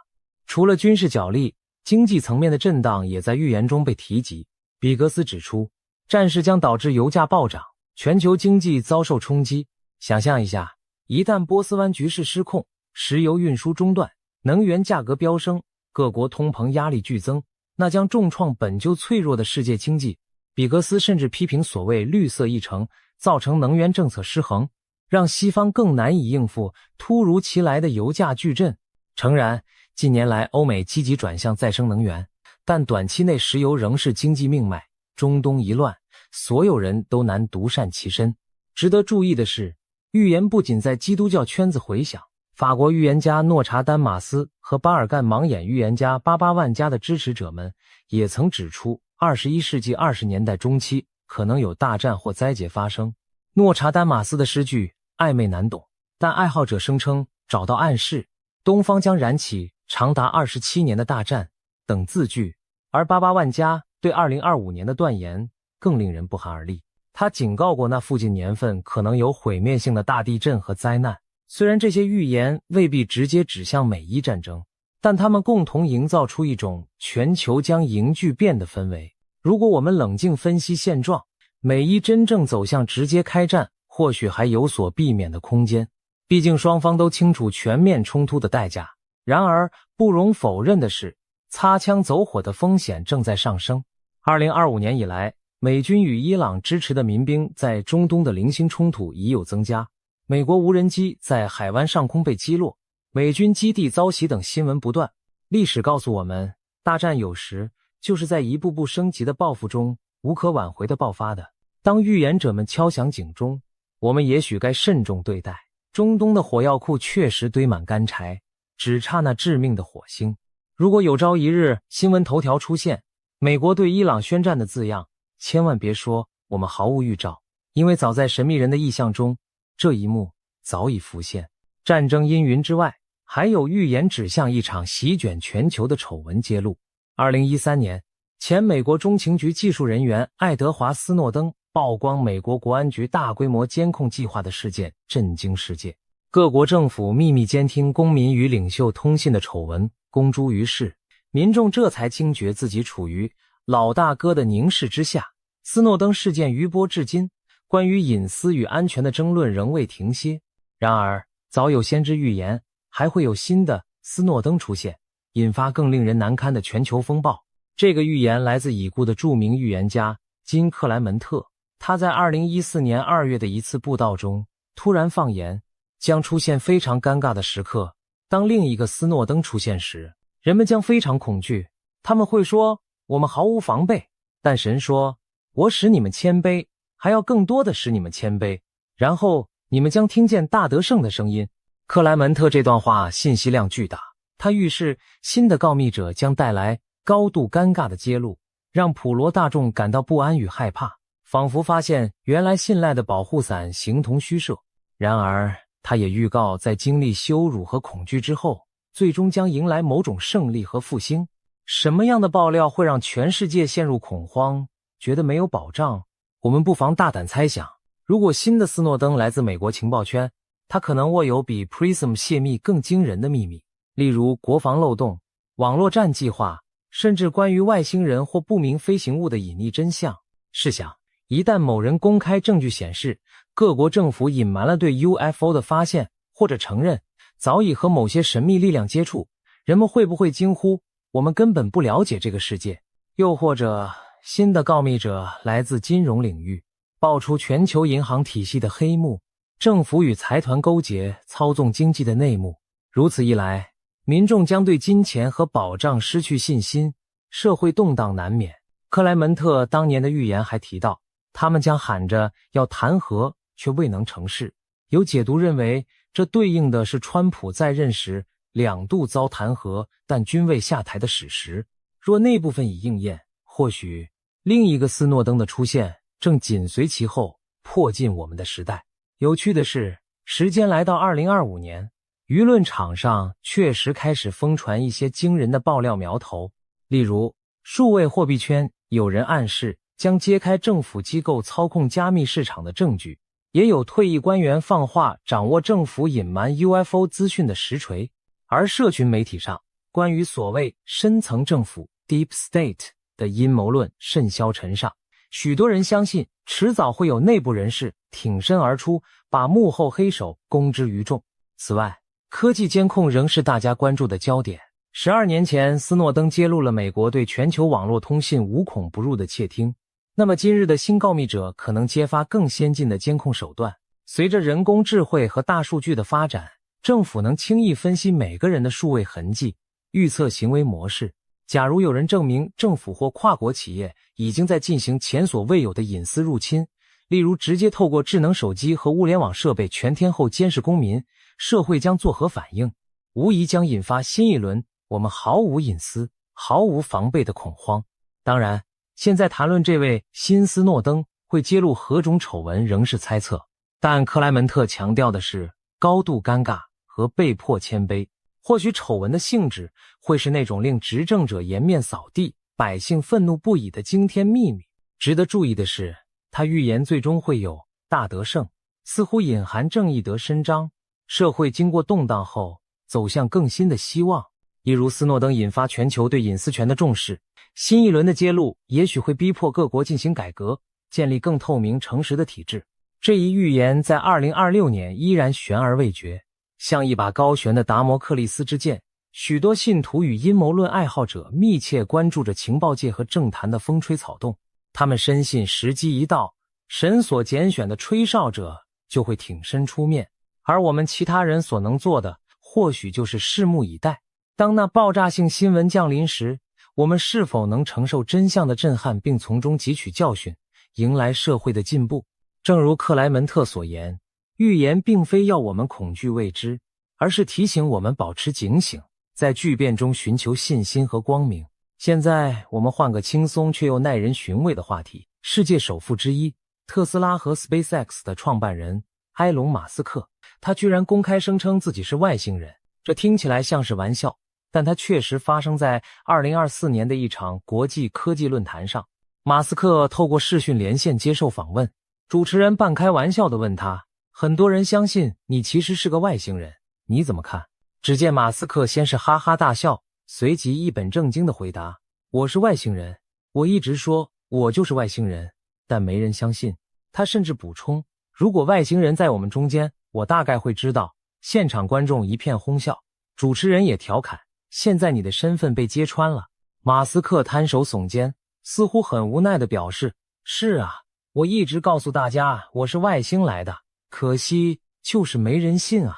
除了军事角力，经济层面的震荡也在预言中被提及。比格斯指出，战事将导致油价暴涨，全球经济遭受冲击。想象一下，一旦波斯湾局势失控，石油运输中断，能源价格飙升，各国通膨压力剧增，那将重创本就脆弱的世界经济。比格斯甚至批评所谓绿色议程造成能源政策失衡，让西方更难以应付突如其来的油价巨震。诚然，近年来欧美积极转向再生能源，但短期内石油仍是经济命脉。中东一乱，所有人都难独善其身。值得注意的是，预言不仅在基督教圈子回响，法国预言家诺查丹马斯和巴尔干盲眼预言家巴巴万加的支持者们也曾指出，21世纪20年代中期可能有大战或灾劫发生。诺查丹马斯的诗句暧昧难懂，但爱好者声称找到暗示，东方将燃起长达27年的大战等字句，而88万家对2025年的断言更令人不寒而栗。他警告过那附近年份可能有毁灭性的大地震和灾难，虽然这些预言未必直接指向美伊战争，但他们共同营造出一种全球将迎巨变的氛围。如果我们冷静分析现状，美伊真正走向直接开战，或许还有所避免的空间。毕竟双方都清楚全面冲突的代价。然而，不容否认的是，擦枪走火的风险正在上升。2025年以来，美军与伊朗支持的民兵在中东的零星冲突已有增加。美国无人机在海湾上空被击落，美军基地遭袭等新闻不断。历史告诉我们，大战有时就是在一步步升级的报复中无可挽回的爆发的。当预言者们敲响警钟，我们也许该慎重对待。中东的火药库确实堆满干柴，只差那致命的火星。如果有朝一日新闻头条出现美国对伊朗宣战的字样，千万别说我们毫无预兆，因为早在神秘人的意象中，这一幕早已浮现。战争阴云之外，还有预言指向一场席卷全球的丑闻揭露。2013年，前美国中情局技术人员爱德华·斯诺登曝光美国国安局大规模监控计划的事件震惊世界，各国政府秘密监听公民与领袖通信的丑闻公诸于世，民众这才惊觉自己处于老大哥的凝视之下。斯诺登事件余波至今，关于隐私与安全的争论仍未停歇。然而，早有先知预言，还会有新的斯诺登出现，引发更令人难堪的全球风暴。这个预言来自已故的著名预言家金·克莱门特，他在2014年2月的一次布道中突然放言，将出现非常尴尬的时刻。当另一个斯诺登出现时，人们将非常恐惧，他们会说我们毫无防备，但神说我使你们谦卑，还要更多的使你们谦卑，然后你们将听见大得胜的声音。克莱门特这段话信息量巨大，他预示新的告密者将带来高度尴尬的揭露，让普罗大众感到不安与害怕，仿佛发现原来信赖的保护伞形同虚设。然而，他也预告在经历羞辱和恐惧之后，最终将迎来某种胜利和复兴。什么样的爆料会让全世界陷入恐慌，觉得没有保障？我们不妨大胆猜想，如果新的斯诺登来自美国情报圈，他可能握有比 PRISM 泄密更惊人的秘密，例如国防漏洞、网络战计划，甚至关于外星人或不明飞行物的隐匿真相。试想，一旦某人公开证据显示各国政府隐瞒了对 UFO 的发现，或者承认早已和某些神秘力量接触，人们会不会惊呼我们根本不了解这个世界？又或者新的告密者来自金融领域，爆出全球银行体系的黑幕，政府与财团勾结操纵经济的内幕。如此一来，民众将对金钱和保障失去信心，社会动荡难免。克莱门特当年的预言还提到，他们将喊着要弹劾，却未能成事。有解读认为，这对应的是川普在任时2度遭弹劾但均未下台的史实。若那部分已应验，或许另一个斯诺登的出现正紧随其后，迫近我们的时代。有趣的是，时间来到2025年，舆论场上确实开始疯传一些惊人的爆料苗头。例如，数位货币圈有人暗示将揭开政府机构操控加密市场的证据，也有退役官员放话掌握政府隐瞒 UFO 资讯的实锤。而社群媒体上，关于所谓深层政府 Deep State 的阴谋论甚嚣尘上，许多人相信迟早会有内部人士挺身而出，把幕后黑手公之于众。此外，科技监控仍是大家关注的焦点。12年前，斯诺登揭露了美国对全球网络通信无孔不入的窃听。那么今日的新告密者可能揭发更先进的监控手段。随着人工智慧和大数据的发展，政府能轻易分析每个人的数位痕迹，预测行为模式。假如有人证明政府或跨国企业已经在进行前所未有的隐私入侵，例如直接透过智能手机和物联网设备全天候监视公民，社会将作何反应？无疑将引发新一轮我们毫无隐私、毫无防备的恐慌。当然，现在谈论这位新斯诺登会揭露何种丑闻仍是猜测，但克莱门特强调的是高度尴尬和被迫谦卑。或许丑闻的性质会是那种令执政者颜面扫地、百姓愤怒不已的惊天秘密。值得注意的是，他预言最终会有大得胜，似乎隐含正义得伸张，社会经过动荡后走向更新的希望。一如斯诺登引发全球对隐私权的重视，新一轮的揭露也许会逼迫各国进行改革，建立更透明诚实的体制。这一预言在2026年依然悬而未决，像一把高悬的达摩克利斯之剑。许多信徒与阴谋论爱好者密切关注着情报界和政坛的风吹草动，他们深信时机一到，神所拣选的吹哨者就会挺身出面，而我们其他人所能做的或许就是拭目以待。当那爆炸性新闻降临时，我们是否能承受真相的震撼并从中汲取教训，迎来社会的进步？正如克莱门特所言，预言并非要我们恐惧未知，而是提醒我们保持警醒，在巨变中寻求信心和光明。现在我们换个轻松却又耐人寻味的话题。世界首富之一，特斯拉和 SpaceX 的创办人埃隆·马斯克，他居然公开声称自己是外星人。这听起来像是玩笑，但它确实发生在2024年的一场国际科技论坛上。马斯克透过视讯连线接受访问，主持人半开玩笑地问他，很多人相信你其实是个外星人，你怎么看？只见马斯克先是哈哈大笑，随即一本正经地回答，我是外星人，我一直说我就是外星人，但没人相信。他甚至补充，如果外星人在我们中间，我大概会知道。现场观众一片哄笑，主持人也调侃，现在你的身份被揭穿了。马斯克摊手耸肩，似乎很无奈地表示，是啊，我一直告诉大家我是外星来的，可惜就是没人信啊。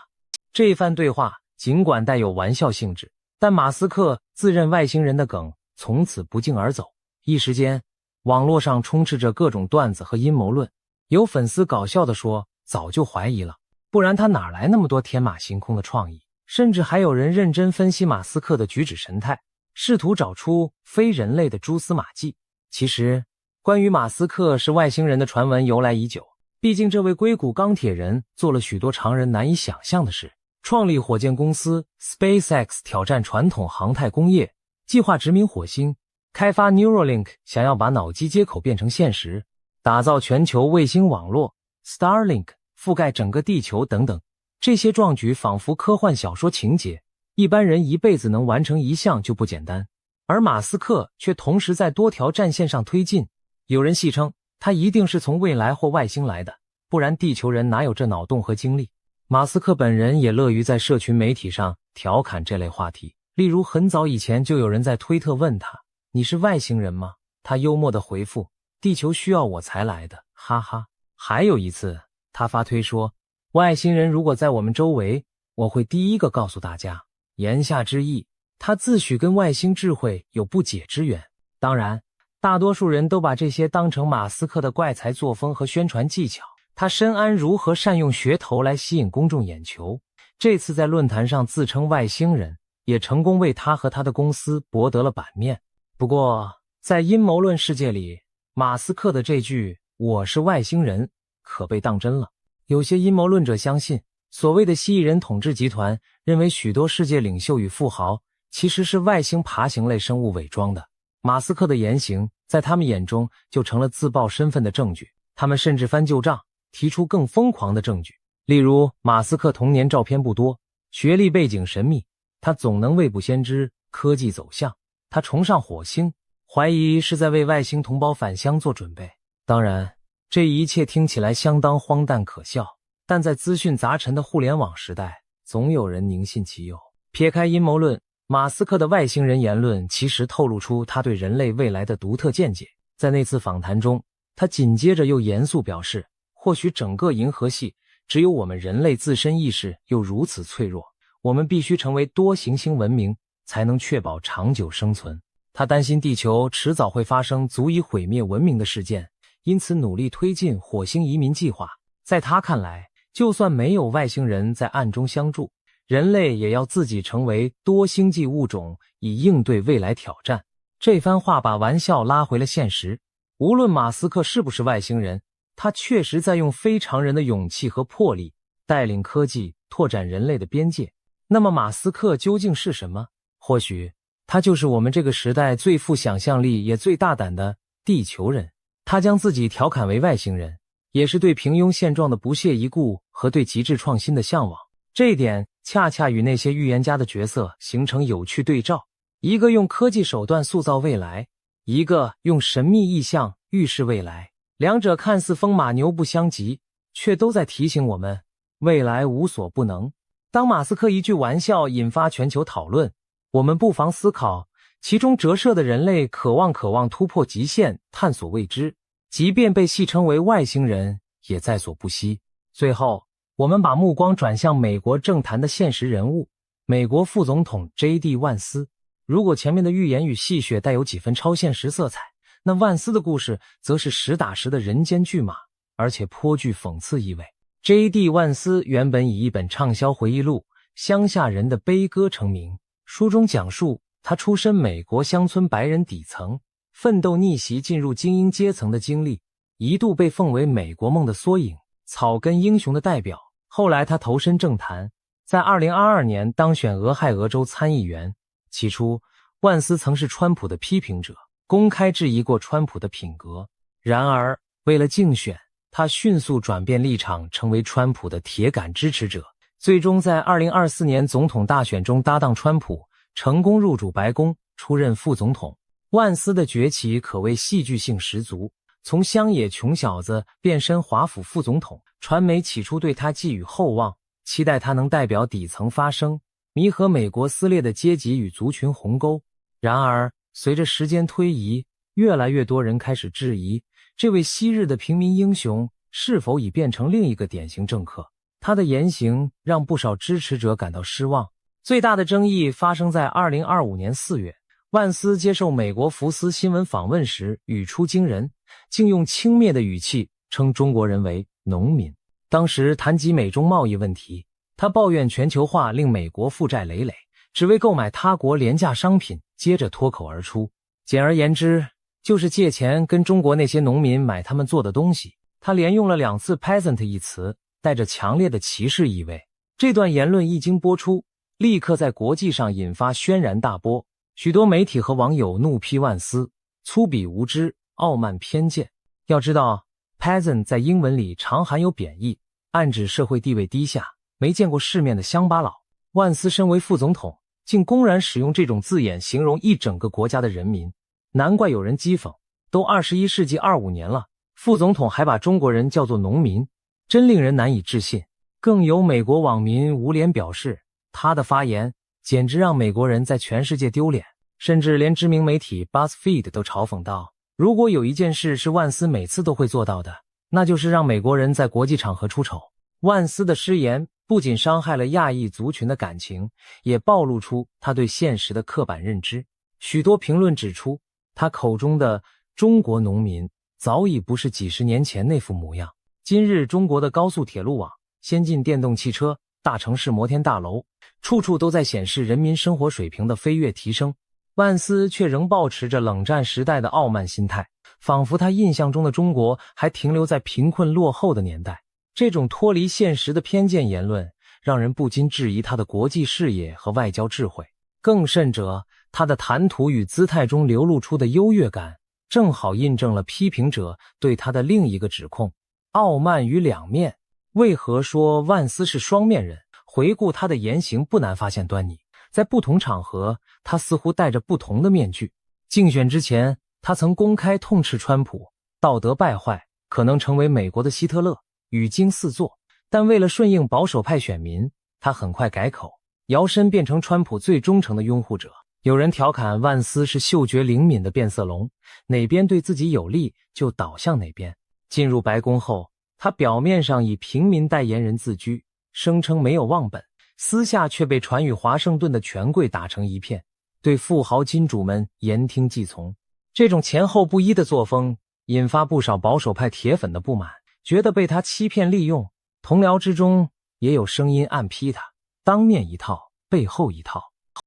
这番对话尽管带有玩笑性质，但马斯克自认外星人的梗从此不胫而走。一时间，网络上充斥着各种段子和阴谋论，有粉丝搞笑地说，早就怀疑了，不然他哪来那么多天马行空的创意？甚至还有人认真分析马斯克的举止神态，试图找出非人类的蛛丝马迹。其实，关于马斯克是外星人的传闻由来已久，毕竟这位硅谷钢铁人做了许多常人难以想象的事。创立火箭公司 SpaceX 挑战传统航太工业，计划殖民火星，开发 Neuralink 想要把脑机接口变成现实，打造全球卫星网络 Starlink 覆盖整个地球等等。这些壮举仿佛科幻小说情节，一般人一辈子能完成一项就不简单，而马斯克却同时在多条战线上推进。有人戏称他一定是从未来或外星来的，不然地球人哪有这脑洞和精力。马斯克本人也乐于在社群媒体上调侃这类话题，例如很早以前就有人在推特问他，你是外星人吗？他幽默地回复，地球需要我才来的，哈哈。还有一次，他发推说，外星人如果在我们周围，我会第一个告诉大家。言下之意，他自诩跟外星智慧有不解之缘。当然，大多数人都把这些当成马斯克的怪才作风和宣传技巧，他深谙如何善用噱头来吸引公众眼球。这次在论坛上自称外星人，也成功为他和他的公司博得了版面。不过，在阴谋论世界里，马斯克的这句我是外星人可被当真了。有些阴谋论者相信，所谓的蜥蜴人统治集团认为许多世界领袖与富豪其实是外星爬行类生物伪装的。马斯克的言行在他们眼中就成了自曝身份的证据，他们甚至翻旧账，提出更疯狂的证据。例如，马斯克童年照片不多，学历背景神秘，他总能未卜先知科技走向，他崇尚火星，怀疑是在为外星同胞返乡做准备。当然，这一切听起来相当荒诞可笑，但在资讯杂陈的互联网时代，总有人宁信其有。撇开阴谋论，马斯克的外星人言论其实透露出他对人类未来的独特见解。在那次访谈中，他紧接着又严肃表示，或许整个银河系只有我们人类自身意识又如此脆弱，我们必须成为多行星文明才能确保长久生存。他担心地球迟早会发生足以毁灭文明的事件，因此努力推进火星移民计划。在他看来，就算没有外星人在暗中相助，人类也要自己成为多星际物种，以应对未来挑战。这番话把玩笑拉回了现实。无论马斯克是不是外星人，他确实在用非常人的勇气和魄力，带领科技拓展人类的边界。那么马斯克究竟是什么？或许他就是我们这个时代最富想象力也最大胆的地球人。他将自己调侃为外星人，也是对平庸现状的不屑一顾和对极致创新的向往。这一点恰恰与那些预言家的角色形成有趣对照，一个用科技手段塑造未来，一个用神秘意象预示未来，两者看似风马牛不相及，却都在提醒我们未来无所不能。当马斯克一句玩笑引发全球讨论，我们不妨思考其中折射的人类渴望突破极限，探索未知，即便被戏称为外星人也在所不惜。最后我们把目光转向美国政坛的现实人物，美国副总统 J.D. 万斯。如果前面的预言与戏谑带有几分超现实色彩，那万斯的故事则是实打实的人间巨马，而且颇具讽刺意味。J.D. 万斯原本以一本畅销回忆录《乡下人的悲歌》成名，书中讲述他出身美国乡村白人底层，奋斗逆袭进入精英阶层的经历，一度被奉为美国梦的缩影，草根英雄的代表。后来他投身政坛，在2022年当选俄亥俄州参议员。起初，万斯曾是川普的批评者，公开质疑过川普的品格。然而，为了竞选，他迅速转变立场，成为川普的铁杆支持者，最终在2024年总统大选中搭档川普，成功入主白宫，出任副总统。万斯的崛起可谓戏剧性十足，从乡野穷小子变身华府副总统，传媒起初对他寄予厚望，期待他能代表底层发声，弥合美国撕裂的阶级与族群鸿沟。然而，随着时间推移，越来越多人开始质疑这位昔日的平民英雄是否已变成另一个典型政客。他的言行让不少支持者感到失望。最大的争议发生在2025年4月，万斯接受美国福斯新闻访问时语出惊人，竟用轻蔑的语气称中国人为农民。当时谈及美中贸易问题，他抱怨全球化令美国负债累累，只为购买他国廉价商品，接着脱口而出，简而言之，就是借钱跟中国那些农民买他们做的东西。他连用了2次 peasant 一词，带着强烈的歧视意味。这段言论一经播出，立刻在国际上引发轩然大波，许多媒体和网友怒批万斯粗鄙无知、傲慢偏见。要知道 peasant 在英文里常含有贬义，暗指社会地位低下、没见过世面的乡巴佬。万斯身为副总统，竟公然使用这种字眼形容一整个国家的人民，难怪有人讥讽，都21世纪25年了，副总统还把中国人叫做农民，真令人难以置信。更有美国网民无脸表示，他的发言简直让美国人在全世界丢脸，甚至连知名媒体 BuzzFeed 都嘲讽道，如果有一件事是万斯每次都会做到的，那就是让美国人在国际场合出丑。万斯的失言不仅伤害了亚裔族群的感情，也暴露出他对现实的刻板认知。许多评论指出，他口中的中国农民早已不是几十年前那副模样。今日中国的高速铁路网、先进电动汽车、大城市摩天大楼，处处都在显示人民生活水平的飞跃提升。万斯却仍保持着冷战时代的傲慢心态，仿佛他印象中的中国还停留在贫困落后的年代。这种脱离现实的偏见言论，让人不禁质疑他的国际视野和外交智慧。更甚者，他的谈吐与姿态中流露出的优越感，正好印证了批评者对他的另一个指控：傲慢与两面。为何说万斯是双面人？回顾他的言行，不难发现端倪。在不同场合，他似乎戴着不同的面具。竞选之前，他曾公开痛斥川普道德败坏，可能成为美国的希特勒，语惊四座。但为了顺应保守派选民，他很快改口，摇身变成川普最忠诚的拥护者。有人调侃万斯是嗅觉灵敏的变色龙，哪边对自己有利就倒向哪边。进入白宫后，他表面上以平民代言人自居，声称没有忘本，私下却被传与华盛顿的权贵打成一片，对富豪金主们言听计从。这种前后不一的作风引发不少保守派铁粉的不满，觉得被他欺骗利用。同僚之中也有声音暗批他，当面一套，背后一套。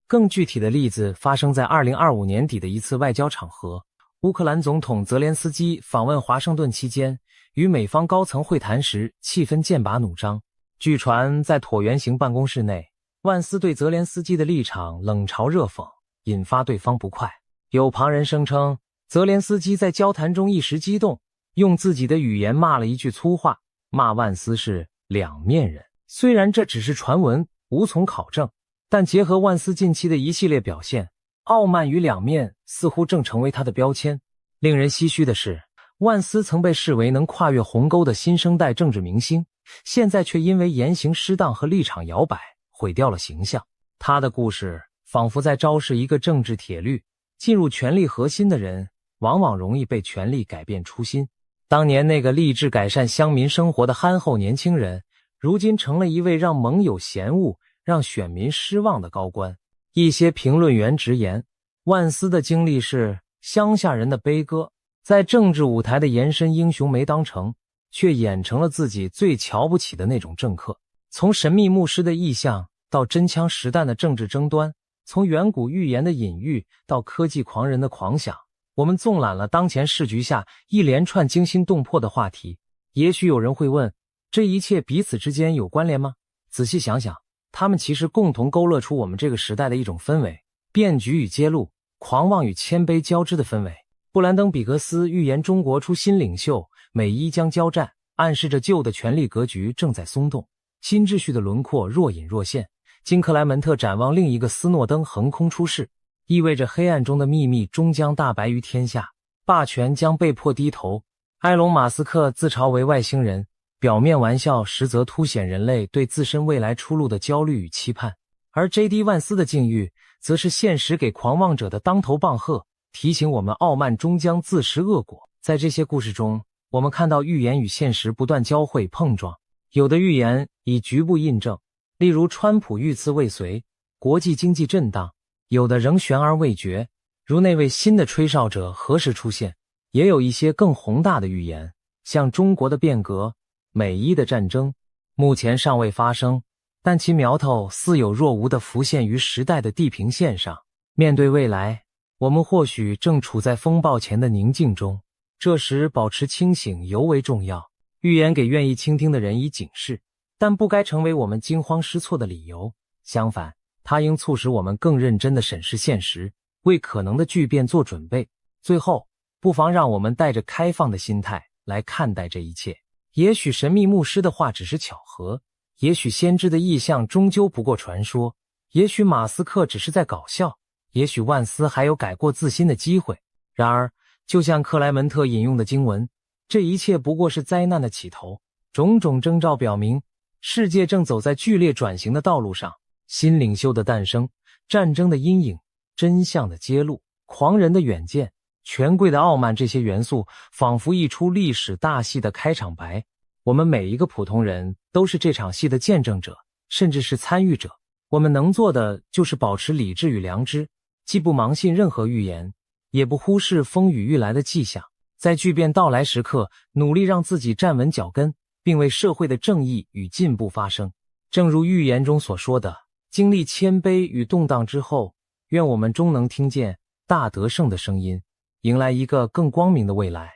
更具体的例子发生在2025年底的一次外交场合，乌克兰总统泽连斯基访问华盛顿期间，与美方高层会谈时，气氛剑拔弩张。据传在椭圆形办公室内，万斯对泽连斯基的立场冷嘲热讽，引发对方不快。有旁人声称，泽连斯基在交谈中一时激动，用自己的语言骂了一句粗话，骂万斯是两面人。虽然这只是传闻，无从考证，但结合万斯近期的一系列表现，傲慢与两面似乎正成为他的标签。令人唏嘘的是，万斯曾被视为能跨越鸿沟的新生代政治明星，现在却因为言行失当和立场摇摆，毁掉了形象。他的故事仿佛在昭示一个政治铁律，进入权力核心的人往往容易被权力改变初心。当年那个立志改善乡民生活的憨厚年轻人，如今成了一位让盟友嫌恶、让选民失望的高官。一些评论员直言，万斯的经历是乡下人的悲歌，在政治舞台的延伸英雄没当成，却演成了自己最瞧不起的那种政客。从神秘牧师的意象到真枪实弹的政治争端，从远古预言的隐喻到科技狂人的狂想，我们纵览了当前市局下一连串惊心动魄的话题。也许有人会问，这一切彼此之间有关联吗？仔细想想，他们其实共同勾勒出我们这个时代的一种氛围，变局与揭露，狂妄与谦卑交织的氛围。布兰登·比格斯预言中国出新领袖，美伊将交战，暗示着旧的权力格局正在松动，新秩序的轮廓若隐若现。金克莱门特展望另一个斯诺登横空出世，意味着黑暗中的秘密终将大白于天下，霸权将被迫低头。埃隆·马斯克自嘲为外星人，表面玩笑，实则凸显人类对自身未来出路的焦虑与期盼。而 J.D. 万斯的境遇，则是现实给狂妄者的当头棒喝，提醒我们傲慢终将自食恶果。在这些故事中，我们看到预言与现实不断交汇碰撞，有的预言以局部印证，例如川普遇刺未遂，国际经济震荡；有的仍悬而未决，如那位新的吹哨者何时出现；也有一些更宏大的预言，像中国的变革、美伊的战争，目前尚未发生，但其苗头似有若无地浮现于时代的地平线上。面对未来，我们或许正处在风暴前的宁静中，这时保持清醒尤为重要。预言给愿意倾听的人以警示，但不该成为我们惊慌失措的理由。相反，它应促使我们更认真地审视现实，为可能的巨变做准备。最后，不妨让我们带着开放的心态来看待这一切。也许神秘牧师的话只是巧合，也许先知的意象终究不过传说，也许马斯克只是在搞笑，也许万斯还有改过自新的机会。然而，就像克莱门特引用的经文，这一切不过是灾难的起头。种种征兆表明，世界正走在剧烈转型的道路上。新领袖的诞生，战争的阴影，真相的揭露，狂人的远见，权贵的傲慢，这些元素仿佛一出历史大戏的开场白。我们每一个普通人都是这场戏的见证者，甚至是参与者。我们能做的就是保持理智与良知，既不盲信任何预言，也不忽视风雨欲来的迹象。在巨变到来时刻，努力让自己站稳脚跟，并为社会的正义与进步发声。正如预言中所说的，经历谦卑与动荡之后，愿我们终能听见大得胜的声音，迎来一个更光明的未来。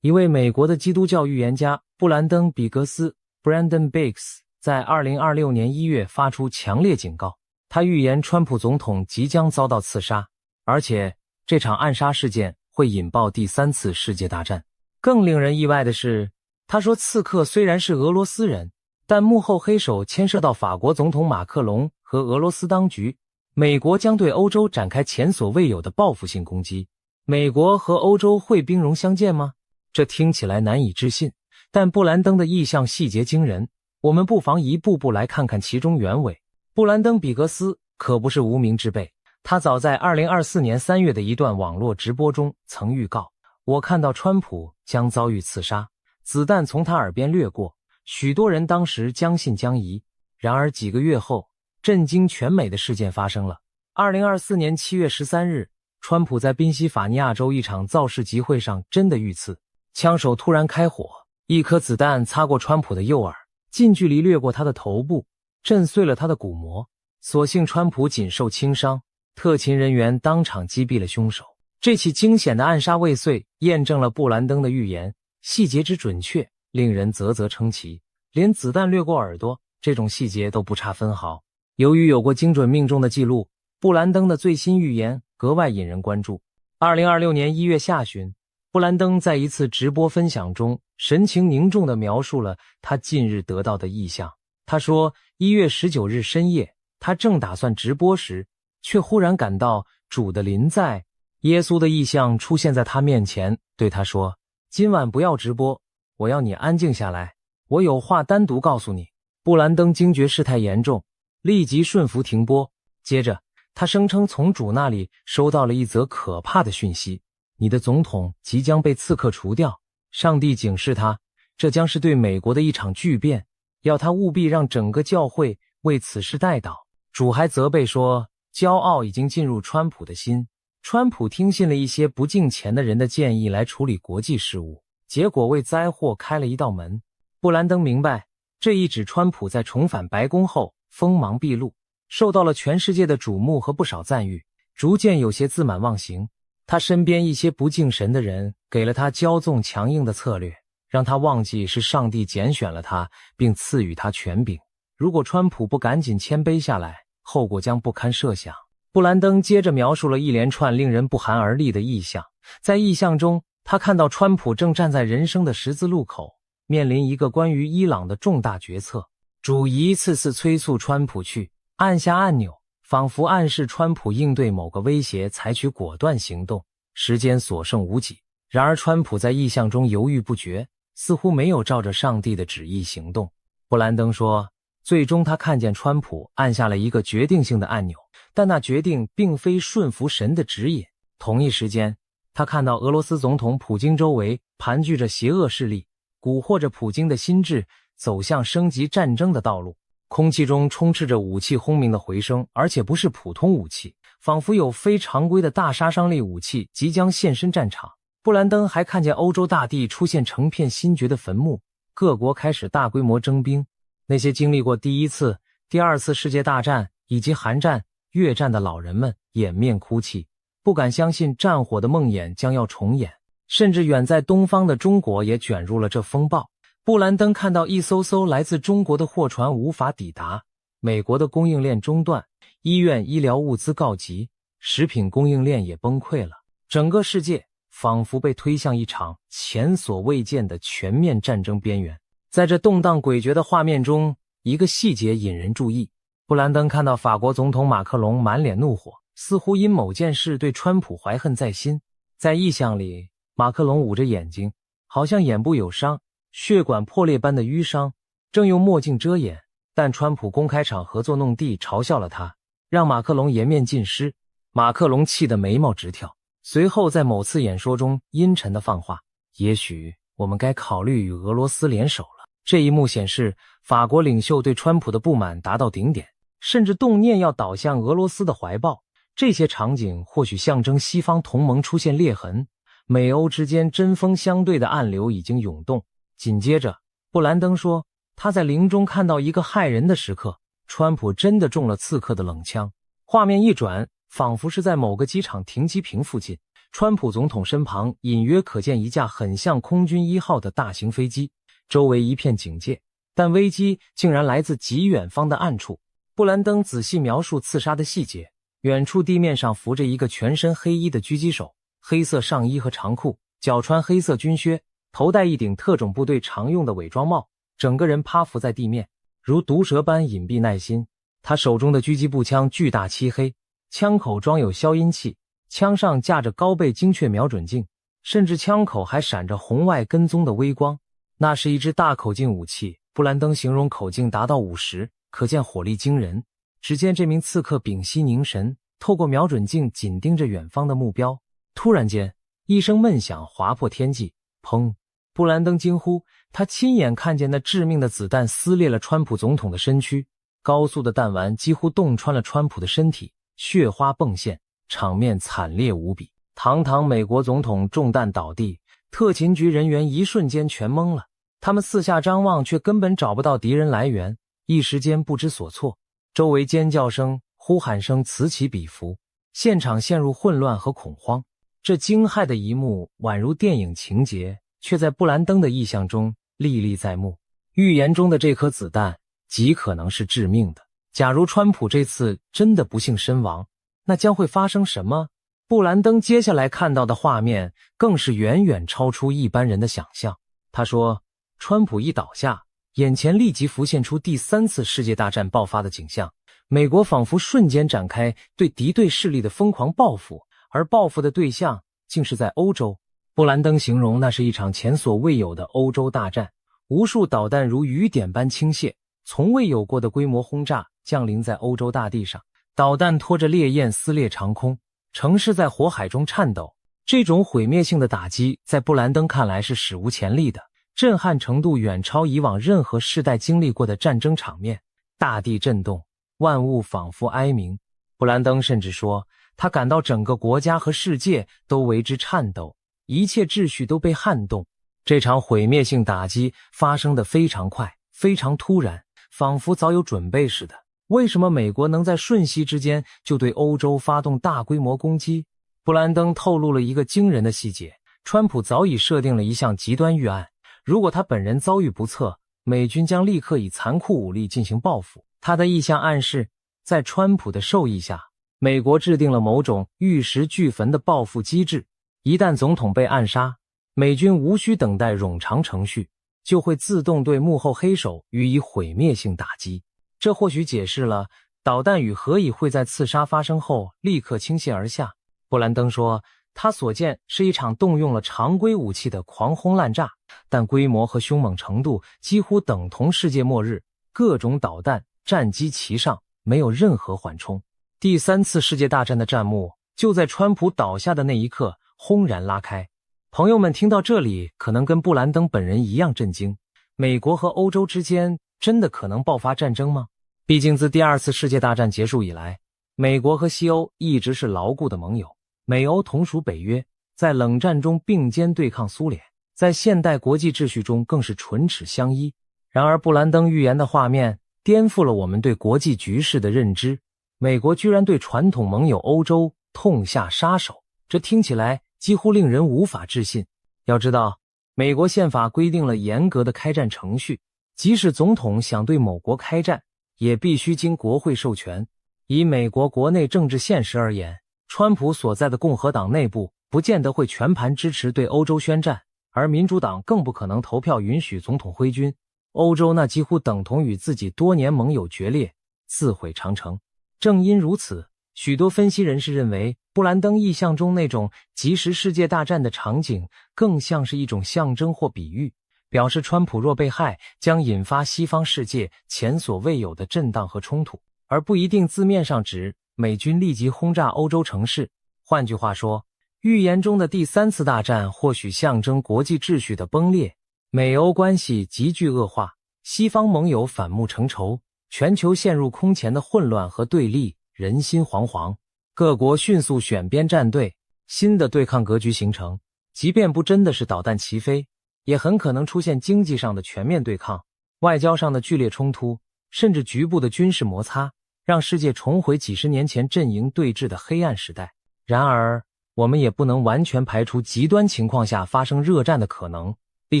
一位美国的基督教预言家布兰登·比格斯 Brandon Biggs 在2026年1月发出强烈警告，他预言川普总统即将遭到刺杀，而且这场暗杀事件会引爆第3次世界大战。更令人意外的是，他说刺客虽然是俄罗斯人，但幕后黑手牵涉到法国总统马克龙和俄罗斯当局，美国将对欧洲展开前所未有的报复性攻击。美国和欧洲会兵戎相见吗？这听起来难以置信，但布兰登的意象细节惊人，我们不妨一步步来看看其中原委。布兰登·比格斯可不是无名之辈，他早在2024年3月的一段网络直播中曾预告，我看到川普将遭遇刺杀，子弹从他耳边掠过，许多人当时将信将疑。然而几个月后，震惊全美的事件发生了。2024年7月13日，川普在宾夕法尼亚州一场造势集会上真的遇刺，枪手突然开火，一颗子弹擦过川普的右耳，近距离掠过他的头部，震碎了他的骨膜。所幸川普仅受轻伤，特勤人员当场击毙了凶手。这起惊险的暗杀未遂，验证了布兰登的预言，细节之准确，令人啧啧称奇。连子弹掠过耳朵，这种细节都不差分毫。由于有过精准命中的记录，布兰登的最新预言格外引人关注。2026年1月下旬，布兰登在一次直播分享中神情凝重地描述了他近日得到的异象。他说1月19日深夜，他正打算直播时，却忽然感到主的临在，耶稣的异象出现在他面前，对他说，今晚不要直播，我要你安静下来，我有话单独告诉你。布兰登惊觉事态严重，立即顺服停播。接着他声称从主那里收到了一则可怕的讯息，你的总统即将被刺客除掉，上帝警示他，这将是对美国的一场巨变，要他务必让整个教会为此事代祷。主还责备说，骄傲已经进入川普的心，川普听信了一些不敬虔的人的建议来处理国际事务，结果为灾祸开了一道门。布兰登明白，这一指川普在重返白宫后锋芒毕露，受到了全世界的瞩目和不少赞誉，逐渐有些自满忘形。他身边一些不敬神的人给了他骄纵强硬的策略，让他忘记是上帝拣选了他，并赐予他权柄。如果川普不赶紧谦卑下来，后果将不堪设想。布兰登接着描述了一连串令人不寒而栗的异象。在异象中，他看到川普正站在人生的十字路口，面临一个关于伊朗的重大决策。主一次次催促川普去按下按钮，仿佛暗示川普应对某个威胁采取果断行动，时间所剩无几。然而川普在异象中犹豫不决，似乎没有照着上帝的旨意行动。布兰登说，最终他看见川普按下了一个决定性的按钮，但那决定并非顺服神的指引。同一时间，他看到俄罗斯总统普京周围盘踞着邪恶势力，蛊惑着普京的心智走向升级战争的道路。空气中充斥着武器轰鸣的回声，而且不是普通武器，仿佛有非常规的大杀伤力武器即将现身战场。布兰登还看见欧洲大地出现成片新掘的坟墓，各国开始大规模征兵。那些经历过第一次、第二次世界大战以及韩战、越战的老人们掩面哭泣，不敢相信战火的梦魇将要重演。甚至远在东方的中国也卷入了这风暴。布兰登看到一艘艘来自中国的货船无法抵达，美国的供应链中断，医院医疗物资告急，食品供应链也崩溃了。整个世界仿佛被推向一场前所未见的全面战争边缘。在这动荡诡谲的画面中，一个细节引人注意。布兰登看到法国总统马克龙满脸怒火，似乎因某件事对川普怀恨在心。在意象里，马克龙捂着眼睛，好像眼部有伤，血管破裂般的淤伤，正用墨镜遮掩，但川普公开场合作弄地，嘲笑了他，让马克龙颜面尽失。马克龙气得眉毛直跳，随后在某次演说中阴沉地放话，也许我们该考虑与俄罗斯联手了。这一幕显示法国领袖对川普的不满达到顶点，甚至动念要倒向俄罗斯的怀抱。这些场景或许象征西方同盟出现裂痕，美欧之间针锋相对的暗流已经涌动。紧接着，布兰登说，他在林中看到一个骇人的时刻，川普真的中了刺客的冷枪。画面一转，仿佛是在某个机场停机坪附近，川普总统身旁隐约可见一架很像空军1号的大型飞机，周围一片警戒，但危机竟然来自极远方的暗处。布兰登仔细描述刺杀的细节，远处地面上浮着一个全身黑衣的狙击手，黑色上衣和长裤，脚穿黑色军靴，头戴一顶特种部队常用的伪装帽，整个人趴伏在地面，如毒蛇般隐蔽耐心。他手中的狙击步枪巨大漆黑，枪口装有消音器，枪上架着高倍精确瞄准镜，甚至枪口还闪着红外跟踪的微光。那是一支大口径武器，布兰登形容口径达到50，可见火力惊人。只见这名刺客屏息凝神，透过瞄准镜紧盯着远方的目标。突然间，一声闷响划破天际，砰！布兰登惊呼，他亲眼看见那致命的子弹撕裂了川普总统的身躯，高速的弹丸几乎洞穿了川普的身体，血花迸现，场面惨烈无比。堂堂美国总统中弹倒地，特勤局人员一瞬间全懵了，他们四下张望，却根本找不到敌人来源，一时间不知所措。周围尖叫声、呼喊声此起彼伏，现场陷入混乱和恐慌。这惊骇的一幕宛如电影情节，却在布兰登的意象中历历在目。预言中的这颗子弹极可能是致命的。假如川普这次真的不幸身亡，那将会发生什么？布兰登接下来看到的画面更是远远超出一般人的想象。他说，川普一倒下，眼前立即浮现出第3次世界大战爆发的景象，美国仿佛瞬间展开对敌对势力的疯狂报复，而报复的对象竟是在欧洲。布兰登形容那是一场前所未有的欧洲大战，无数导弹如雨点般倾泻，从未有过的规模轰炸降临在欧洲大地上，导弹拖着烈焰撕裂长空，城市在火海中颤抖。这种毁灭性的打击在布兰登看来是史无前例的，震撼程度远超以往任何世代经历过的战争场面。大地震动，万物仿佛哀鸣。布兰登甚至说，他感到整个国家和世界都为之颤抖，一切秩序都被撼动。这场毁灭性打击发生得非常快，非常突然，仿佛早有准备似的。为什么美国能在瞬息之间就对欧洲发动大规模攻击？布兰登透露了一个惊人的细节，川普早已设定了一项极端预案，如果他本人遭遇不测，美军将立刻以残酷武力进行报复。他的意向暗示，在川普的授意下，美国制定了某种玉石俱焚的报复机制，一旦总统被暗杀，美军无需等待冗长程序，就会自动对幕后黑手予以毁灭性打击。这或许解释了导弹雨何以会在刺杀发生后立刻倾泻而下。布兰登说，他所见是一场动用了常规武器的狂轰滥炸，但规模和凶猛程度几乎等同世界末日，各种导弹、战机齐上，没有任何缓冲。第3次世界大战的战幕就在川普倒下的那一刻轰然拉开。朋友们听到这里可能跟布兰登本人一样震惊，美国和欧洲之间真的可能爆发战争吗？毕竟自第2次世界大战结束以来，美国和西欧一直是牢固的盟友，美欧同属北约，在冷战中并肩对抗苏联，在现代国际秩序中更是唇齿相依。然而布兰登预言的画面颠覆了我们对国际局势的认知，美国居然对传统盟友欧洲痛下杀手，这听起来几乎令人无法置信。要知道，美国宪法规定了严格的开战程序，即使总统想对某国开战，也必须经国会授权。以美国国内政治现实而言，川普所在的共和党内部不见得会全盘支持对欧洲宣战，而民主党更不可能投票允许总统挥军。欧洲那几乎等同与自己多年盟友决裂，自毁长城。正因如此，许多分析人士认为，布兰登意象中那种即时世界大战的场景更像是一种象征或比喻，表示川普若被害，将引发西方世界前所未有的震荡和冲突，而不一定字面上指美军立即轰炸欧洲城市。换句话说，预言中的第3次大战或许象征国际秩序的崩裂，美欧关系急剧恶化，西方盟友反目成仇，全球陷入空前的混乱和对立，人心惶惶，各国迅速选边站队，新的对抗格局形成。即便不真的是导弹齐飞，也很可能出现经济上的全面对抗，外交上的剧烈冲突，甚至局部的军事摩擦，让世界重回几十年前阵营对峙的黑暗时代。然而，我们也不能完全排除极端情况下发生热战的可能。历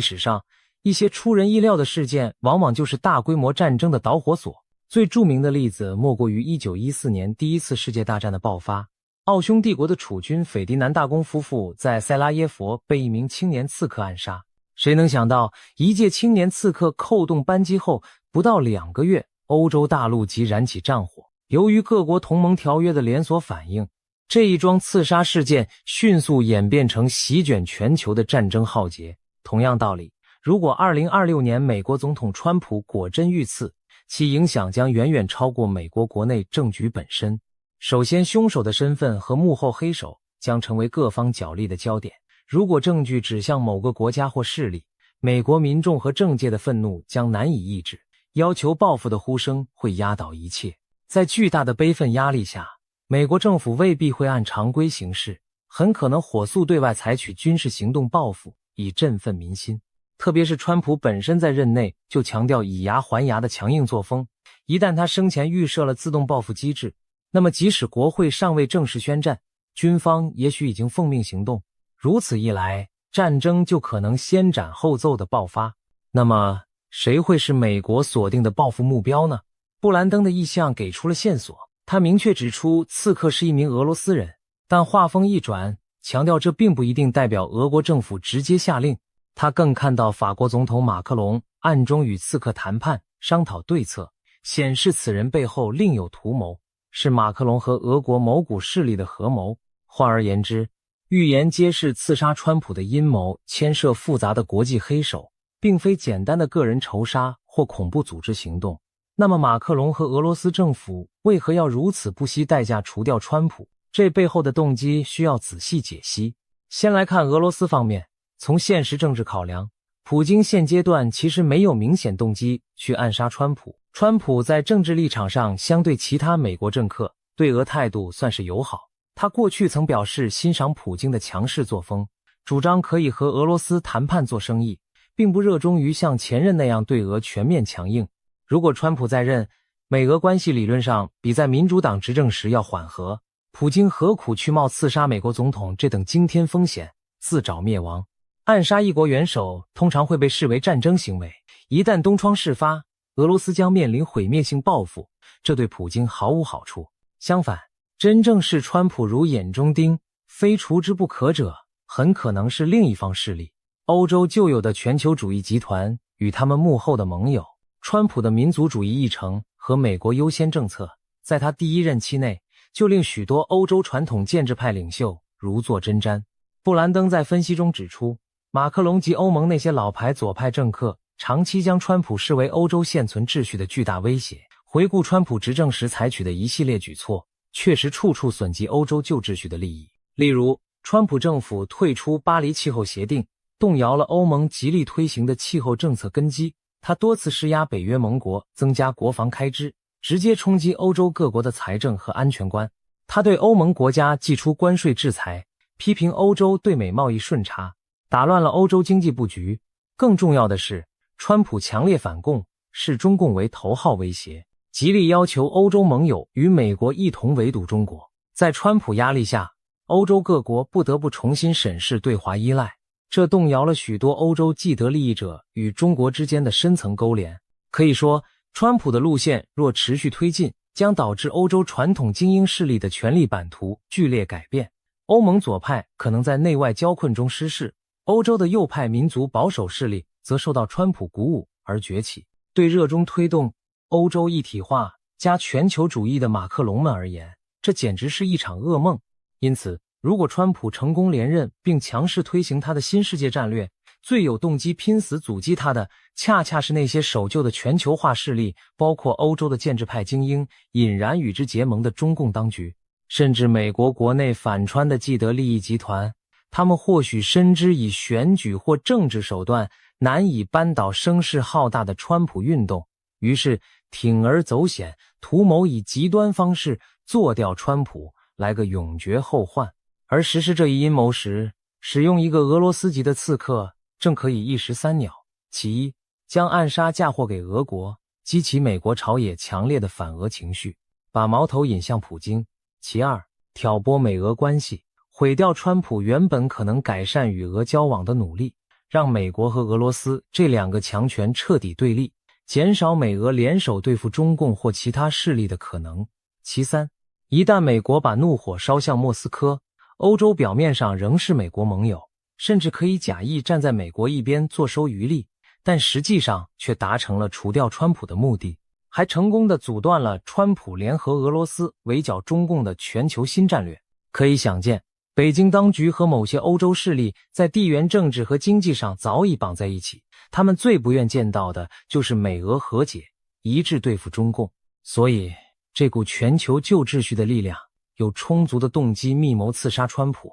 史上，一些出人意料的事件往往就是大规模战争的导火索。最著名的例子莫过于1914年第1次世界大战的爆发。奥匈帝国的储君斐迪南大公夫妇在塞拉耶佛被一名青年刺客暗杀。谁能想到，一介青年刺客扣动扳机后，不到2个月，欧洲大陆即燃起战火。由于各国同盟条约的连锁反应，这一桩刺杀事件迅速演变成席卷全球的战争浩劫。同样道理，如果2026年美国总统川普果真遇刺，其影响将远远超过美国国内政局本身。首先，凶手的身份和幕后黑手将成为各方角力的焦点。如果证据指向某个国家或势力，美国民众和政界的愤怒将难以抑制，要求报复的呼声会压倒一切。在巨大的悲愤压力下，美国政府未必会按常规行事，很可能火速对外采取军事行动报复，以振奋民心。特别是川普本身在任内就强调以牙还牙的强硬作风，一旦他生前预设了自动报复机制，那么即使国会尚未正式宣战，军方也许已经奉命行动。如此一来，战争就可能先斩后奏的爆发。那么谁会是美国锁定的报复目标呢？布兰登的意向给出了线索，他明确指出刺客是一名俄罗斯人，但话锋一转，强调这并不一定代表俄国政府直接下令。他更看到法国总统马克龙暗中与刺客谈判，商讨对策，显示此人背后另有图谋，是马克龙和俄国某股势力的合谋。换而言之，预言揭示刺杀川普的阴谋牵涉复杂的国际黑手，并非简单的个人仇杀或恐怖组织行动。那么马克龙和俄罗斯政府为何要如此不惜代价除掉川普？这背后的动机需要仔细解析。先来看俄罗斯方面，从现实政治考量，普京现阶段其实没有明显动机去暗杀川普。川普在政治立场上相对其他美国政客，对俄态度算是友好。他过去曾表示欣赏普京的强势作风，主张可以和俄罗斯谈判做生意，并不热衷于像前任那样对俄全面强硬。如果川普在任，美俄关系理论上比在民主党执政时要缓和，普京何苦去冒刺杀美国总统这等惊天风险，自找灭亡？暗杀一国元首通常会被视为战争行为，一旦东窗事发，俄罗斯将面临毁灭性报复，这对普京毫无好处。相反，真正视川普如眼中钉，非除之不可者，很可能是另一方势力，欧洲旧有的全球主义集团与他们幕后的盟友。川普的民族主义议程和美国优先政策，在他第一任期内就令许多欧洲传统建制派领袖如坐针毡。布兰登在分析中指出，马克龙及欧盟那些老牌左派政客长期将川普视为欧洲现存秩序的巨大威胁。回顾川普执政时采取的一系列举措，确实处处损及欧洲旧秩序的利益。例如，川普政府退出巴黎气候协定，动摇了欧盟极力推行的气候政策根基。他多次施压北约盟国增加国防开支，直接冲击欧洲各国的财政和安全观。他对欧盟国家祭出关税制裁，批评欧洲对美贸易顺差，打乱了欧洲经济布局。更重要的是，川普强烈反共，视中共为头号威胁，极力要求欧洲盟友与美国一同围堵中国。在川普压力下，欧洲各国不得不重新审视对华依赖，这动摇了许多欧洲既得利益者与中国之间的深层勾连。可以说，川普的路线若持续推进，将导致欧洲传统精英势力的权力版图剧烈改变。欧盟左派可能在内外交困中失势，欧洲的右派民族保守势力则受到川普鼓舞而崛起。对热衷推动欧洲一体化加全球主义的马克龙们而言，这简直是一场噩梦。因此，如果川普成功连任并强势推行他的新世界战略，最有动机拼死阻击他的恰恰是那些守旧的全球化势力，包括欧洲的建制派精英，隐然与之结盟的中共当局，甚至美国国内反川的既得利益集团。他们或许深知以选举或政治手段难以扳倒声势浩大的川普运动，于是铤而走险，图谋以极端方式做掉川普，来个永绝后患。而实施这一阴谋时，使用一个俄罗斯籍的刺客正可以一石三鸟。其一，将暗杀嫁祸给俄国，激起美国朝野强烈的反俄情绪，把矛头引向普京。其二，挑拨美俄关系，毁掉川普原本可能改善与俄交往的努力，让美国和俄罗斯这两个强权彻底对立，减少美俄联手对付中共或其他势力的可能。其三，一旦美国把怒火烧向莫斯科，欧洲表面上仍是美国盟友，甚至可以假意站在美国一边坐收渔利，但实际上却达成了除掉川普的目的，还成功地阻断了川普联合俄罗斯围剿中共的全球新战略。可以想见，北京当局和某些欧洲势力在地缘政治和经济上早已绑在一起，他们最不愿见到的就是美俄和解，一致对付中共。所以，这股全球旧秩序的力量有充足的动机密谋刺杀川普。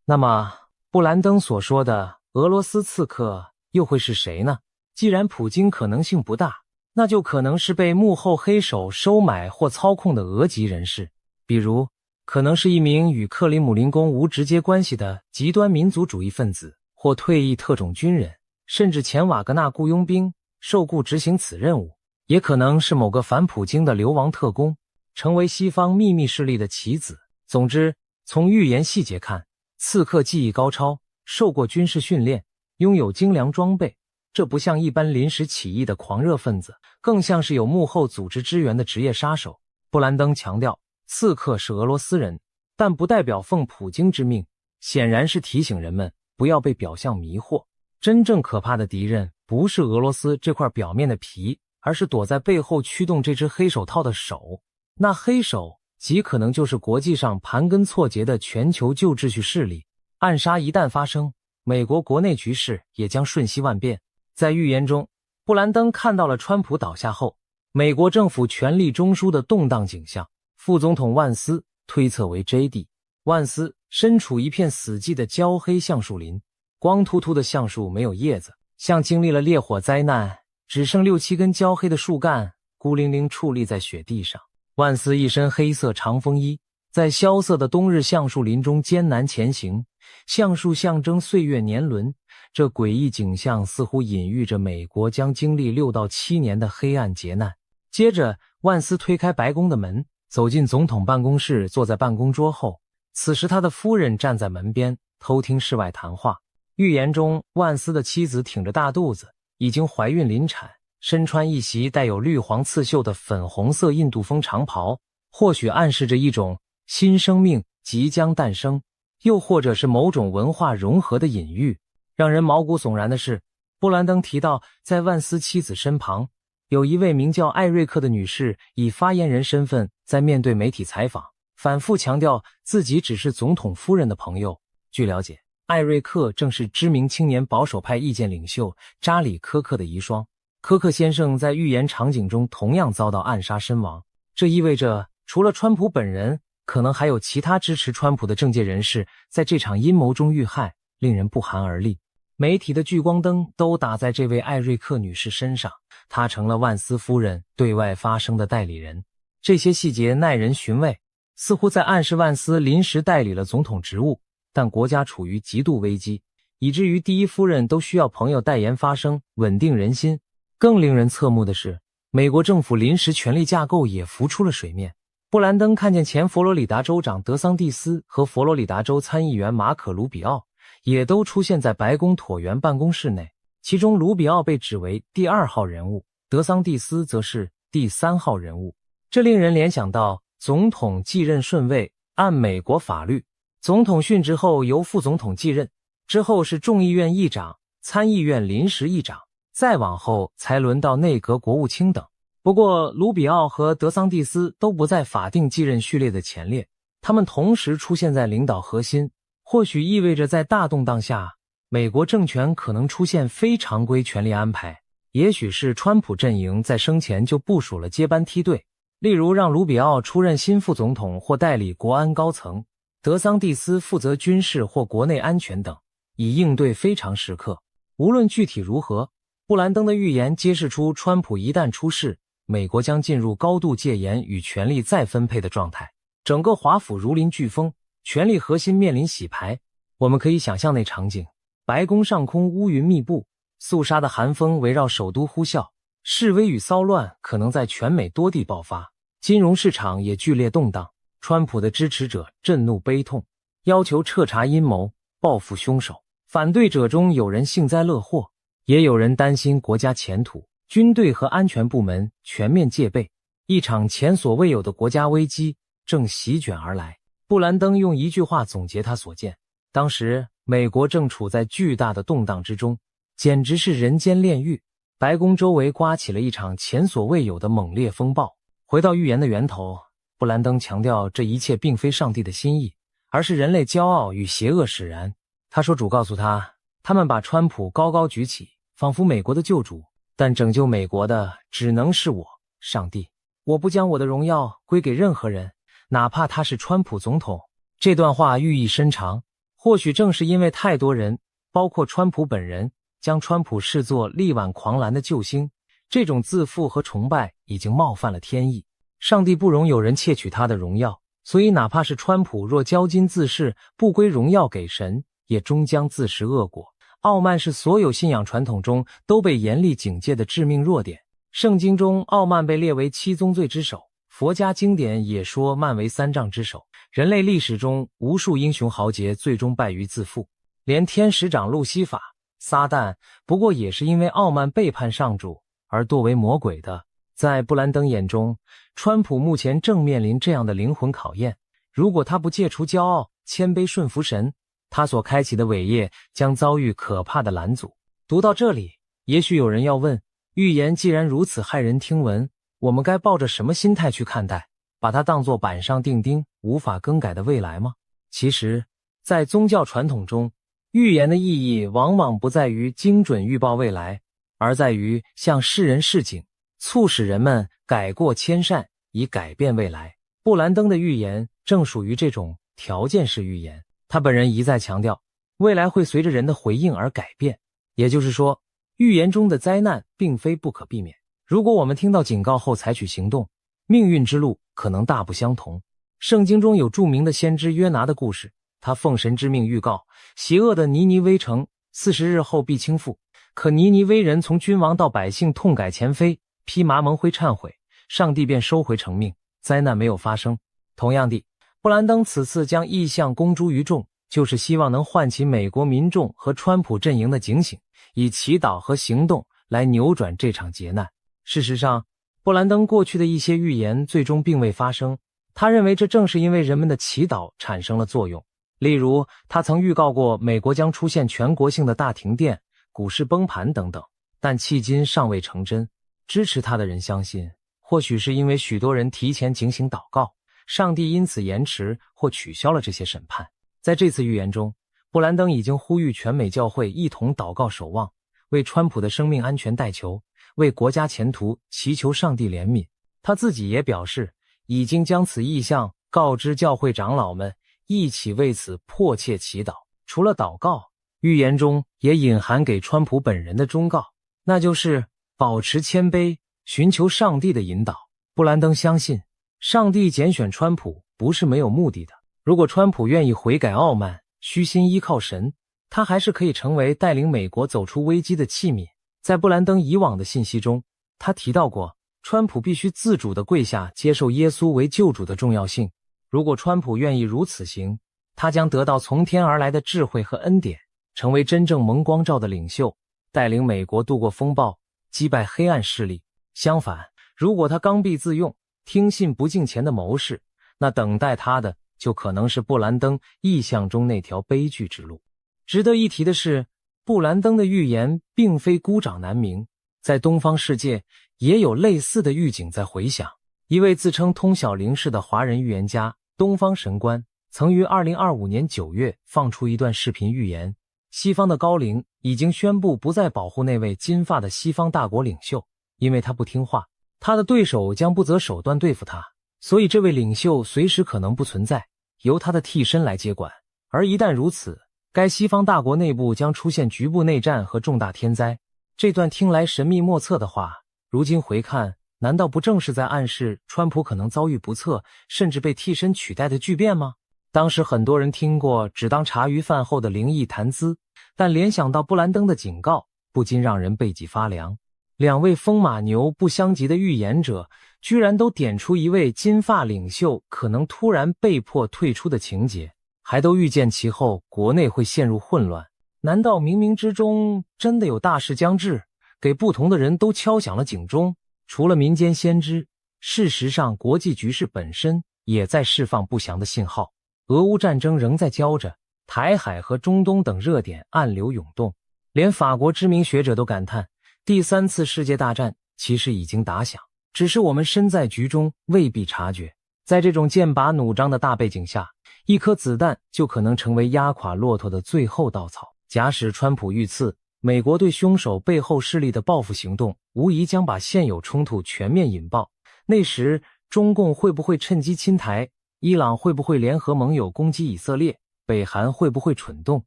那么，布兰登所说的俄罗斯刺客又会是谁呢？既然普京可能性不大，那就可能是被幕后黑手收买或操控的俄籍人士，比如可能是一名与克里姆林宫无直接关系的极端民族主义分子，或退役特种军人，甚至前瓦格纳雇佣兵受雇执行此任务，也可能是某个反普京的流亡特工，成为西方秘密势力的棋子。总之，从预言细节看，刺客技艺高超，受过军事训练，拥有精良装备，这不像一般临时起义的狂热分子，更像是有幕后组织支援的职业杀手。布兰登强调，刺客是俄罗斯人，但不代表奉普京之命，显然是提醒人们不要被表象迷惑。真正可怕的敌人不是俄罗斯这块表面的皮，而是躲在背后驱动这只黑手套的手。那黑手极可能就是国际上盘根错节的全球旧秩序势力。暗杀一旦发生，美国国内局势也将瞬息万变。在预言中，布兰登看到了川普倒下后，美国政府权力中枢的动荡景象。副总统万斯推测为 JD。万斯身处一片死寂的焦黑橡树林，光秃秃的橡树没有叶子，像经历了烈火灾难，只剩6-7根焦黑的树干孤零零矗立在雪地上。万斯一身黑色长风衣，在萧瑟的冬日橡树林中艰难前行，橡树象征岁月年轮。这诡异景象似乎隐喻着美国将经历6到7年的黑暗劫难。接着，万斯推开白宫的门，走进总统办公室，坐在办公桌后。此时他的夫人站在门边，偷听室外谈话。预言中，万斯的妻子挺着大肚子，已经怀孕临产，身穿一袭带有绿黄刺绣的粉红色印度风长袍，或许暗示着一种新生命即将诞生，又或者是某种文化融合的隐喻。让人毛骨悚然的是，布兰登提到在万斯妻子身旁，有一位名叫艾瑞克的女士以发言人身份在面对媒体采访，反复强调自己只是总统夫人的朋友。据了解，艾瑞克正是知名青年保守派意见领袖扎里·科克的遗孀。科克先生在预言场景中同样遭到暗杀身亡，这意味着除了川普本人，可能还有其他支持川普的政界人士在这场阴谋中遇害，令人不寒而栗。媒体的聚光灯都打在这位艾瑞克女士身上，她成了万斯夫人对外发声的代理人。这些细节耐人寻味，似乎在暗示万斯临时代理了总统职务，但国家处于极度危机，以至于第一夫人都需要朋友代言发声，稳定人心。更令人侧目的是，美国政府临时权力架构也浮出了水面。布兰登看见前佛罗里达州长德桑蒂斯和佛罗里达州参议员马可·卢比奥也都出现在白宫椭圆办公室内，其中卢比奥被指为第2号人物，德桑蒂斯则是第3号人物。这令人联想到总统继任顺位。按美国法律，总统殉职后由副总统继任，之后是众议院议长、参议院临时议长，再往后才轮到内阁国务卿等。不过卢比奥和德桑蒂斯都不在法定继任序列的前列，他们同时出现在领导核心，或许意味着在大动荡下，美国政权可能出现非常规权力安排。也许是川普阵营在生前就部署了接班梯队，例如让卢比奥出任新副总统或代理国安高层，德桑蒂斯负责军事或国内安全等，以应对非常时刻。无论具体如何，布兰登的预言揭示出川普一旦出事，美国将进入高度戒严与权力再分配的状态，整个华府如临飓风，权力核心面临洗牌。我们可以想象那场景，白宫上空乌云密布，肃杀的寒风围绕首都呼啸，示威与骚乱可能在全美多地爆发，金融市场也剧烈动荡。川普的支持者震怒悲痛，要求彻查阴谋，报复凶手。反对者中有人幸灾乐祸，也有人担心国家前途。军队和安全部门全面戒备，一场前所未有的国家危机正席卷而来。布兰登用一句话总结他所见：当时美国正处在巨大的动荡之中，简直是人间炼狱。白宫周围刮起了一场前所未有的猛烈风暴。回到预言的源头，布兰登强调这一切并非上帝的心意，而是人类骄傲与邪恶使然。他说主告诉他们把川普高高举起，仿佛美国的救主，但拯救美国的只能是我，上帝。我不将我的荣耀归给任何人，哪怕他是川普总统。这段话寓意深长，或许正是因为太多人，包括川普本人，将川普视作力挽狂澜的救星，这种自负和崇拜已经冒犯了天意。上帝不容有人窃取他的荣耀，所以哪怕是川普若骄矜自恃，不归荣耀给神，也终将自食恶果。傲慢是所有信仰传统中都被严厉警戒的致命弱点。圣经中傲慢被列为7宗罪之首，佛家经典也说慢为3障之首。人类历史中无数英雄豪杰最终败于自负，连天使长路西法撒旦不过也是因为傲慢背叛上主而堕为魔鬼的。在布兰登眼中，川普目前正面临这样的灵魂考验，如果他不戒除骄傲，谦卑顺服神，他所开启的伟业将遭遇可怕的拦阻。读到这里，也许有人要问，预言既然如此骇人听闻，我们该抱着什么心态去看待？把它当作板上钉钉、无法更改的未来吗？其实，在宗教传统中，预言的意义往往不在于精准预报未来，而在于向世人示警，促使人们改过迁善，以改变未来。布兰登的预言正属于这种条件式预言，他本人一再强调，未来会随着人的回应而改变。也就是说，预言中的灾难并非不可避免。如果我们听到警告后采取行动，命运之路可能大不相同。圣经中有著名的先知约拿的故事，他奉神之命预告，邪恶的尼尼微城40日后必倾覆。可尼尼微人从君王到百姓痛改前非，披麻蒙灰忏悔，上帝便收回成命，灾难没有发生。同样地，布兰登此次将异象公诸于众，就是希望能唤起美国民众和川普阵营的警醒，以祈祷和行动来扭转这场劫难。事实上，布兰登过去的一些预言最终并未发生，他认为这正是因为人们的祈祷产生了作用。例如，他曾预告过美国将出现全国性的大停电、股市崩盘等等，但迄今尚未成真。支持他的人相信，或许是因为许多人提前警醒祷告，上帝因此延迟或取消了这些审判。在这次预言中，布兰登已经呼吁全美教会一同祷告守望，为川普的生命安全代求，为国家前途祈求上帝怜悯。他自己也表示，已经将此意向告知教会长老们，一起为此迫切祈祷。除了祷告，预言中也隐含给川普本人的忠告，那就是保持谦卑，寻求上帝的引导。布兰登相信，上帝拣选川普不是没有目的的。如果川普愿意悔改傲慢，虚心依靠神，他还是可以成为带领美国走出危机的器皿。在布兰登以往的信息中，他提到过川普必须自主地跪下接受耶稣为救主的重要性。如果川普愿意如此行，他将得到从天而来的智慧和恩典，成为真正蒙光照的领袖，带领美国度过风暴，击败黑暗势力。相反，如果他刚愎自用，听信不敬虔的谋士，那等待他的就可能是布兰登意象中那条悲剧之路。值得一提的是，布兰登的预言并非孤掌难鸣，在东方世界也有类似的预警在回响。一位自称通晓灵视的华人预言家东方神官曾于2025年9月放出一段视频预言，西方的高龄已经宣布不再保护那位金发的西方大国领袖，因为他不听话，他的对手将不择手段对付他，所以这位领袖随时可能不存在，由他的替身来接管。而一旦如此，该西方大国内部将出现局部内战和重大天灾。这段听来神秘莫测的话，如今回看，难道不正是在暗示川普可能遭遇不测，甚至被替身取代的巨变吗？当时很多人听过只当茶余饭后的灵异谈资，但联想到布兰登的警告，不禁让人背脊发凉。两位风马牛不相及的预言者，居然都点出一位金发领袖可能突然被迫退出的情节，还都预见其后国内会陷入混乱。难道冥冥之中真的有大事将至，给不同的人都敲响了警钟？除了民间先知，事实上国际局势本身也在释放不祥的信号。俄乌战争仍在焦着，台海和中东等热点暗流涌动，连法国知名学者都感叹，第3次世界大战其实已经打响，只是我们身在局中未必察觉。在这种剑拔弩张的大背景下，一颗子弹就可能成为压垮骆驼的最后稻草。假使川普遇刺，美国对凶手背后势力的报复行动无疑将把现有冲突全面引爆。那时中共会不会趁机侵台？伊朗会不会联合盟友攻击以色列？北韩会不会蠢动？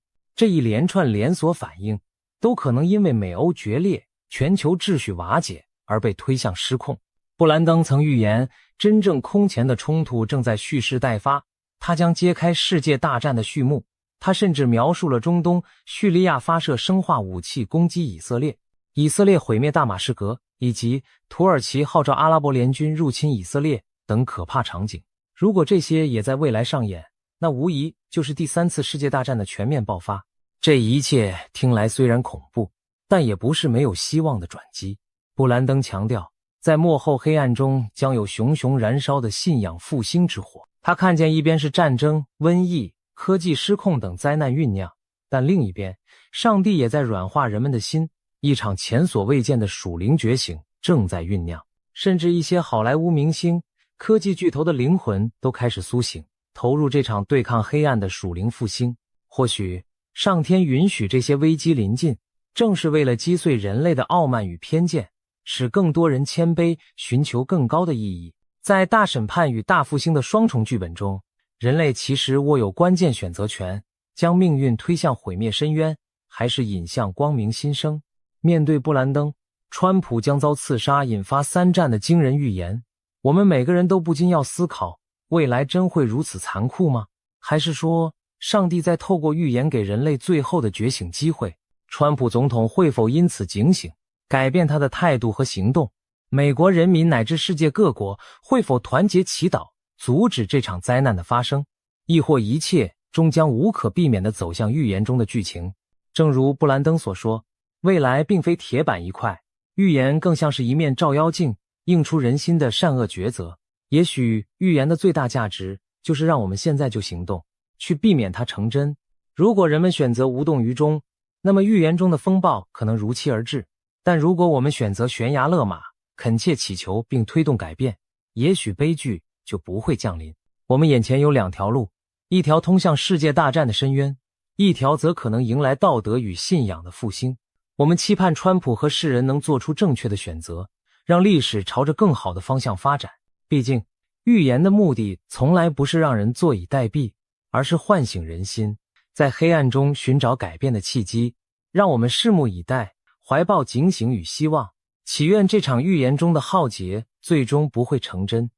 这一连串连锁反应都可能因为美欧决裂、全球秩序瓦解而被推向失控。布兰登曾预言，真正空前的冲突正在蓄势待发，他将揭开世界大战的序幕。他甚至描述了中东叙利亚发射生化武器攻击以色列，以色列毁灭大马士革，以及土耳其号召阿拉伯联军入侵以色列等可怕场景。如果这些也在未来上演，那无疑就是第3次世界大战的全面爆发。这一切听来虽然恐怖，但也不是没有希望的转机。布兰登强调，在幕后黑暗中将有熊熊燃烧的信仰复兴之火。他看见一边是战争、瘟疫、科技失控等灾难酝酿，但另一边，上帝也在软化人们的心，一场前所未见的属灵觉醒正在酝酿。甚至一些好莱坞明星、科技巨头的灵魂都开始苏醒，投入这场对抗黑暗的属灵复兴。或许上天允许这些危机临近，正是为了击碎人类的傲慢与偏见，使更多人谦卑，寻求更高的意义。在大审判与大复兴的双重剧本中，人类其实握有关键选择权，将命运推向毁灭深渊，还是引向光明新生。面对布兰登，川普将遭刺杀引发3战的惊人预言，我们每个人都不禁要思考，未来真会如此残酷吗？还是说，上帝在透过预言给人类最后的觉醒机会？川普总统会否因此警醒，改变他的态度和行动？美国人民乃至世界各国会否团结祈祷，阻止这场灾难的发生？亦或一切终将无可避免地走向预言中的剧情？正如布兰登所说，未来并非铁板一块，预言更像是一面照妖镜，映出人心的善恶抉择。也许预言的最大价值，就是让我们现在就行动，去避免它成真。如果人们选择无动于衷，那么预言中的风暴可能如期而至。但如果我们选择悬崖勒马，恳切祈求并推动改变，也许悲剧就不会降临。我们眼前有2条路，一条通向世界大战的深渊，一条则可能迎来道德与信仰的复兴。我们期盼川普和世人能做出正确的选择，让历史朝着更好的方向发展。毕竟，预言的目的从来不是让人坐以待毙，而是唤醒人心，在黑暗中寻找改变的契机。让我们拭目以待，怀抱警醒与希望，祈愿这场预言中的浩劫最终不会成真。